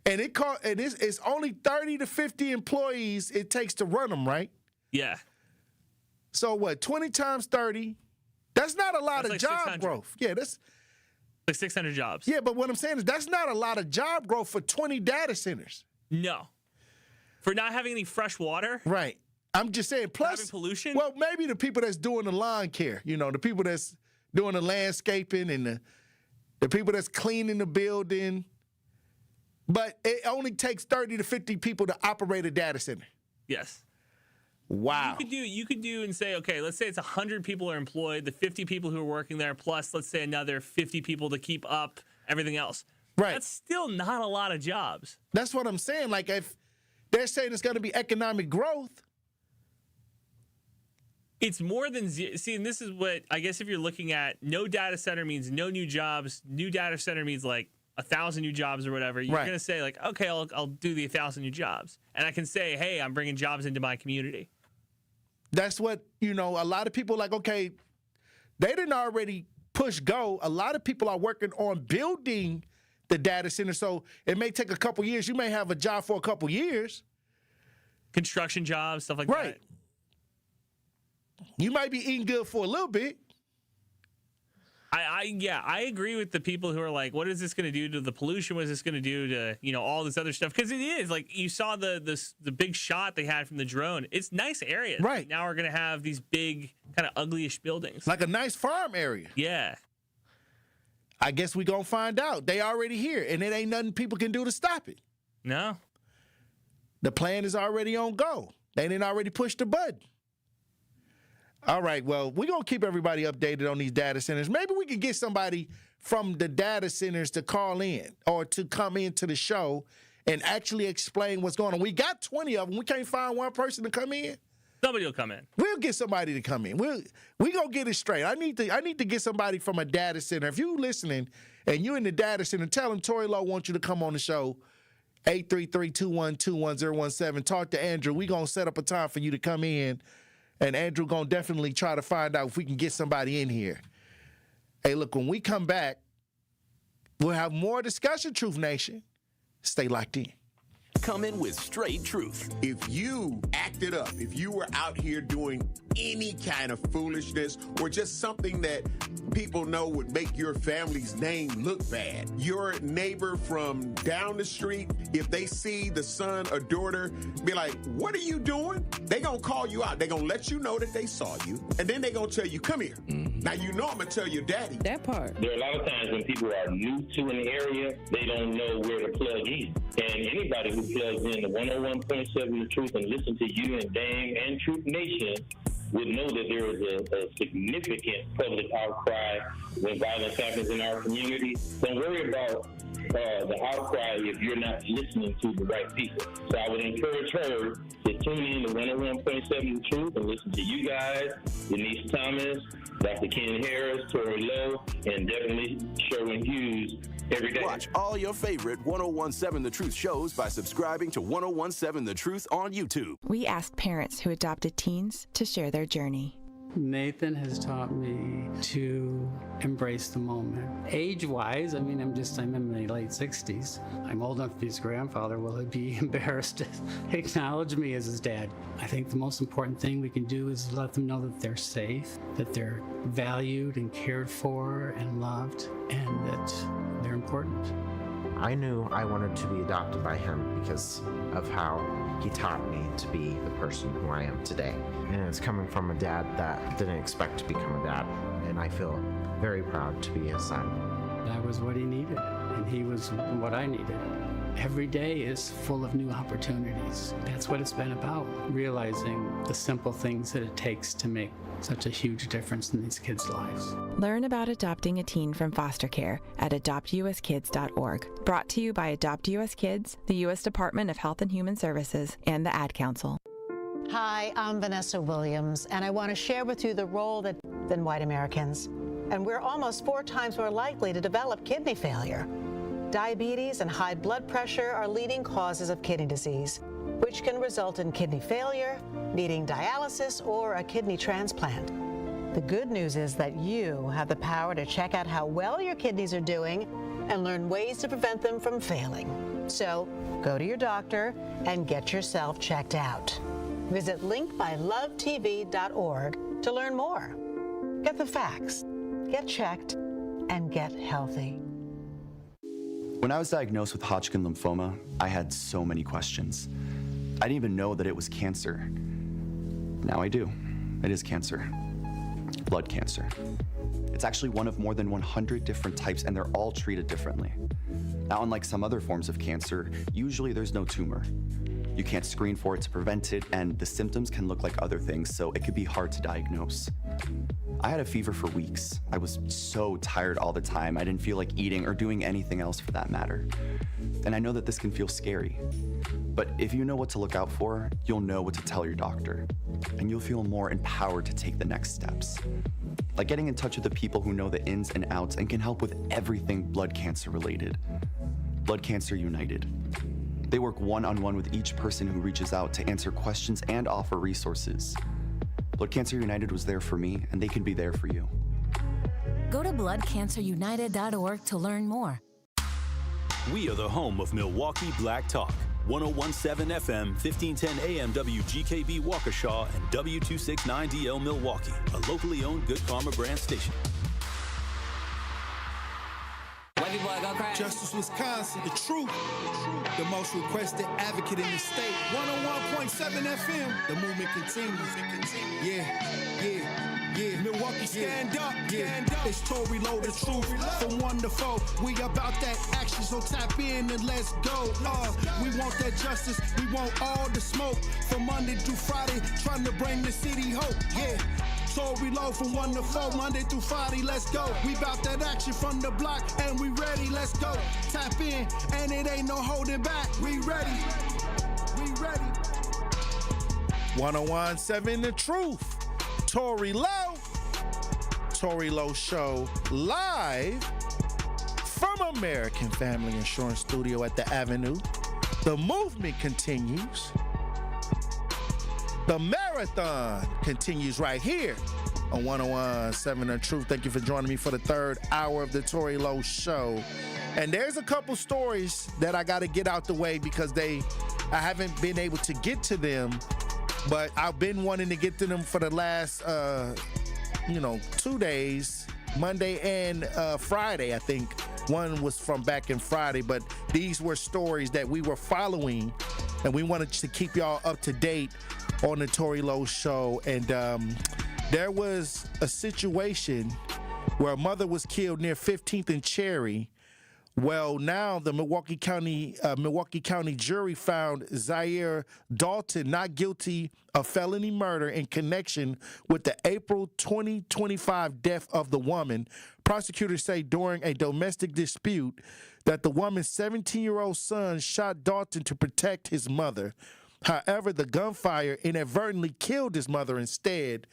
and it's only 30 to 50 employees it takes to run them, right? Yeah. So what? 20 times 30. That's not a lot of job growth. Yeah, that's like 600 jobs. Yeah, but what I'm saying is that's not a lot of job growth for 20 data centers. No. For not having any fresh water. Right. I'm just saying. Plus having pollution. Well, maybe the people that's doing the lawn care. The people that's doing the landscaping and the people that's cleaning the building. But it only takes 30 to 50 people to operate a data center. Yes. Wow. You could do and say, okay, let's say it's 100 people are employed, the 50 people who are working there, plus let's say another 50 people to keep up everything else. Right. That's still not a lot of jobs. That's what I'm saying. Like if they're saying it's going to be economic growth. It's more than see, and this is what I guess if you're looking at no data center means no new jobs. New data center means like 1,000 new jobs or whatever. You're going to say like, okay, I'll do the 1,000 new jobs. And I can say, hey, I'm bringing jobs into my community. That's what, a lot of people like, okay, they didn't already push go. A lot of people are working on building the data center. So it may take a couple years. You may have a job for a couple years. Construction jobs, stuff like that. Right. You might be eating good for a little bit. I agree with the people who are like, what is this going to do to the pollution? What is this going to do to, all this other stuff? Because it is like, you saw the big shot they had from the drone. It's nice areas. Right. Now we're going to have these big kind of uglyish buildings. Like a nice farm area. Yeah. I guess we going to find out. They already here, and it ain't nothing people can do to stop it. No. The plan is already on go. They didn't already push the button. All right, well, we're going to keep everybody updated on these data centers. Maybe we can get somebody from the data centers to call in or to come into the show and actually explain what's going on. We got 20 of them. We can't find one person to come in. Somebody will come in. We'll get somebody to come in. We going to get it straight. I need to get somebody from a data center. If you listening and you in the data center, tell them Tory Lowe wants you to come on the show. 833-212-1017. Talk to Andrew. We're going to set up a time for you to come in. And Andrew gonna definitely try to find out if we can get somebody in here. Hey, look, when we come back, we'll have more discussion, Truth Nation. Stay locked in. Coming with straight truth. If you acted up, if you were out here doing any kind of foolishness or just something that people know would make your family's name look bad, your neighbor from down the street, if they see the son or daughter, be like, what are you doing? They gonna call you out. They gonna let you know that they saw you, and then they gonna tell you, come here. Now you know I'm gonna tell your daddy. That part. There are a lot of times when people are new to an area, they don't know where to plug in. And anybody who plugs in to 101.7 The Truth and listen to you and Dame and Truth Nation would know that there is a significant public outcry when violence happens in our community. Don't worry about the outcry if you're not listening to the right people. So I would encourage her to tune in to 101.7 The Truth and listen to you guys, Denise Thomas, Dr. Ken Harris, Tory Lowe, and definitely Sherwin Hughes every day. Watch all your favorite 101.7 The Truth shows by subscribing to 101.7 The Truth on YouTube. We asked parents who adopted teens to share their journey. Nathan has taught me to embrace the moment. Age-wise, I'm in my late 60s. I'm old enough to be his grandfather. Will he be embarrassed to acknowledge me as his dad? I think the most important thing we can do is let them know that they're safe, that they're valued and cared for and loved, and that they're important. I knew I wanted to be adopted by him because of how he taught me to be the person who I am today. And it's coming from a dad that didn't expect to become a dad. And I feel very proud to be his son. That was what he needed, and he was what I needed. Every day is full of new opportunities. That's what it's been about, realizing the simple things that it takes to make such a huge difference in these kids' lives. Learn about adopting a teen from foster care at adoptuskids.org. Brought to you by Adopt US Kids, the U.S. Department of Health and Human Services, and the Ad Council. Hi, I'm Vanessa Williams, and I want to share with you the role than white Americans. And we're almost 4 times more likely to develop kidney failure. Diabetes and high blood pressure are leading causes of kidney disease, which can result in kidney failure, needing dialysis, or a kidney transplant. The good news is that you have the power to check out how well your kidneys are doing and learn ways to prevent them from failing. So go to your doctor and get yourself checked out. Visit linkmylovetv.org to learn more. Get the facts, get checked, and get healthy. When I was diagnosed with Hodgkin lymphoma, I had so many questions. I didn't even know that it was cancer. Now I do. It is cancer. Blood cancer. It's actually one of more than 100 different types, and they're all treated differently. Now, unlike some other forms of cancer, usually there's no tumor. You can't screen for it to prevent it, and the symptoms can look like other things, so it could be hard to diagnose. I had a fever for weeks. I was so tired all the time. I didn't feel like eating or doing anything else for that matter. And I know that this can feel scary. But if you know what to look out for, you'll know what to tell your doctor. And you'll feel more empowered to take the next steps. Like getting in touch with the people who know the ins and outs and can help with everything blood cancer related. Blood Cancer United. They work one-on-one with each person who reaches out to answer questions and offer resources. Blood Cancer United was there for me, and they can be there for you. Go to bloodcancerunited.org to learn more. We are the home of Milwaukee Black Talk, 1017 FM, 1510 AM WGKB Waukesha, and W269DL Milwaukee, a locally owned Good Karma brand station. Justice Wisconsin, the truth, the most requested advocate in the state. 101.7 FM, the movement continues. Yeah. Milwaukee, stand up. It's Tory, Lowe, the truth. From 1 to 4, we about that action, so tap in and let's go. We want that justice, we want all the smoke. From Monday through Friday, trying to bring the city hope. Yeah. Tory, Lowe from 1 to 4, Monday through Friday, let's go. We bout that action from the block, and we ready, let's go. Tap in, and it ain't no holding back. We ready. 1017 The Truth. Tory Lowe. Tory Lowe Show live from American Family Insurance Studio at the Avenue. The movement continues. The marathon continues right here on 1017 The Truth. Thank you for joining me for the third hour of the Tory Lowe Show. And there's a couple stories that I got to get out the way because I haven't been able to get to them, but I've been wanting to get to them for the last, 2 days, Monday and Friday, I think. One was from back in Friday, but these were stories that we were following, and we wanted to keep y'all up to date on the Tory Lowe Show. And there was a situation where a mother was killed near 15th and Cherry. Well, now the Milwaukee County jury found Zaire Dalton not guilty of felony murder in connection with the April 2025 death of the woman. Prosecutors say during a domestic dispute that the woman's 17-year-old son shot Dalton to protect his mother. However, the gunfire inadvertently killed his mother instead.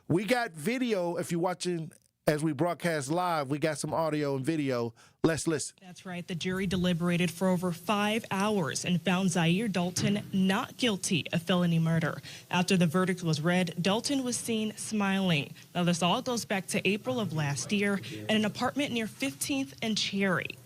We got video, if you're watching as we broadcast live, we got some audio and video. Let's listen. That's right. The jury deliberated for over 5 hours and found Zaire Dalton not guilty of felony murder. After the verdict was read, Dalton was seen smiling. Now, this all goes back to April of last year at an apartment near 15th and Cherry.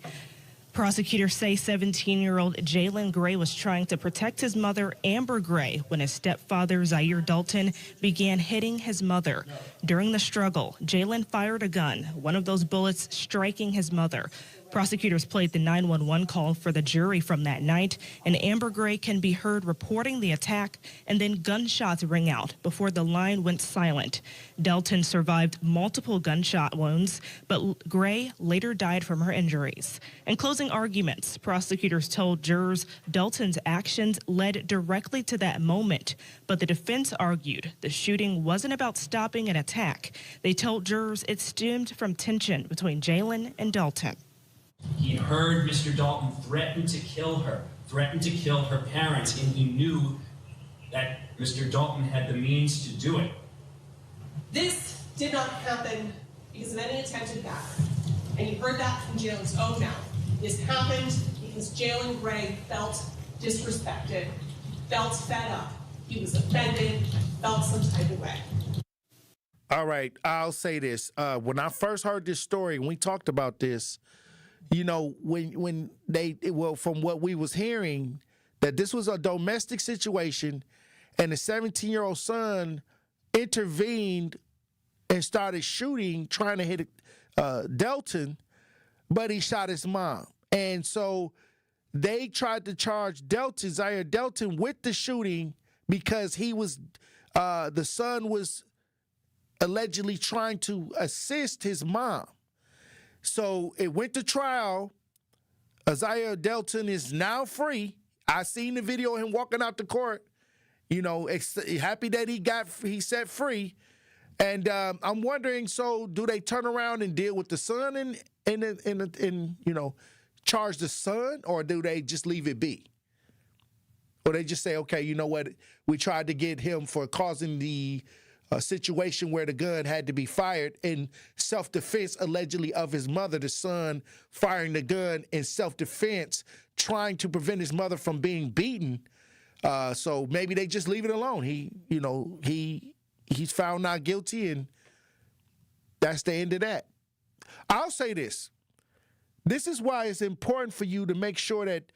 Prosecutors say 17-year-old Jalen Gray was trying to protect his mother, Amber Gray, when his stepfather, Zaire Dalton, began hitting his mother. During the struggle, Jalen fired a gun, one of those bullets striking his mother. Prosecutors played the 911 call for the jury from that night, and Amber Gray can be heard reporting the attack, and then gunshots ring out before the line went silent. Dalton survived multiple gunshot wounds, but Gray later died from her injuries. In closing arguments, prosecutors told jurors Dalton's actions led directly to that moment, but the defense argued the shooting wasn't about stopping an attack. They told jurors it stemmed from tension between Jalen and Dalton. He heard Mr. Dalton threaten to kill her parents, and he knew that Mr. Dalton had the means to do it. This did not happen because of any attempted battery. And you heard that from Jalen's own mouth. This happened because Jalen Gray felt disrespected, felt fed up. He was offended, felt some type of way. All right, I'll say this. When I first heard this story, when we talked about this, you know, from what we was hearing, that this was a domestic situation and the 17-year-old son intervened and started shooting, trying to hit Dalton, but he shot his mom. And so they tried to charge Zaire Dalton with the shooting because he was, the son was allegedly trying to assist his mom. So it went to trial. Zaire Dalton is now free. I seen the video of him walking out the court. You know, happy that he set free. And I'm wondering, so do they turn around and deal with the son and you know, charge the son, or do they just leave it be? Or they just say, okay, you know what, we tried to get him for causing the situation where the gun had to be fired in self-defense, allegedly, of his mother, the son firing the gun in self-defense, trying to prevent his mother from being beaten. So maybe they just leave it alone. He's found not guilty, and that's the end of that. I'll say this. This is why it's important for you to make sure that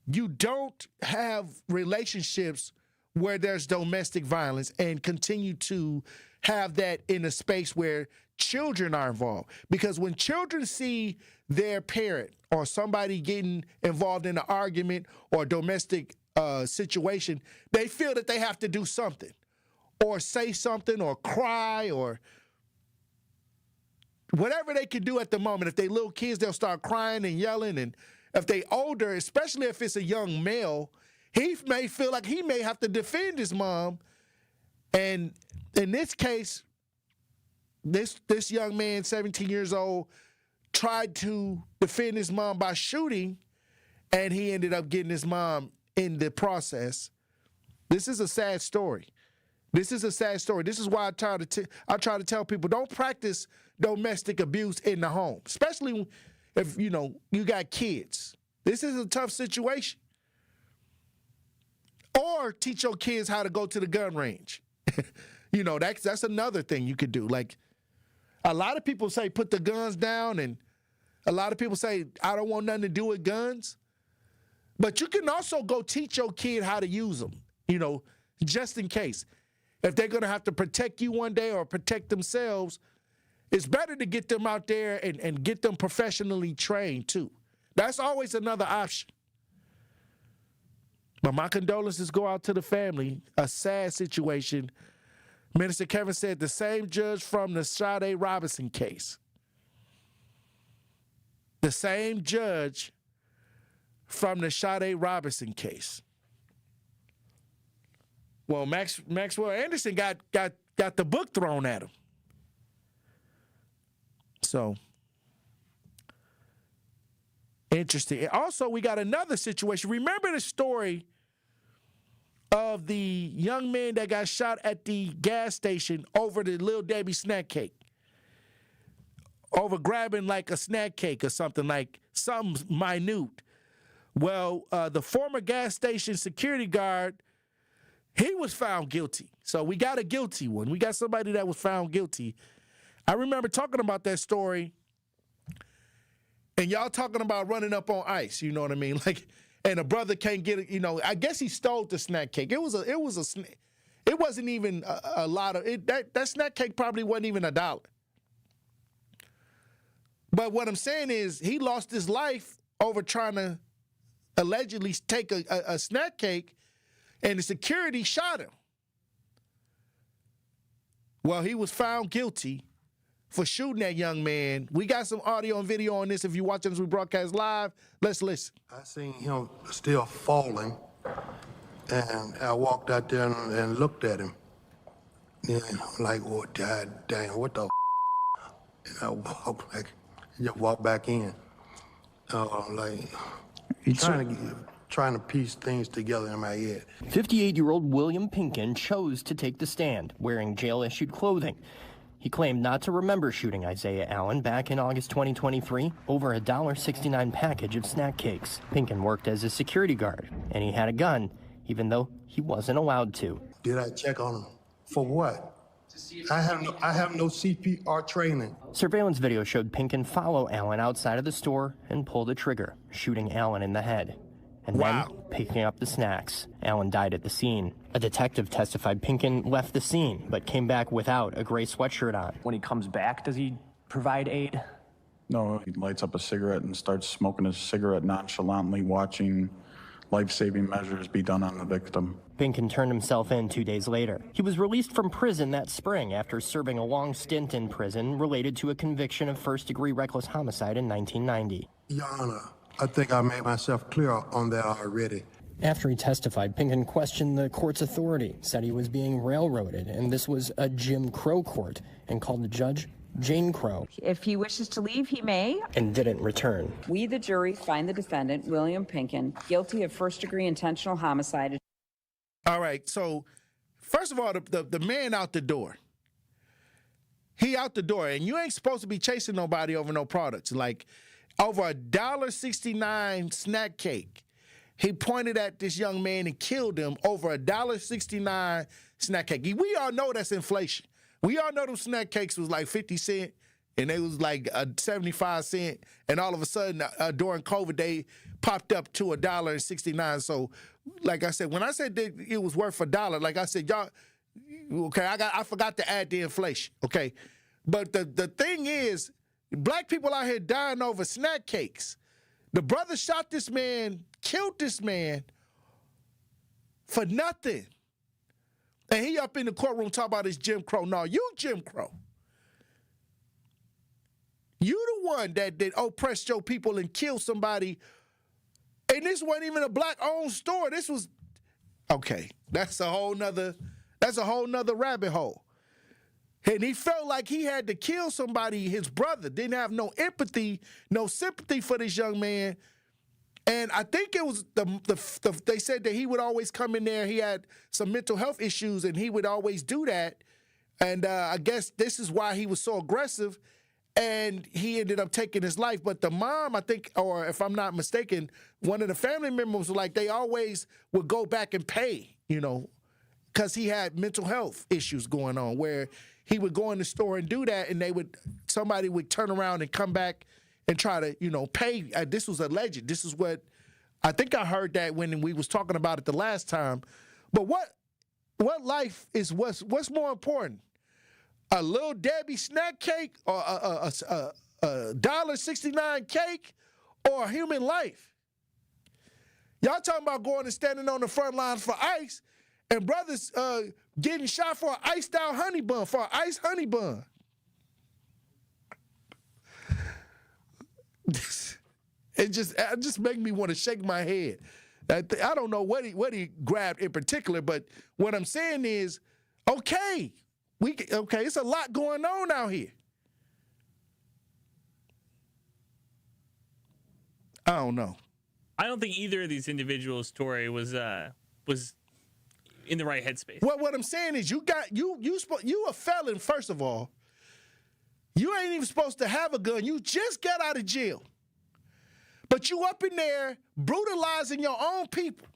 you don't have relationships where there's domestic violence and continue to have that in a space where children are involved. Because when children see their parent or somebody getting involved in an argument or domestic situation, they feel that they have to do something or say something or cry or whatever they can do at the moment. If they little kids, they'll start crying and yelling. And if they older, especially if it's a young male, he may feel like he may have to defend his mom. And in this case, this young man, 17 years old, tried to defend his mom by shooting, and he ended up getting his mom in the process. This is a sad story. This is a sad story. This is why I try to tell people, don't practice domestic abuse in the home, especially if, you got kids. This is a tough situation. Or teach your kids how to go to the gun range. That's another thing you could do. Like, a lot of people say put the guns down, and a lot of people say I don't want nothing to do with guns. But you can also go teach your kid how to use them, just in case. If they're going to have to protect you one day or protect themselves, it's better to get them out there and get them professionally trained too. That's always another option. But my condolences go out to the family. A sad situation. Minister Kevin said the same judge from the Sade Robinson case. The same judge from the Sade Robinson case. Well, Maxwell Anderson got the book thrown at him. So, interesting. And also, we got another situation. Remember the story of the young man that got shot at the gas station over the Lil Debbie snack cake? Over grabbing like a snack cake or something, like something minute. Well, the former gas station security guard, he was found guilty. So we got a guilty one. We got somebody that was found guilty. I remember talking about that story, and y'all talking about running up on ice, you know what I mean? Like, and a brother can't get it, I guess he stole the snack cake. It wasn't even a lot of it. That snack cake probably wasn't even $1. But what I'm saying is he lost his life over trying to allegedly take a snack cake, and the security shot him. Well, he was found guilty for shooting that young man. We got some audio and video on this. If you're watching as we broadcast live, let's listen. I seen him still falling, and I walked out there and looked at him. And I'm like, well, God damn, what the f***? And I walked back in. Trying to piece things together in my head. 58-year-old William Pinkin chose to take the stand, wearing jail-issued clothing. He claimed not to remember shooting Isaiah Allen back in August 2023 over a $1.69 package of snack cakes. Pinkin worked as a security guard, and he had a gun, even though he wasn't allowed to. Did I check on him? For what? I have no CPR training. Surveillance video showed Pinkin follow Allen outside of the store and pull the trigger, shooting Allen in the head. And then picking up the snacks. Allen died at the scene. A detective testified Pinkin left the scene, but came back without a gray sweatshirt on. When he comes back, does he provide aid? No, he lights up a cigarette and starts smoking his cigarette nonchalantly, watching life-saving measures be done on the victim. Pinkin turned himself in 2 days later. He was released from prison that spring after serving a long stint in prison related to a conviction of first-degree reckless homicide in 1990. Your Honor, I think I made myself clear on that already. After he testified, Pinkin questioned the court's authority, said he was being railroaded, and this was a Jim Crow court, and called the judge Jane Crow. If he wishes to leave, he may. And didn't return. We, the jury, find the defendant, William Pinkin, guilty of first-degree intentional homicide. All right, so first of all, the man out the door. He out the door, and you ain't supposed to be chasing nobody over no products. Like, over a $1.69 snack cake. He pointed at this young man and killed him over a $1.69 snack cake. We all know that's inflation. We all know them snack cakes was like 50 cents. and they was like 75 cents, and all of a sudden during COVID they popped up to $1.69. So, like I said, when I said that it was worth $1, like I said, y'all, okay, I forgot to add the inflation, okay, but the thing is, black people out here dying over snack cakes. The brother shot this man, killed this man for nothing. And he up in the courtroom talking about his Jim Crow. No, you Jim Crow. You the one that oppressed your people and killed somebody. And this wasn't even a black-owned store. This was, okay, that's a whole nother rabbit hole. And he felt like he had to kill somebody, his brother, didn't have no empathy, no sympathy for this young man. And I think it was they said that he would always come in there. He had some mental health issues, and he would always do that. And I guess this is why he was so aggressive, and he ended up taking his life. But the mom, I think, or if I'm not mistaken, one of the family members was like, they always would go back and pay, because he had mental health issues going on, where he would go in the store and do that, and somebody would turn around and come back and try to, pay. This was alleged. This is what I think I heard that when we was talking about it the last time. But what life is? What's more important? A Little Debbie snack cake, or a $1.69 cake, or a human life? Y'all talking about going and standing on the front lines for ICE, and brothers getting shot for an iced out honey bun, for an iced honey bun. It just make me want to shake my head. I don't know what he grabbed in particular, but what I'm saying is, okay, it's a lot going on out here. I don't know. I don't think either of these individuals, Tory, was in the right headspace. Well, what I'm saying is, you a felon, first of all. You ain't even supposed to have a gun. You just got out of jail. But you up in there brutalizing your own people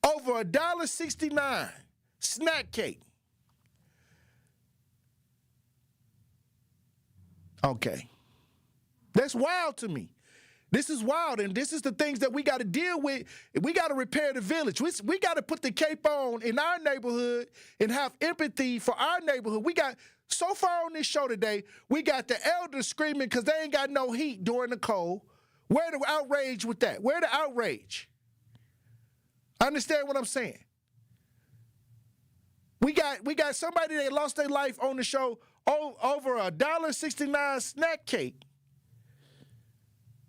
over a $1.69 snack cake. Okay. That's wild to me. This is wild, and this is the things that we got to deal with. We got to repair the village. We got to put the cape on in our neighborhood and have empathy for our neighborhood. So far on this show today, we got the elders screaming because they ain't got no heat during the cold. Where the outrage with that? Where the outrage? Understand what I'm saying? We got somebody that lost their life on the show over a $1.69 snack cake.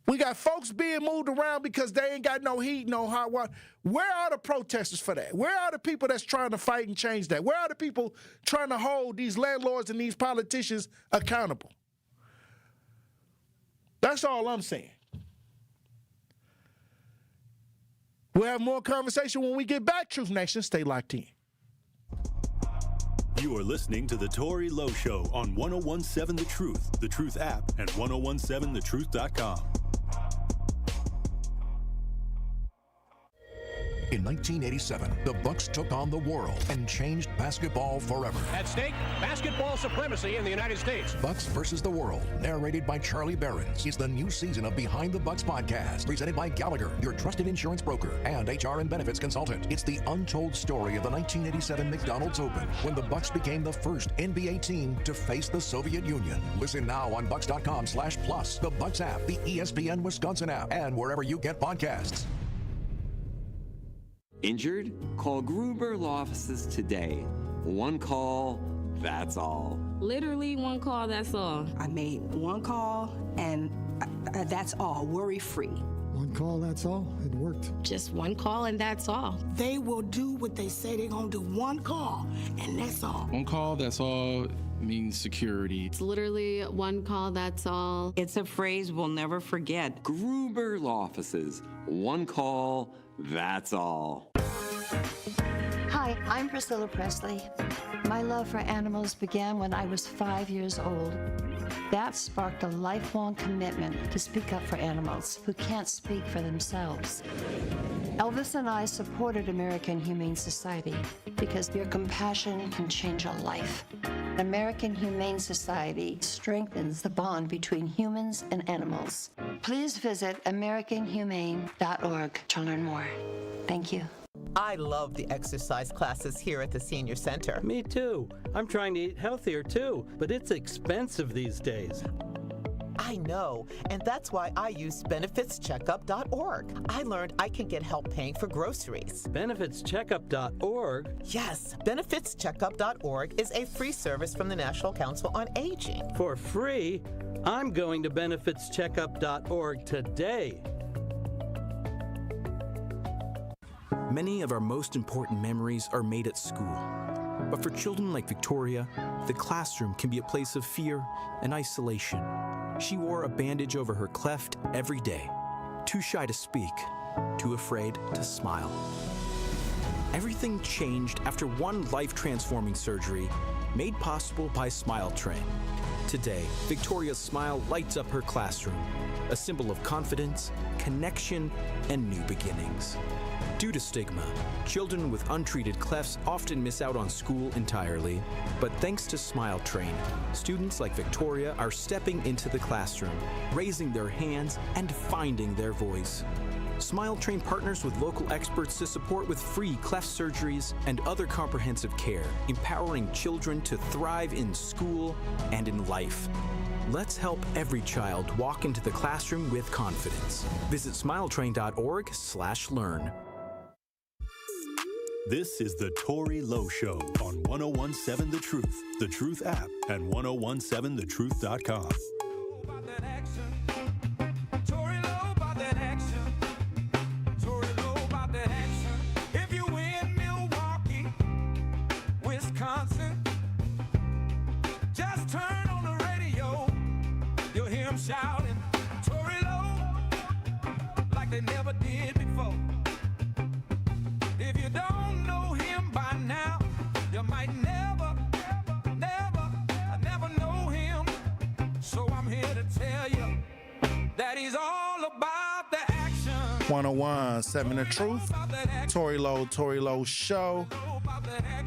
We got folks being moved around because they ain't got no heat, no hot water. Where are the protesters for that? Where are the people that's trying to fight and change that? Where are the people trying to hold these landlords and these politicians accountable? That's all I'm saying. We'll have more conversation when we get back. Truth Nation, stay locked in. You are listening to The Tory Lowe Show on 1017 The Truth app, and 1017thetruth.com. In 1987, the Bucks took on the world and changed basketball forever. At stake, basketball supremacy in the United States. Bucks versus the World, narrated by Charlie Behrens, is the new season of Behind the Bucks podcast, presented by Gallagher, your trusted insurance broker and HR and benefits consultant. It's the untold story of the 1987 McDonald's Open, when the Bucks became the first NBA team to face the Soviet Union. Listen now on Bucks.com/plus, the Bucks app, the ESPN Wisconsin app, and wherever you get podcasts. Injured? Call Gruber Law Offices today. One call, that's all. Literally one call, that's all. I made one call and that's all, worry-free. One call, that's all. It worked. Just one call and that's all. They will do what they say they're gonna do. One call and that's all. One call, that's all means security. It's literally one call, that's all. It's a phrase we'll never forget. Gruber Law Offices. One call, that's all. Hi, I'm Priscilla Presley. My love for animals began when I was 5 years old. That sparked a lifelong commitment to speak up for animals who can't speak for themselves. Elvis and I supported American Humane Society because your compassion can change a life. American Humane Society strengthens the bond between humans and animals. Please visit AmericanHumane.org to learn more. Thank you. I love the exercise classes here at the Senior Center. Me too. I'm trying to eat healthier too, but it's expensive these days. I know, and that's why I use benefitscheckup.org. I learned I can get help paying for groceries. Benefitscheckup.org? Yes, benefitscheckup.org is a free service from the National Council on Aging. For free? I'm going to benefitscheckup.org today. Many of our most important memories are made at school. But for children like Victoria, the classroom can be a place of fear and isolation. She wore a bandage over her cleft every day, too shy to speak, too afraid to smile. Everything changed after one life-transforming surgery made possible by Smile Train. Today, Victoria's smile lights up her classroom, a symbol of confidence, connection, and new beginnings. Due to stigma, children with untreated clefts often miss out on school entirely. But thanks to Smile Train, students like Victoria are stepping into the classroom, raising their hands, and finding their voice. Smile Train partners with local experts to support with free cleft surgeries and other comprehensive care, empowering children to thrive in school and in life. Let's help every child walk into the classroom with confidence. Visit smiletrain.org/learn. This is the Tory Lowe Show on 1017 The Truth app, and 1017thetruth.com. Tory Lowe about that action. Tory Lowe about that action. If you in Milwaukee, Wisconsin, just turn on the radio. You'll hear him shouting, Tory Lowe, like they never did before. If you don't know him by now, you might never know him. So I'm here to tell you that he's all about the action. 1017 The Truth. Tory Lowe Show.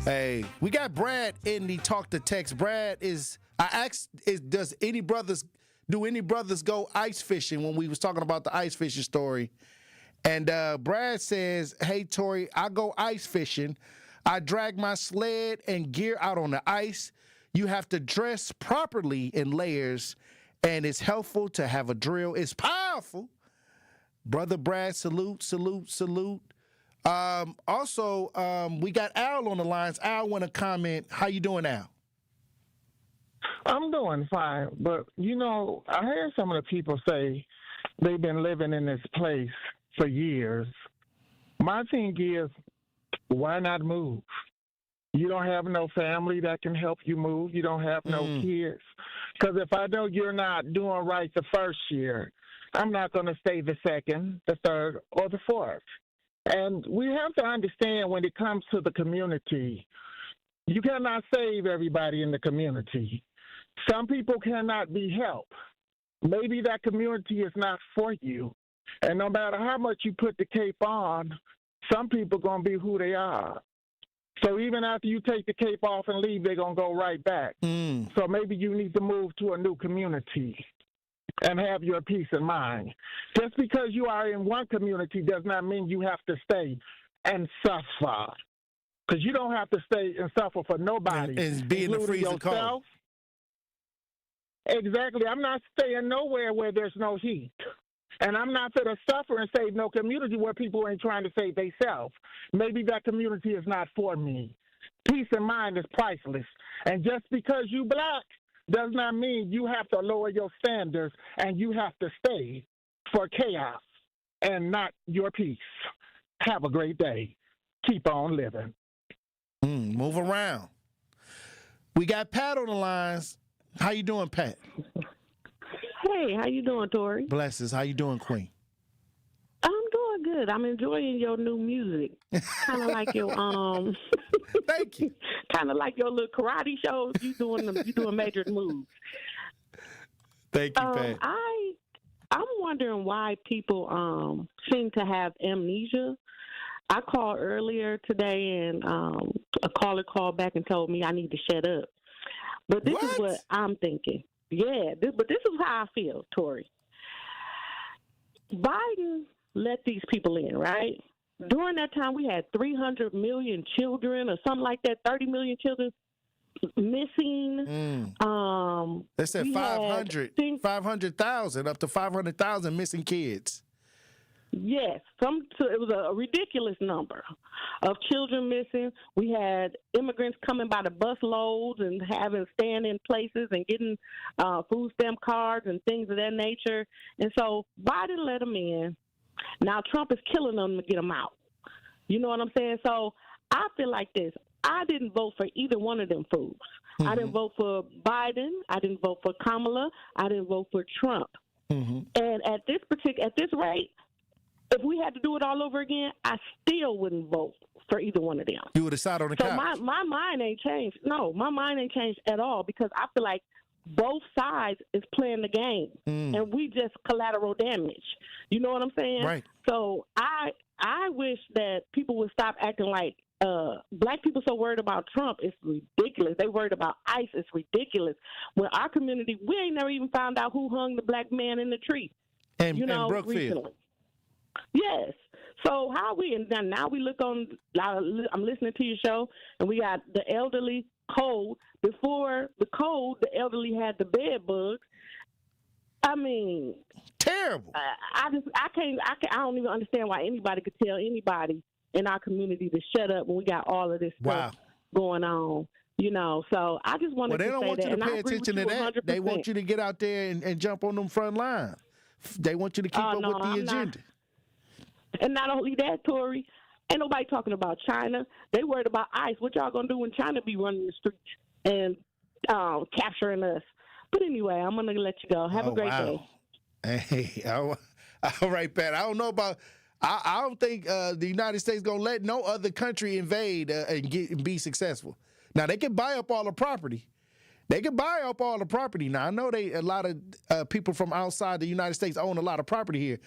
Hey, we got Brad in the Talk to Text. Brad I asked, do any brothers go ice fishing when we was talking about the ice fishing story? And Brad says, hey, Tory, I go ice fishing. I drag my sled and gear out on the ice. You have to dress properly in layers, and it's helpful to have a drill. It's powerful. Brother Brad, salute. Also, we got Al on the lines. Al want to comment. How you doing, Al? I'm doing fine, but, I heard some of the people say they've been living in this place for years. My thing is, why not move? You don't have no family that can help you move. You don't have no kids. Because if I know you're not doing right the first year, I'm not going to stay the second, the third, or the fourth. And we have to understand when it comes to the community, you cannot save everybody in the community. Some people cannot be helped. Maybe that community is not for you. And no matter how much you put the cape on, some people going to be who they are. So even after you take the cape off and leave, they're going to go right back. So maybe you need to move to a new community and have your peace of mind. Just because you are in one community does not mean you have to stay and suffer. Because you don't have to stay and suffer for nobody. And be in the freezing cold. Exactly. I'm not staying nowhere where there's no heat. And I'm not going to suffer and save no community where people ain't trying to save themselves. Maybe that community is not for me. Peace of mind is priceless. And just because you black does not mean you have to lower your standards and you have to stay for chaos and not your peace. Have a great day. Keep on living. Move around. We got Pat on the lines. How you doing, Pat? Hey, how you doing, Tory? Blessings. How you doing, Queen? I'm doing good. I'm enjoying your new music. Kind of like your Thank you. Kind of like your little karate shows. You doing major moves. Thank you, Pat. I'm wondering why people seem to have amnesia. I called earlier today, and a caller called back and told me I need to shut up. But this is what I'm thinking. Yeah, but this is how I feel, Tory. Biden let these people in, right? During that time, we had 300 million children or something like that, 30 million children missing. They said 500,000, up to 500,000 missing kids. Yes, it was a ridiculous number of children missing. We had immigrants coming by the bus loads and having stand-in places and getting food stamp cards and things of that nature. And so Biden let them in. Now Trump is killing them to get them out. You know what I'm saying? So I feel like this. I didn't vote for either one of them fools. I didn't vote for Biden. I didn't vote for Kamala. I didn't vote for Trump. And at this rate, if we had to do it all over again, I still wouldn't vote for either one of them. You would have sat on the couch. So my mind ain't changed. No, my mind ain't changed at all because I feel like both sides is playing the game, and we just collateral damage. You know what I'm saying? Right. So I wish that people would stop acting like black people so worried about Trump. It's ridiculous. They worried about ICE. It's ridiculous. When our community, we ain't never even found out who hung the black man in the tree. And Brookfield. Recently. Yes. So how we, and now we look on, I'm listening to your show, and we got the elderly code. Before the code, the elderly had the bed bugs. I mean, terrible. I don't even understand why anybody could tell anybody in our community to shut up when we got all of this stuff going on. You know, so I just wanted to say that. Well, they don't want you to pay attention to that. 100%. They want you to get out there and jump on them front lines. They want you to keep up with the agenda. And not only that, Tory, ain't nobody talking about China. They worried about ICE. What y'all gonna do when China be running the streets and capturing us? But anyway, I'm gonna let you go. Have a great day. Hey, all right, Pat. I don't know about. I don't think the United States gonna let no other country invade and be successful. Now they can buy up all the property. They can buy up all the property. Now I know a lot of people from outside the United States own a lot of property here.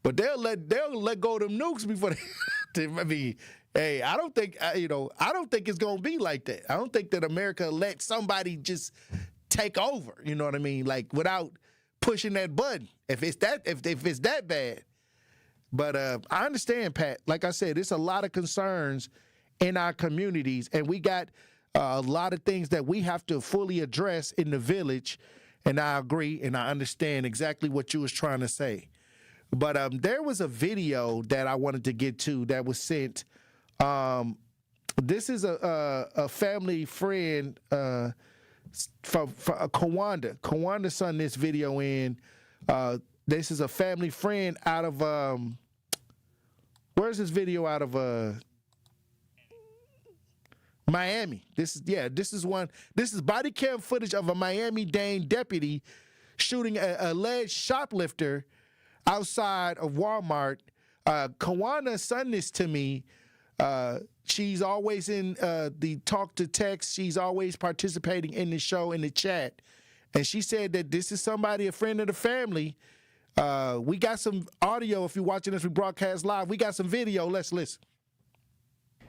But they'll let go of them nukes before they. I mean, hey, I don't think it's gonna be like that. I don't think that America let somebody just take over. You know what I mean? Like without pushing that button. If it's that bad. But I understand, Pat. Like I said, there's a lot of concerns in our communities, and we got a lot of things that we have to fully address in the village. And I agree, and I understand exactly what you was trying to say. But there was a video that I wanted to get to that was sent. This is a family friend from Kawanda. Kawanda sent this video in. This is a family friend out of where's this video out of? Miami. This is body cam footage of a Miami-Dade deputy shooting an alleged shoplifter outside of Walmart. Kawana sent this to me. She's always in the talk to text. She's always participating in the show, in the chat. And she said that this is somebody, a friend of the family. We got some audio if you're watching us. We broadcast live. We got some video. Let's listen.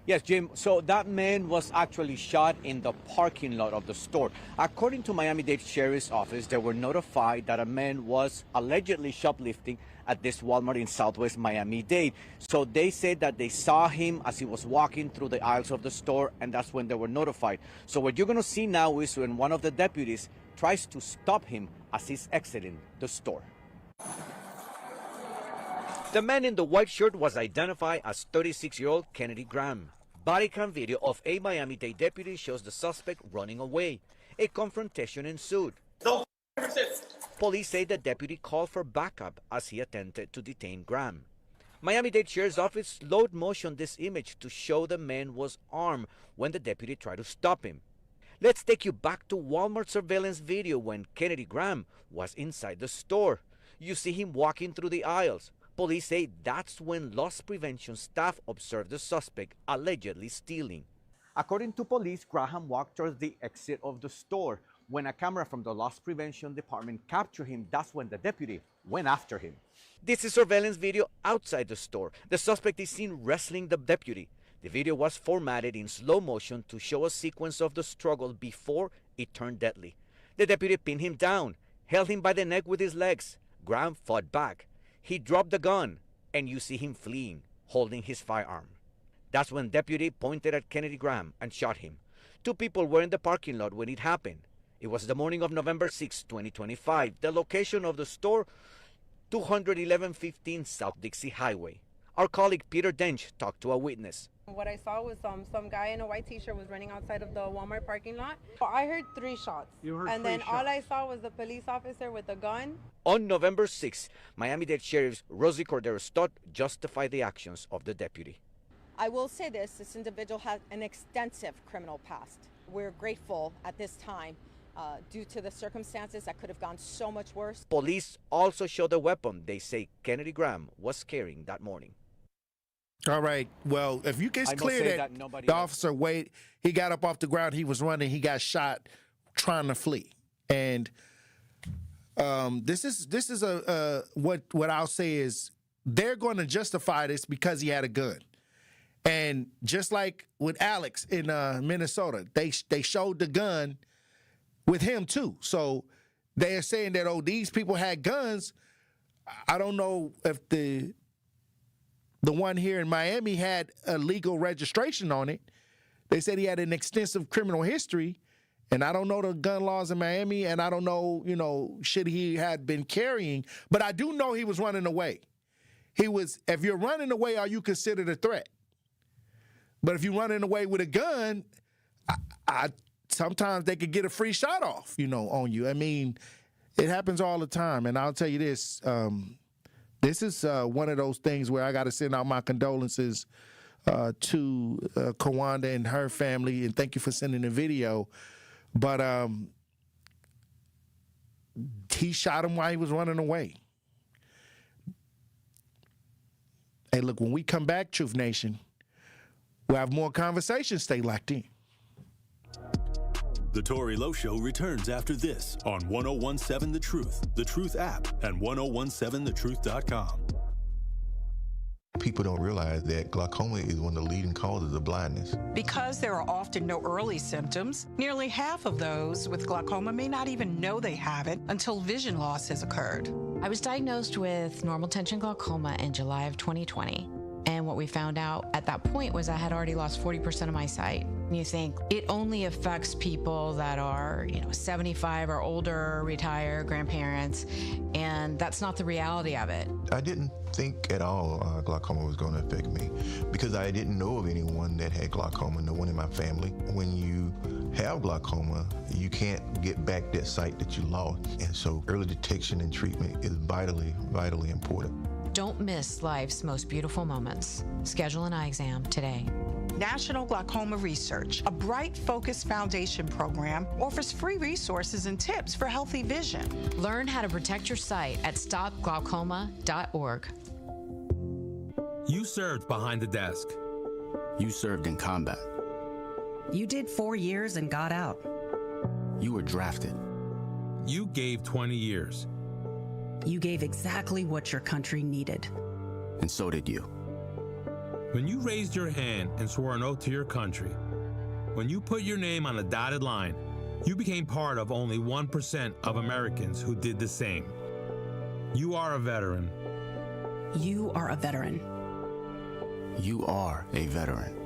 Yes, Jim. So that man was actually shot in the parking lot of the store. According to Miami-Dade Sheriff's Office, they were notified that a man was allegedly shoplifting at this Walmart in Southwest Miami-Dade. So they said that they saw him as he was walking through the aisles of the store, and that's when they were notified. So what you're going to see now is when one of the deputies tries to stop him as he's exiting the store. The man in the white shirt was identified as 36-year-old Kennedy Graham. Body cam video of a Miami-Dade deputy shows the suspect running away. A confrontation ensued. No. Police say the deputy called for backup as he attempted to detain Graham. Miami-Dade Sheriff's Office slowed motion this image to show the man was armed when the deputy tried to stop him. Let's take you back to Walmart surveillance video when Kennedy Graham was inside the store. You see him walking through the aisles. Police say that's when loss prevention staff observed the suspect allegedly stealing. According to police, Graham walked towards the exit of the store. When a camera from the loss prevention department captured him, that's when the deputy went after him. This is surveillance video outside the store. The suspect is seen wrestling the deputy. The video was formatted in slow motion to show a sequence of the struggle before It turned deadly. The deputy pinned him down, held him by the neck with his legs. Graham fought back. He dropped the gun, and you see him fleeing, holding his firearm. That's when deputy pointed at Kennedy Graham and shot him. 2 people were in the parking lot when it happened. It was the morning of November 6, 2025. The location of the store, 21115 South Dixie Highway. Our colleague Peter Dench talked to a witness. What I saw was some guy in a white t-shirt was running outside of the Walmart parking lot. I heard 3 shots. You heard and 3 then shots. all I saw was the police officer with a gun. On November 6, Miami-Dade Sheriff Rosie Cordero Stott justified the actions of the deputy. I will say this individual has an extensive criminal past. We're grateful at this time due to the circumstances that could have gone so much worse. Police also showed the weapon they say Kennedy Graham was carrying that morning. All right. Well, if you get clear that the officer he got up off the ground, he was running, he got shot trying to flee. And this is what I'll say is they're going to justify this because he had a gun. And just like with Alex in Minnesota, they showed the gun with him too. So they're saying that, oh, these people had guns. I don't know if the one here in Miami had a legal registration on it. They said he had an extensive criminal history, and I don't know the gun laws in Miami, and I don't know, shit he had been carrying, but I do know he was running away. If you're running away, are you considered a threat? But if you're running away with a gun, sometimes they could get a free shot off, on you. I mean, it happens all the time, and I'll tell you this, this is one of those things where I got to send out my condolences to Kawanda and her family, and thank you for sending the video. But he shot him while he was running away. Hey, look, when we come back, Truth Nation, we'll have more conversations. Stay locked in. The Tory Lowe Show returns after this on 1017 The Truth app, and 1017thetruth.com. People don't realize that glaucoma is one of the leading causes of blindness. Because there are often no early symptoms, nearly half of those with glaucoma may not even know they have it until vision loss has occurred. I was diagnosed with normal tension glaucoma in July of 2020. And what we found out at that point was I had already lost 40% of my sight. And you think it only affects people that are, 75 or older, retired, grandparents, and that's not the reality of it. I didn't think at all glaucoma was going to affect me because I didn't know of anyone that had glaucoma, no one in my family. When you have glaucoma, you can't get back that sight that you lost. And so early detection and treatment is vitally, vitally important. Don't miss life's most beautiful moments. Schedule an eye exam today. National Glaucoma Research, a Bright Focus Foundation program, offers free resources and tips for healthy vision. Learn how to protect your sight at stopglaucoma.org. You served behind the desk. You served in combat. You did 4 years and got out. You were drafted. You gave 20 years. You gave exactly what your country needed. And so did you. When you raised your hand and swore an oath to your country, when you put your name on a dotted line, you became part of only 1% of Americans who did the same. You are a veteran. You are a veteran. You are a veteran.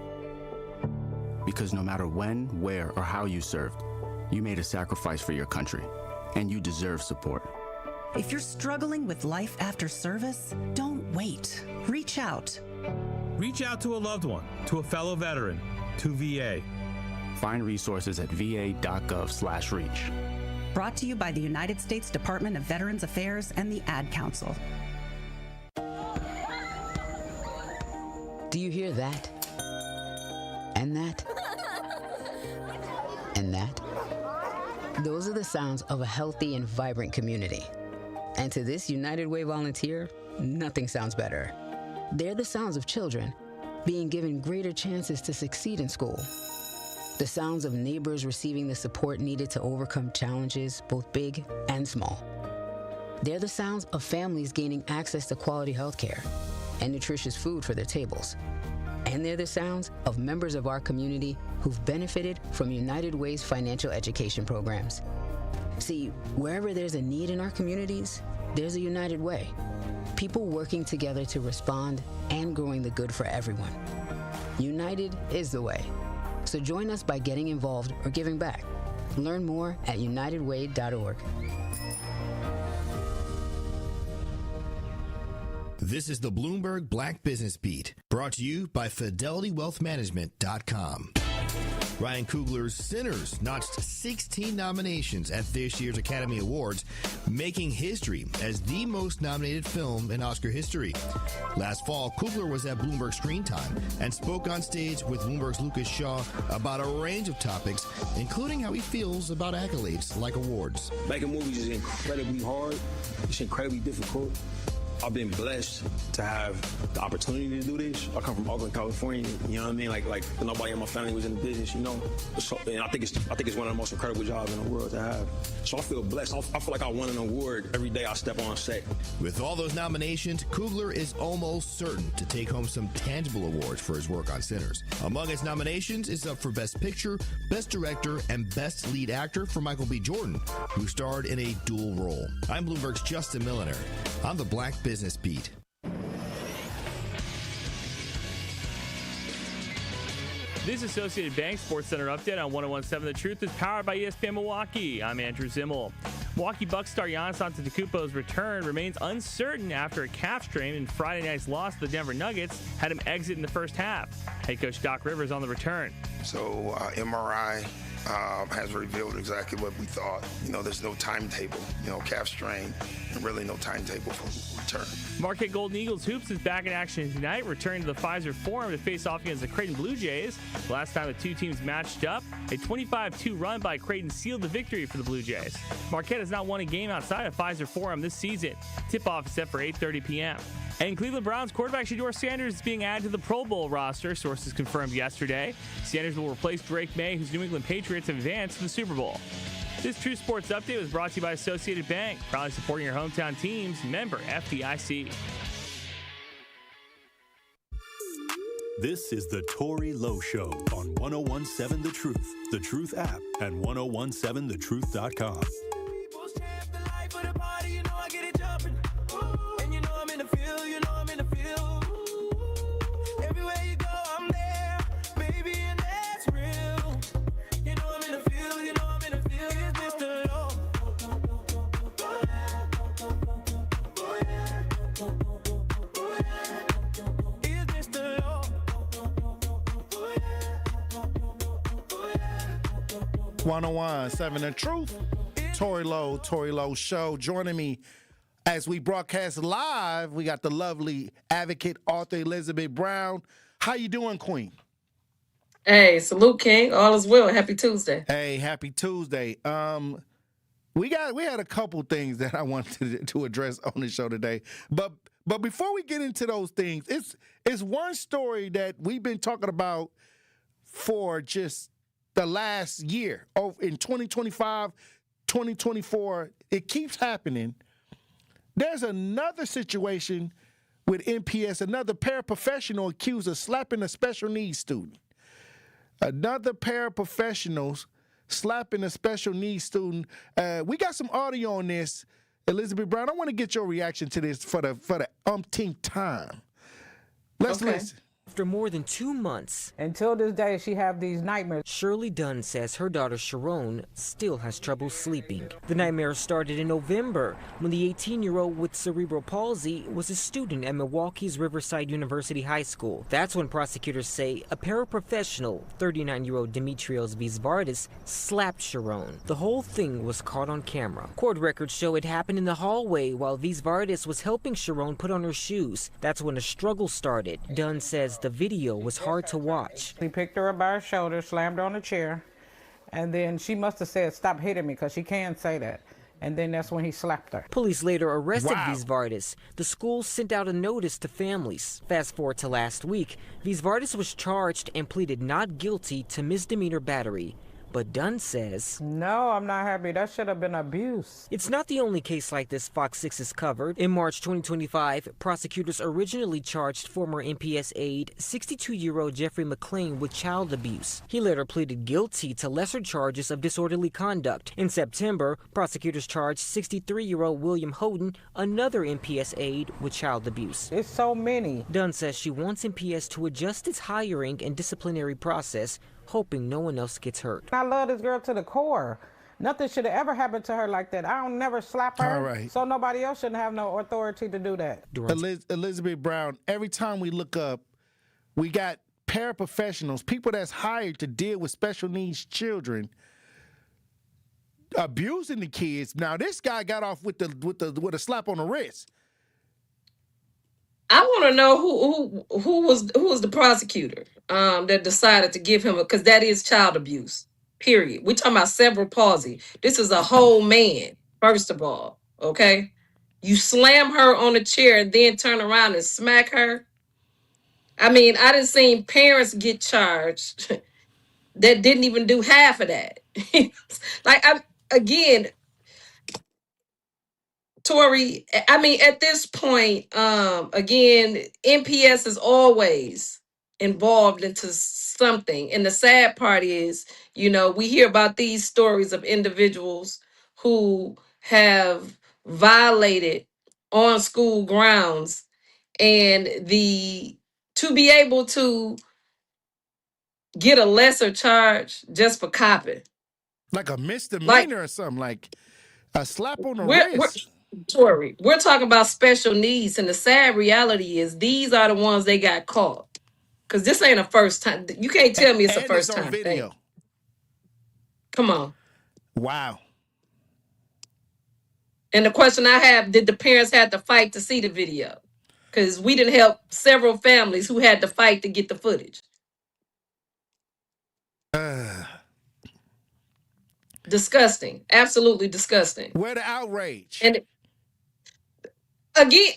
Because no matter when, where, or how you served, you made a sacrifice for your country, and you deserve support. If you're struggling with life after service, don't wait. Reach out. Reach out to a loved one, to a fellow veteran, to VA. Find resources at va.gov/reach. Brought to you by the United States Department of Veterans Affairs and the Ad Council. Do you hear that? And that? And that? Those are the sounds of a healthy and vibrant community. And to this United Way volunteer, nothing sounds better. They're the sounds of children being given greater chances to succeed in school. The sounds of neighbors receiving the support needed to overcome challenges, both big and small. They're the sounds of families gaining access to quality health care and nutritious food for their tables. And they're the sounds of members of our community who've benefited from United Way's financial education programs. See, wherever there's a need in our communities, there's a United Way. People working together to respond and growing the good for everyone. United is the way. So join us by getting involved or giving back. Learn more at unitedway.org. This is the Bloomberg Black Business Beat, brought to you by FidelityWealthManagement.com. Ryan Coogler's Sinners notched 16 nominations at this year's Academy Awards, making history as the most nominated film in Oscar history. Last fall, Coogler was at Bloomberg Screen Time and spoke on stage with Bloomberg's Lucas Shaw about a range of topics, including how he feels about accolades like awards. Making movies is incredibly hard. It's incredibly difficult. I've been blessed to have the opportunity to do this. I come from Oakland, California. You know what I mean? Like nobody in my family was in the business. You know, so, and I think it's one of the most incredible jobs in the world to have. So I feel blessed. I feel like I won an award every day I step on set. With all those nominations, Coogler is almost certain to take home some tangible awards for his work on Sinners. Among his nominations is up for Best Picture, Best Director, and Best Lead Actor for Michael B. Jordan, who starred in a dual role. I'm Bloomberg's Justin Milliner. I'm the Black Business Beat. This Associated Bank Sports Center update on 101.7 The Truth is powered by ESPN Milwaukee. I'm Andrew Zimmel. Milwaukee Bucks star Giannis Antetokounmpo's return remains uncertain after a calf strain, and Friday night's loss to the Denver Nuggets had him exit in the first half. Head coach Doc Rivers on the return. So MRI has revealed exactly what we thought. You know, there's no timetable, calf strain, and really no timetable for return. Marquette Golden Eagles Hoops is back in action tonight, returning to the Pfizer Forum to face off against the Creighton Blue Jays. The last time the two teams matched up, a 25-2 run by Creighton sealed the victory for the Blue Jays. Marquette has not won a game outside of Pfizer Forum this season. Tip-off is set for 8:30 p.m. And Cleveland Browns quarterback Shedeur Sanders is being added to the Pro Bowl roster, sources confirmed yesterday. Sanders will replace Drake May, whose New England Patriots have advanced to the Super Bowl. This True Sports Update was brought to you by Associated Bank, proudly supporting your hometown teams, member FDIC. This is the Tory Lowe Show on 101.7 The Truth app, and 1017thetruth.com. .7 The Truth. Tory Lowe Show. Joining me as we broadcast live, we got the lovely advocate, author Elizabeth Brown. How you doing, Queen? Hey, salute, King. All is well. Happy Tuesday. Hey, happy Tuesday. We had a couple things that I wanted to address on the show today, but before we get into those things, it's one story that we've been talking about for just the last year. Oh, in 2025, 2024, it keeps happening. There's another situation with MPS, another paraprofessional accused of slapping a special needs student. Another paraprofessional slapping a special needs student. We got some audio on this. Elizabeth Brown, I want to get your reaction to this for the umpteenth time. Let's listen. After more than 2 months, until this day, she have these nightmares. Shirley Dunn says her daughter Sharon still has trouble sleeping. The nightmares started in November when the 18-year-old with cerebral palsy was a student at Milwaukee's Riverside University High School. That's when prosecutors say a paraprofessional, 39-year-old Dimitrios Visvardis, slapped Sharon. The whole thing was caught on camera. Court records show it happened in the hallway while Visvardis was helping Sharon put on her shoes. That's when a struggle started. Dunn says the video was hard to watch. He picked her up by her shoulder, slammed her on a chair, and then she must have said, "Stop hitting me," because she can say that. And then that's when he slapped her. Police later arrested Visvardis. The school sent out a notice to families. Fast forward to last week, Visvardis was charged and pleaded not guilty to misdemeanor battery. But Dunn says, No, I'm not happy. That should have been abuse. It's not the only case like this Fox 6 has covered. In March 2025, prosecutors originally charged former MPS aide, 62-year-old Jeffrey McLean, with child abuse. He later pleaded guilty to lesser charges of disorderly conduct. In September, prosecutors charged 63-year-old William Holden, another MPS aide, with child abuse. It's so many. Dunn says she wants MPS to adjust its hiring and disciplinary process, hoping no one else gets hurt. I love this girl to the core. Nothing should have ever happened to her like that. I don't never slap her. All right. So nobody else shouldn't have no authority to do that. Elizabeth Brown, every time we look up, we got paraprofessionals, people that's hired to deal with special needs children, abusing the kids. Now this guy got off with a slap on the wrist. I want to know who was the prosecutor that decided to give him because that is child abuse. Period. We're talking about cerebral palsy. This is a whole man. First of all, okay, you slam her on a chair and then turn around and smack her. I mean, I done seen parents get charged that didn't even do half of that. Again, Tory, I mean, at this point, again, NPS is always involved into something. And the sad part is, we hear about these stories of individuals who have violated on school grounds, and to be able to get a lesser charge just for copping. Like a misdemeanor or something, like a slap on the wrist. Tory, we're talking about special needs, and the sad reality is these are the ones they got caught. Because this ain't a first time. You can't tell me it's a first time video. Come on. Wow. And the question I have, did the parents have to fight to see the video? Because we didn't help several families who had to fight to get the footage. Disgusting. Absolutely disgusting. Where the outrage? And again,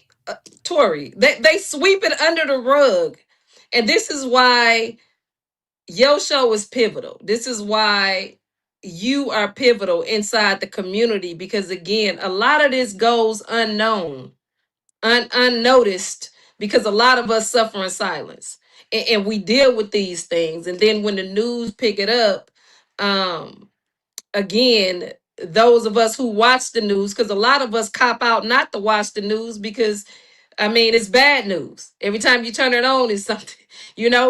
Tory, they sweep it under the rug. And this is why your show is pivotal. This is why you are pivotal inside the community. Because again, a lot of this goes unknown, unnoticed, because a lot of us suffer in silence. And we deal with these things. And then when the news pick it up, again, those of us who watch the news, because a lot of us cop out not to watch the news because, I mean, it's bad news. Every time you turn it on, it's something,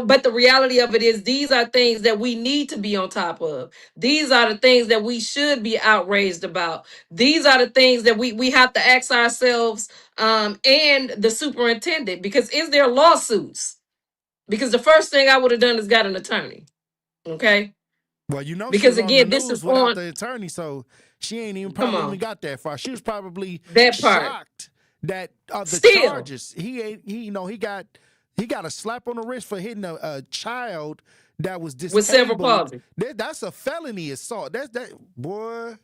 But the reality of it is these are things that we need to be on top of. These are the things that we should be outraged about. These are the things that we have to ask ourselves and the superintendent, because is there lawsuits? Because the first thing I would have done is got an attorney. Okay? Well, because she was again, on the this news is without on the attorney, so she ain't even probably got that far. She was probably that part shocked that the still charges. He got a slap on the wrist for hitting a child that was disabled. With cerebral palsy. That's a felony assault. That boy.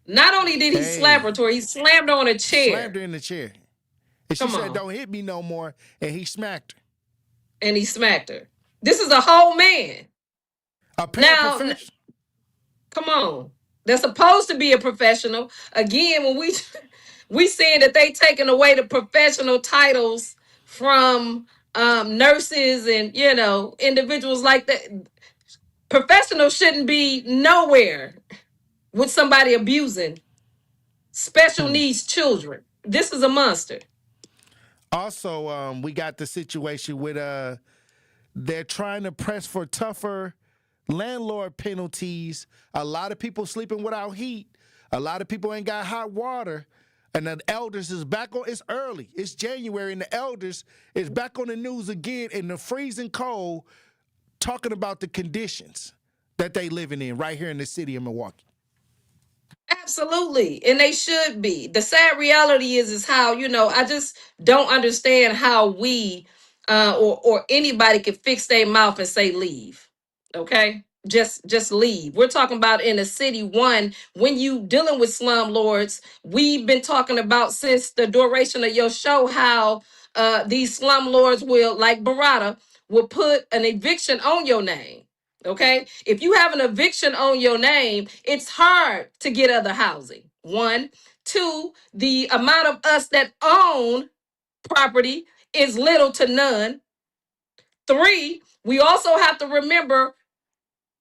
Not only did he slap her, Tory, he slammed her on a chair. Slammed her in the chair. And she said, "Don't hit me no more," and he smacked her. This is a whole man. Now, come on. They're supposed to be a professional. Again, when we saying that they taking away the professional titles from nurses and, individuals like that. Professionals shouldn't be nowhere with somebody abusing special needs children. This is a monster. Also, we got the situation with they're trying to press for tougher landlord penalties. A lot of people sleeping without heat. A lot of people ain't got hot water. And the elders is back on. It's early. It's January, and the elders is back on the news again in the freezing cold, talking about the conditions that they living in right here in the city of Milwaukee. Absolutely. And they should be. The sad reality is how, I just don't understand how we or anybody can fix their mouth and say leave. Okay, just leave. We're talking about in a city, when you dealing with slumlords. We've been talking about since the duration of your show how these slumlords will, like Barada, will put an eviction on your name. Okay? If you have an eviction on your name, it's hard to get other housing. 1, 2, the amount of us that own property is little to none. 3, we also have to remember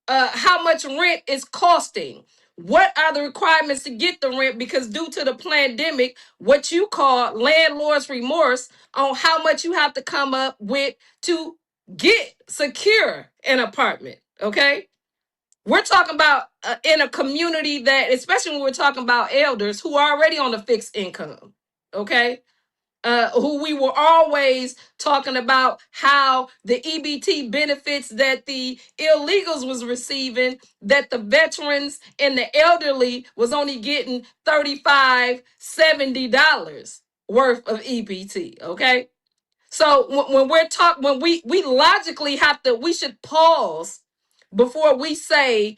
how much rent is costing. What are the requirements to get the rent? Because due to the pandemic, what you call landlord's remorse on how much you have to come up with to secure an apartment. Okay. We're talking about in a community that, especially when we're talking about elders who are already on a fixed income. Okay. Who we were always talking about how the EBT benefits that the illegals was receiving, that the veterans and the elderly was only getting $35, $70 worth of EBT. Okay. So when we logically we should pause before we say,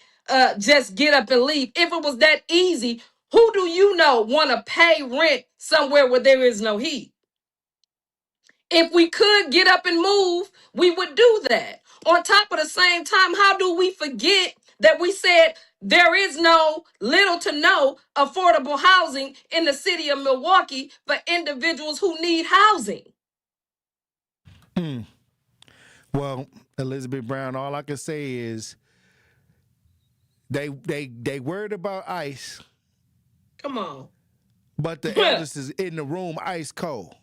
just get up and leave. If it was that easy, who do you know want to pay rent somewhere where there is no heat? If we could get up and move, we would do that. On top of the same time, how do we forget that we said there is little to no affordable housing in the city of Milwaukee for individuals who need housing? Well, Elizabeth Brown, all I can say is they worried about ICE. Come on. But the elders is in the room ice cold.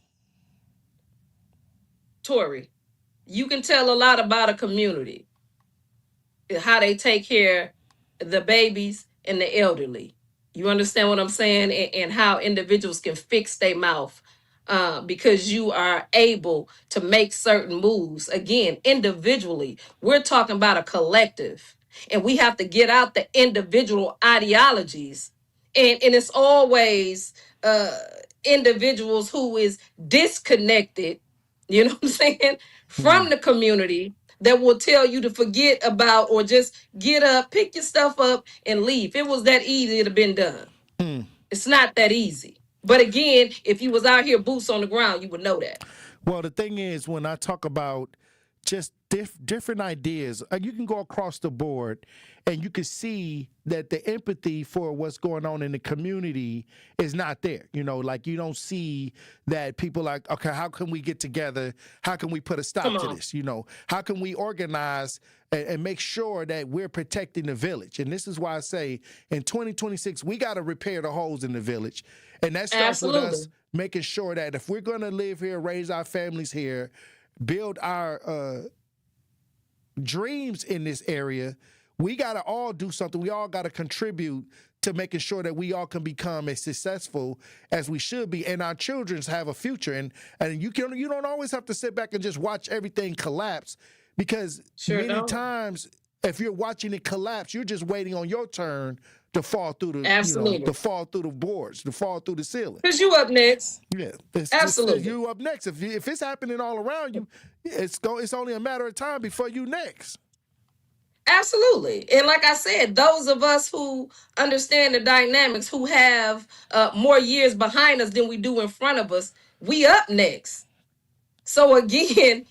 Tory, you can tell a lot about a community, how they take care of the babies and the elderly. You understand what I'm saying? And how individuals can fix their mouth because you are able to make certain moves. Again, individually, we're talking about a collective, and we have to get out the individual ideologies. And it's always individuals who is disconnected, you know what I'm saying, from the community that will tell you to forget about or just get up, pick your stuff up, and leave. If it was that easy, it'd have been done. It's not that easy. But again, if you was out here boots on the ground, you would know that. Well, the thing is, when I talk about just different ideas, you can go across the board and you can see that the empathy for what's going on in the community is not there. You know, like you don't see that people like, okay, how can we get together? How can we put a stop to this? You know, how can we organize and make sure that we're protecting the village? And this is why I say in 2026, we got to repair the holes in the village. And that starts with us making sure that if we're going to live here, raise our families here, build our dreams in this area, we got to all do something. We all got to contribute to making sure that we all can become as successful as we should be, and our children have a future. And you don't always have to sit back and just watch everything collapse, because many times if you're watching it collapse, you're just waiting on your turn to fall through the to fall through the boards, to fall through the ceiling. Because you up next. Yeah, absolutely. You up next. If it's happening all around you, it's only a matter of time before you next. Absolutely. And like I said, those of us who understand the dynamics, who have more years behind us than we do in front of us, we up next. So again,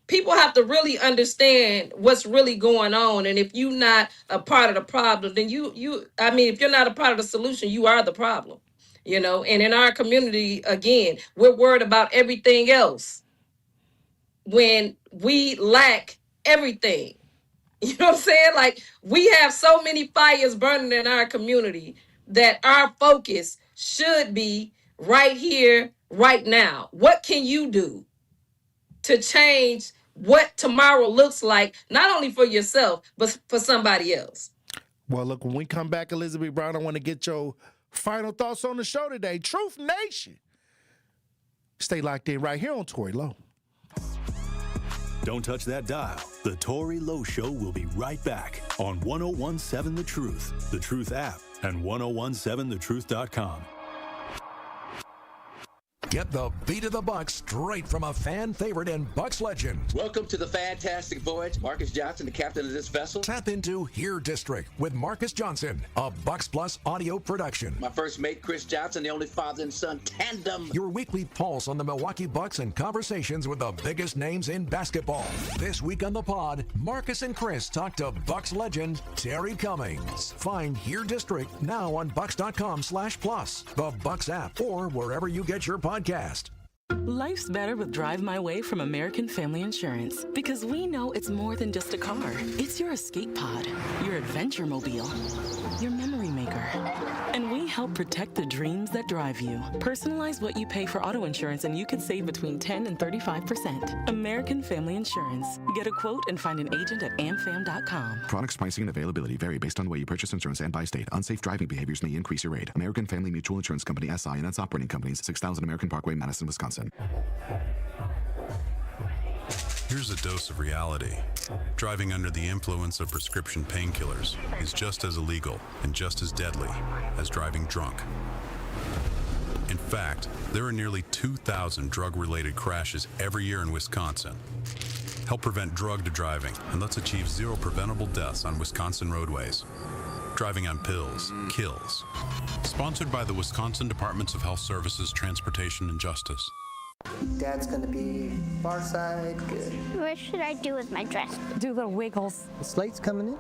people have to really understand what's really going on. And if you're not a part of the problem, then if you're not a part of the solution, you are the problem. You know, and in our community, again, we're worried about everything else when we lack everything. You know what I'm saying? Like, we have so many fires burning in our community that our focus should be right here, right now. What can you do to change what tomorrow looks like, not only for yourself, but for somebody else? Well, look, when we come back, Elizabeth Brown, I want to get your final thoughts on the show today. Truth Nation. Stay locked in right here on Tory Lowe. Don't touch that dial. The Tory Lowe Show will be right back on 1017 The Truth, The Truth app, and 1017thetruth.com. Get the beat of the Bucks straight from a fan favorite and Bucks legend. Welcome to the fantastic voyage. Marcus Johnson, the captain of this vessel. Tap into Here District with Marcus Johnson, a Bucks Plus audio production. My first mate, Chris Johnson, the only father and son tandem. Your weekly pulse on the Milwaukee Bucks and conversations with the biggest names in basketball. This week on the pod, Marcus and Chris talk to Bucks legend Terry Cummings. Find Here District now on bucks.com/plus, the Bucks app, or wherever you get your podcast. Life's better with Drive My Way from American Family Insurance, because we know it's more than just a car. It's your escape pod, your adventure mobile, your memory maker. And we help protect the dreams that drive you. Personalize what you pay for auto insurance and you could save between 10 and 35%. American Family Insurance. Get a quote and find an agent at amfam.com. Products, pricing, and availability vary based on the way you purchase insurance and by state. Unsafe driving behaviors may increase your rate. American Family Mutual Insurance Company, SI, and its operating companies, 6000 American Parkway, Madison, Wisconsin. Here's a dose of reality. Driving under the influence of prescription painkillers is just as illegal and just as deadly as driving drunk. In fact, there are nearly 2,000 drug-related crashes every year in Wisconsin. Help prevent drug driving, and let's achieve zero preventable deaths on Wisconsin roadways. Driving on pills kills. Sponsored by the Wisconsin Departments of Health Services, Transportation, and Justice. Dad's gonna be far side, good. What should I do with my dress? Do little wiggles. The slate's coming in.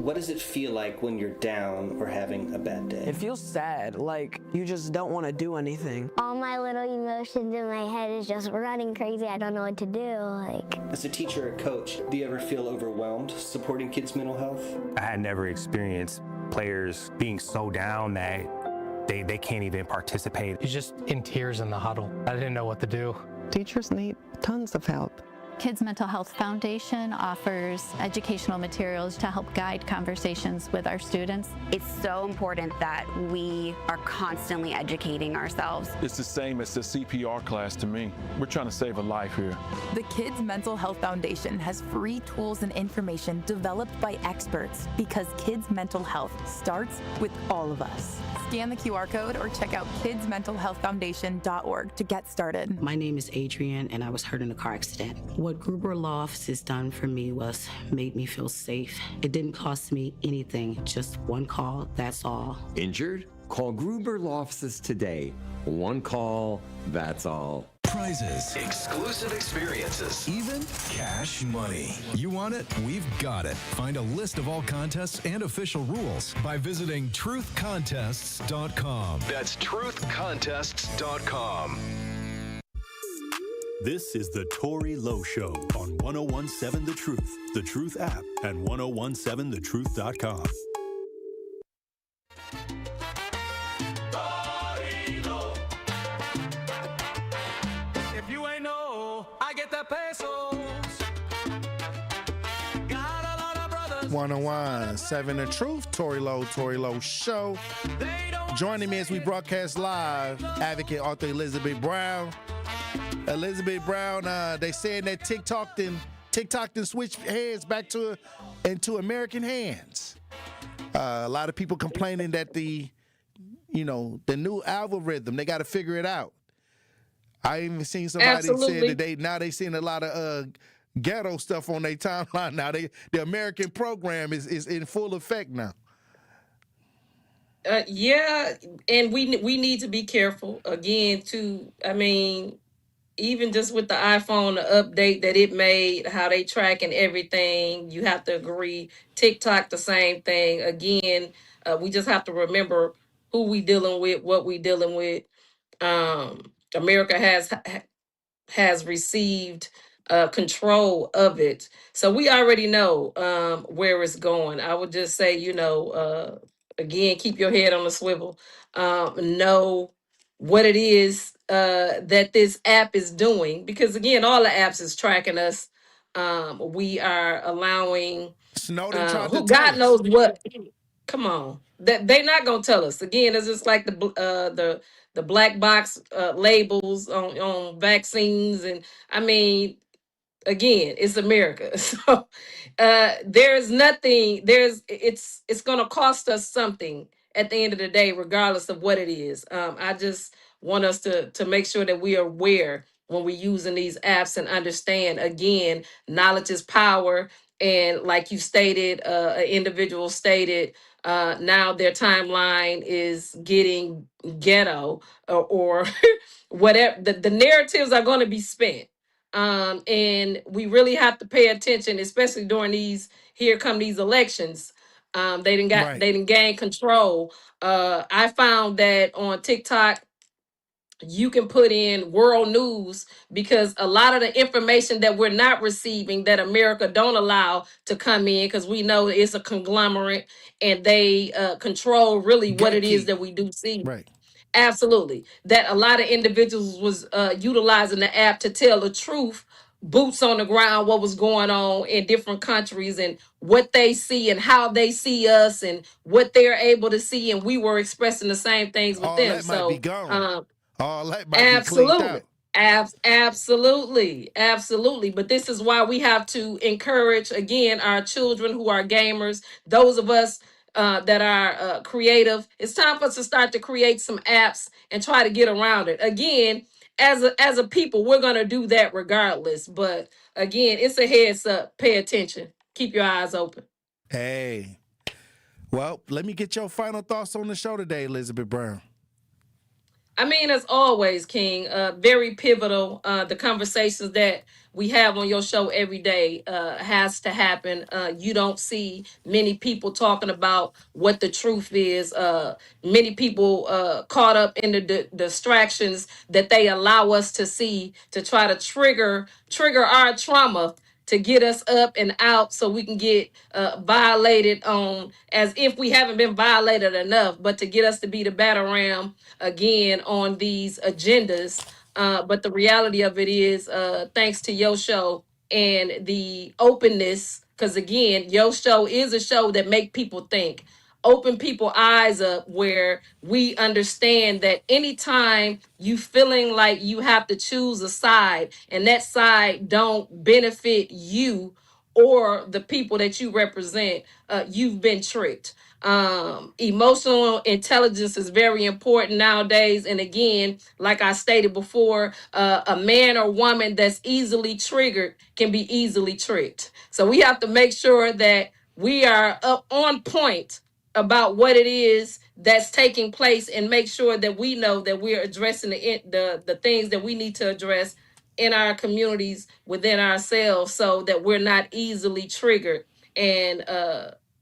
What does it feel like when you're down or having a bad day? It feels sad, like you just don't want to do anything. All my little emotions in my head is just running crazy. I don't know what to do. As a teacher or coach, do you ever feel overwhelmed supporting kids' mental health? I had never experienced players being so down that they can't even participate. He's just in tears in the huddle. I didn't know what to do. Teachers need tons of help. Kids Mental Health Foundation offers educational materials to help guide conversations with our students. It's so important that we are constantly educating ourselves. It's the same as the CPR class to me. We're trying to save a life here. The Kids Mental Health Foundation has free tools and information developed by experts, because kids' mental health starts with all of us. Scan the QR code or check out kidsmentalhealthfoundation.org to get started. My name is Adrienne, and I was hurt in a car accident. What Gruber Law Office has done for me was made me feel safe. It didn't cost me anything, just one call, that's all. Injured? Call Gruber Law Offices today. One call, that's all. Prizes, exclusive experiences, even cash money. You want it? We've got it. Find a list of all contests and official rules by visiting truthcontests.com. That's truthcontests.com. This is the Tory Lowe Show on 1017 The Truth app, and 1017thetruth.com. If you ain't know, I get the pesos. Got a lot of brothers. 1017 The Truth, Tory Lowe Show. Joining me as we broadcast live, advocate author Elizabeth Brown. Elizabeth Brown, they saying that TikTok then switched hands back into American hands. A lot of people complaining that the new algorithm, they got to figure it out. I even seen somebody say that they seeing a lot of ghetto stuff on their timeline now. The American program is in full effect now. Yeah, and we need to be careful again too. I mean, even just with the iPhone, the update that it made, how they tracking everything, you have to agree. TikTok, the same thing. Again, we just have to remember who we dealing with, what we dealing with. America has received control of it, so we already know where it's going. I would just say, again, keep your head on the swivel. Know what it is that this app is doing, because again, all the apps is tracking us. We are allowing who God knows what. Come on, that they not gonna tell us. Again, it's just like the black box labels on vaccines, and I mean, again, it's America. So there's nothing. It's gonna cost us something at the end of the day, regardless of what it is. I just want us to make sure that we are aware when we're using these apps and understand, again, knowledge is power. And like you stated, an individual stated, now their timeline is getting ghetto, or whatever. The narratives are going to be spent. And we really have to pay attention, especially during here come these elections. Right. They didn't gain control. I found that on TikTok, you can put in world news, because a lot of the information that we're not receiving, that America don't allow to come in, because we know it's a conglomerate and they control really what it is Gatekeep. that we do see. Right. Absolutely. That a lot of individuals was utilizing the app to tell the truth, boots on the ground, what was going on in different countries and what they see and how they see us and what they're able to see. And we were expressing the same things with All them. that might be So, gone. All that might be cleaned absolutely. out. Absolutely. Absolutely. But this is why we have to encourage, again, our children who are gamers, those of us that are creative. It's time for us to start to create some apps and try to get around it. Again, as a people, we're going to do that regardless. But again, it's a heads up. Pay attention. Keep your eyes open. Hey. Well, let me get your final thoughts on the show today, Elizabeth Brown. I mean, as always, King, very pivotal. The conversations that we have on your show every day has to happen. You don't see many people talking about what the truth is. Many people caught up in the distractions that they allow us to see to try to trigger our trauma, to get us up and out so we can get violated on, as if we haven't been violated enough, but to get us to be the battle ram again on these agendas. But the reality of it is, thanks to your show and the openness, because again, your show is a show that make people think, open people eyes up, where we understand that anytime you feeling like you have to choose a side and that side don't benefit you or the people that you represent, you've been tricked. Emotional intelligence is very important nowadays. And again, like I stated before, a man or woman that's easily triggered can be easily tricked. So we have to make sure that we are up on point about what it is that's taking place, and make sure that we know that we're addressing the things that we need to address in our communities, within ourselves, so that we're not easily triggered and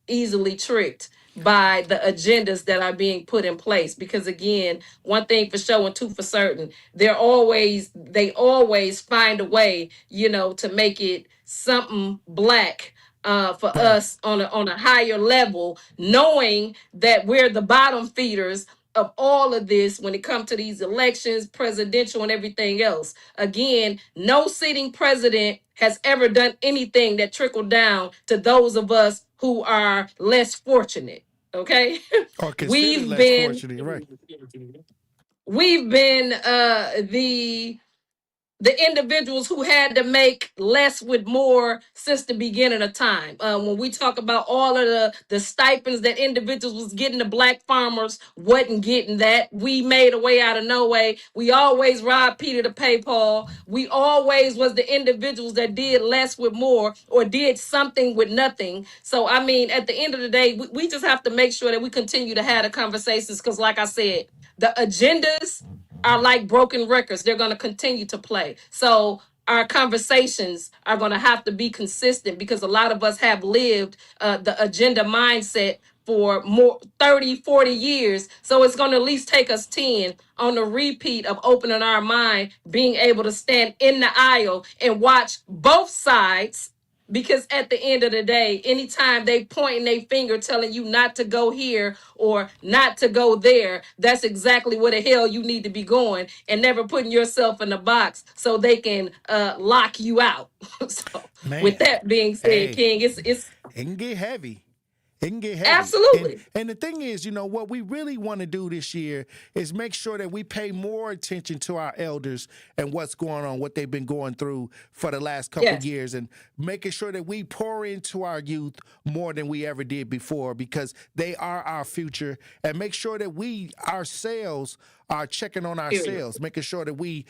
easily tricked by the agendas that are being put in place. Because again, one thing for sure and two for certain, they always find a way, to make it something black for us on a higher level, knowing that we're the bottom feeders of all of this when it comes to these elections, presidential and everything else. Again, no sitting president has ever done anything that trickled down to those of us who are less fortunate. Okay? Or considered we've less been fortunate, right? we've been the individuals who had to make less with more since the beginning of time. When we talk about all of the stipends that individuals was getting, the black farmers wasn't getting that. We made a way out of no way. We always robbed Peter to pay Paul. We always was the individuals that did less with more, or did something with nothing. So, I mean, at the end of the day, we just have to make sure that we continue to have the conversations, because like I said, the agendas are like broken records. They're going to continue to play. So our conversations are going to have to be consistent, because a lot of us have lived the agenda mindset for more 30-40 years. So it's going to at least take us 10 on the repeat of opening our mind, being able to stand in the aisle and watch both sides. Because at the end of the day, anytime they pointing their finger telling you not to go here or not to go there, that's exactly where the hell you need to be going, and never putting yourself in a box so they can lock you out. So, Man. with that being said, Hey. King, it's It can get heavy. It can get heavy. Absolutely. And the thing is, what we really want to do this year is make sure that we pay more attention to our elders and what's going on, what they've been going through for the last couple of years, and making sure that we pour into our youth more than we ever did before, because they are our future, and make sure that we ourselves are checking on ourselves, making sure that we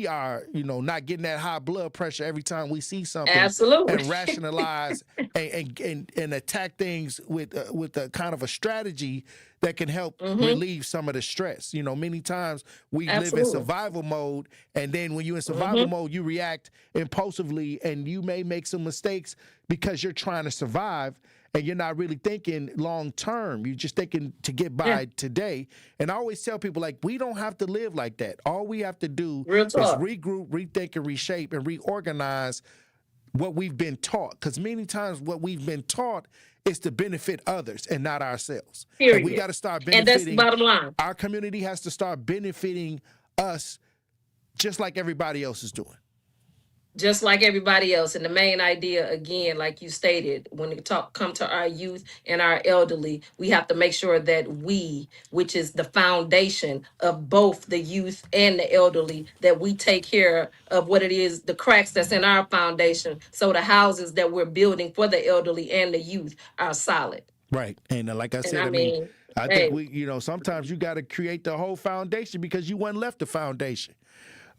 are, not getting that high blood pressure every time we see something. Absolutely. And rationalize and attack things with a kind of a strategy that can help relieve some of the stress. Many times we live in survival mode, and then when you're in survival mode, you react impulsively, and you may make some mistakes because you're trying to survive, and you're not really thinking long term. You're just thinking to get by today. And I always tell people, we don't have to live like that. All we have to do is regroup, rethink, and reshape, and reorganize what we've been taught. Because many times what we've been taught is to benefit others and not ourselves. And we got to start benefiting. And that's the bottom line. Our community has to start benefiting us just like everybody else is doing. Just like everybody else. And the main idea, again, like you stated, when it come to our youth and our elderly, we have to make sure that we, which is the foundation of both the youth and the elderly, that we take care of what it is, the cracks that's in our foundation, so the houses that we're building for the elderly and the youth are solid. Right. And like I said, I think we, sometimes you got to create the whole foundation because you wasn't left the foundation.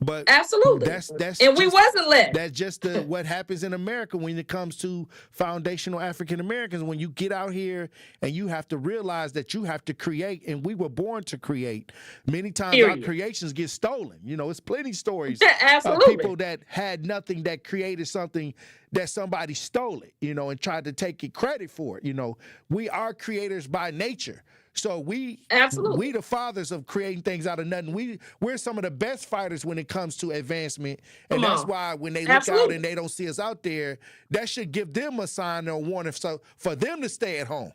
But absolutely, that's and we wasn't left. That's just what happens in America when it comes to foundational African Americans. When you get out here and you have to realize that you have to create, and we were born to create. Many times our creations get stolen. It's plenty stories of people that had nothing that created something that somebody stole it, and tried to take credit for it. We are creators by nature. So we the fathers of creating things out of nothing. We're some of the best fighters when it comes to advancement. And that's why when they look out and they don't see us out there, that should give them a sign or a warning for them to stay at home.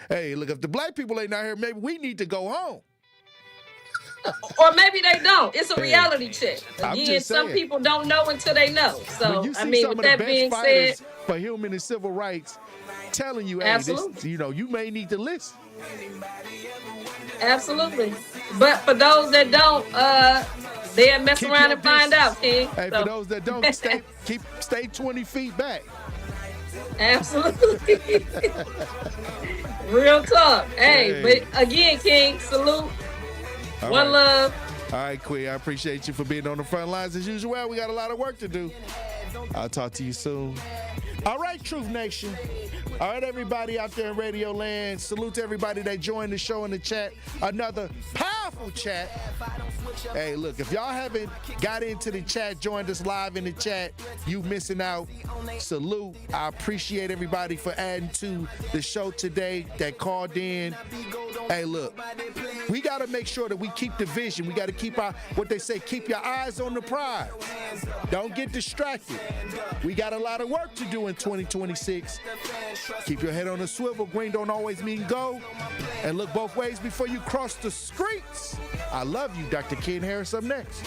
Hey, look, if the black people ain't out here, maybe we need to go home. Or maybe they don't. It's a reality check. Again, some people don't know until they know. So, with that being said, for human and civil rights, telling you, hey, this, you may need to listen. Absolutely. But for those that don't, they'll mess around and find out, King. Hey, for those that don't, stay 20 feet back. Absolutely. Real talk. Hey, but again, King, salute. One love. All right, Queen. I appreciate you for being on the front lines as usual. We got a lot of work to do. I'll talk to you soon. All right, Truth Nation. All right, everybody out there in Radio Land. Salute to everybody that joined the show in the chat. Another powerful chat. Hey, look, if y'all haven't got into the chat, joined us live in the chat, you missing out. Salute. I appreciate everybody for adding to the show today that called in. Hey, look, we got to make sure that we keep the vision. We got to keep keep your eyes on the prize. Don't get distracted. We got a lot of work to do in 2026. Keep your head on a swivel. Green don't always mean go. And look both ways before you cross the streets. I love you. Dr. Ken Harris up next.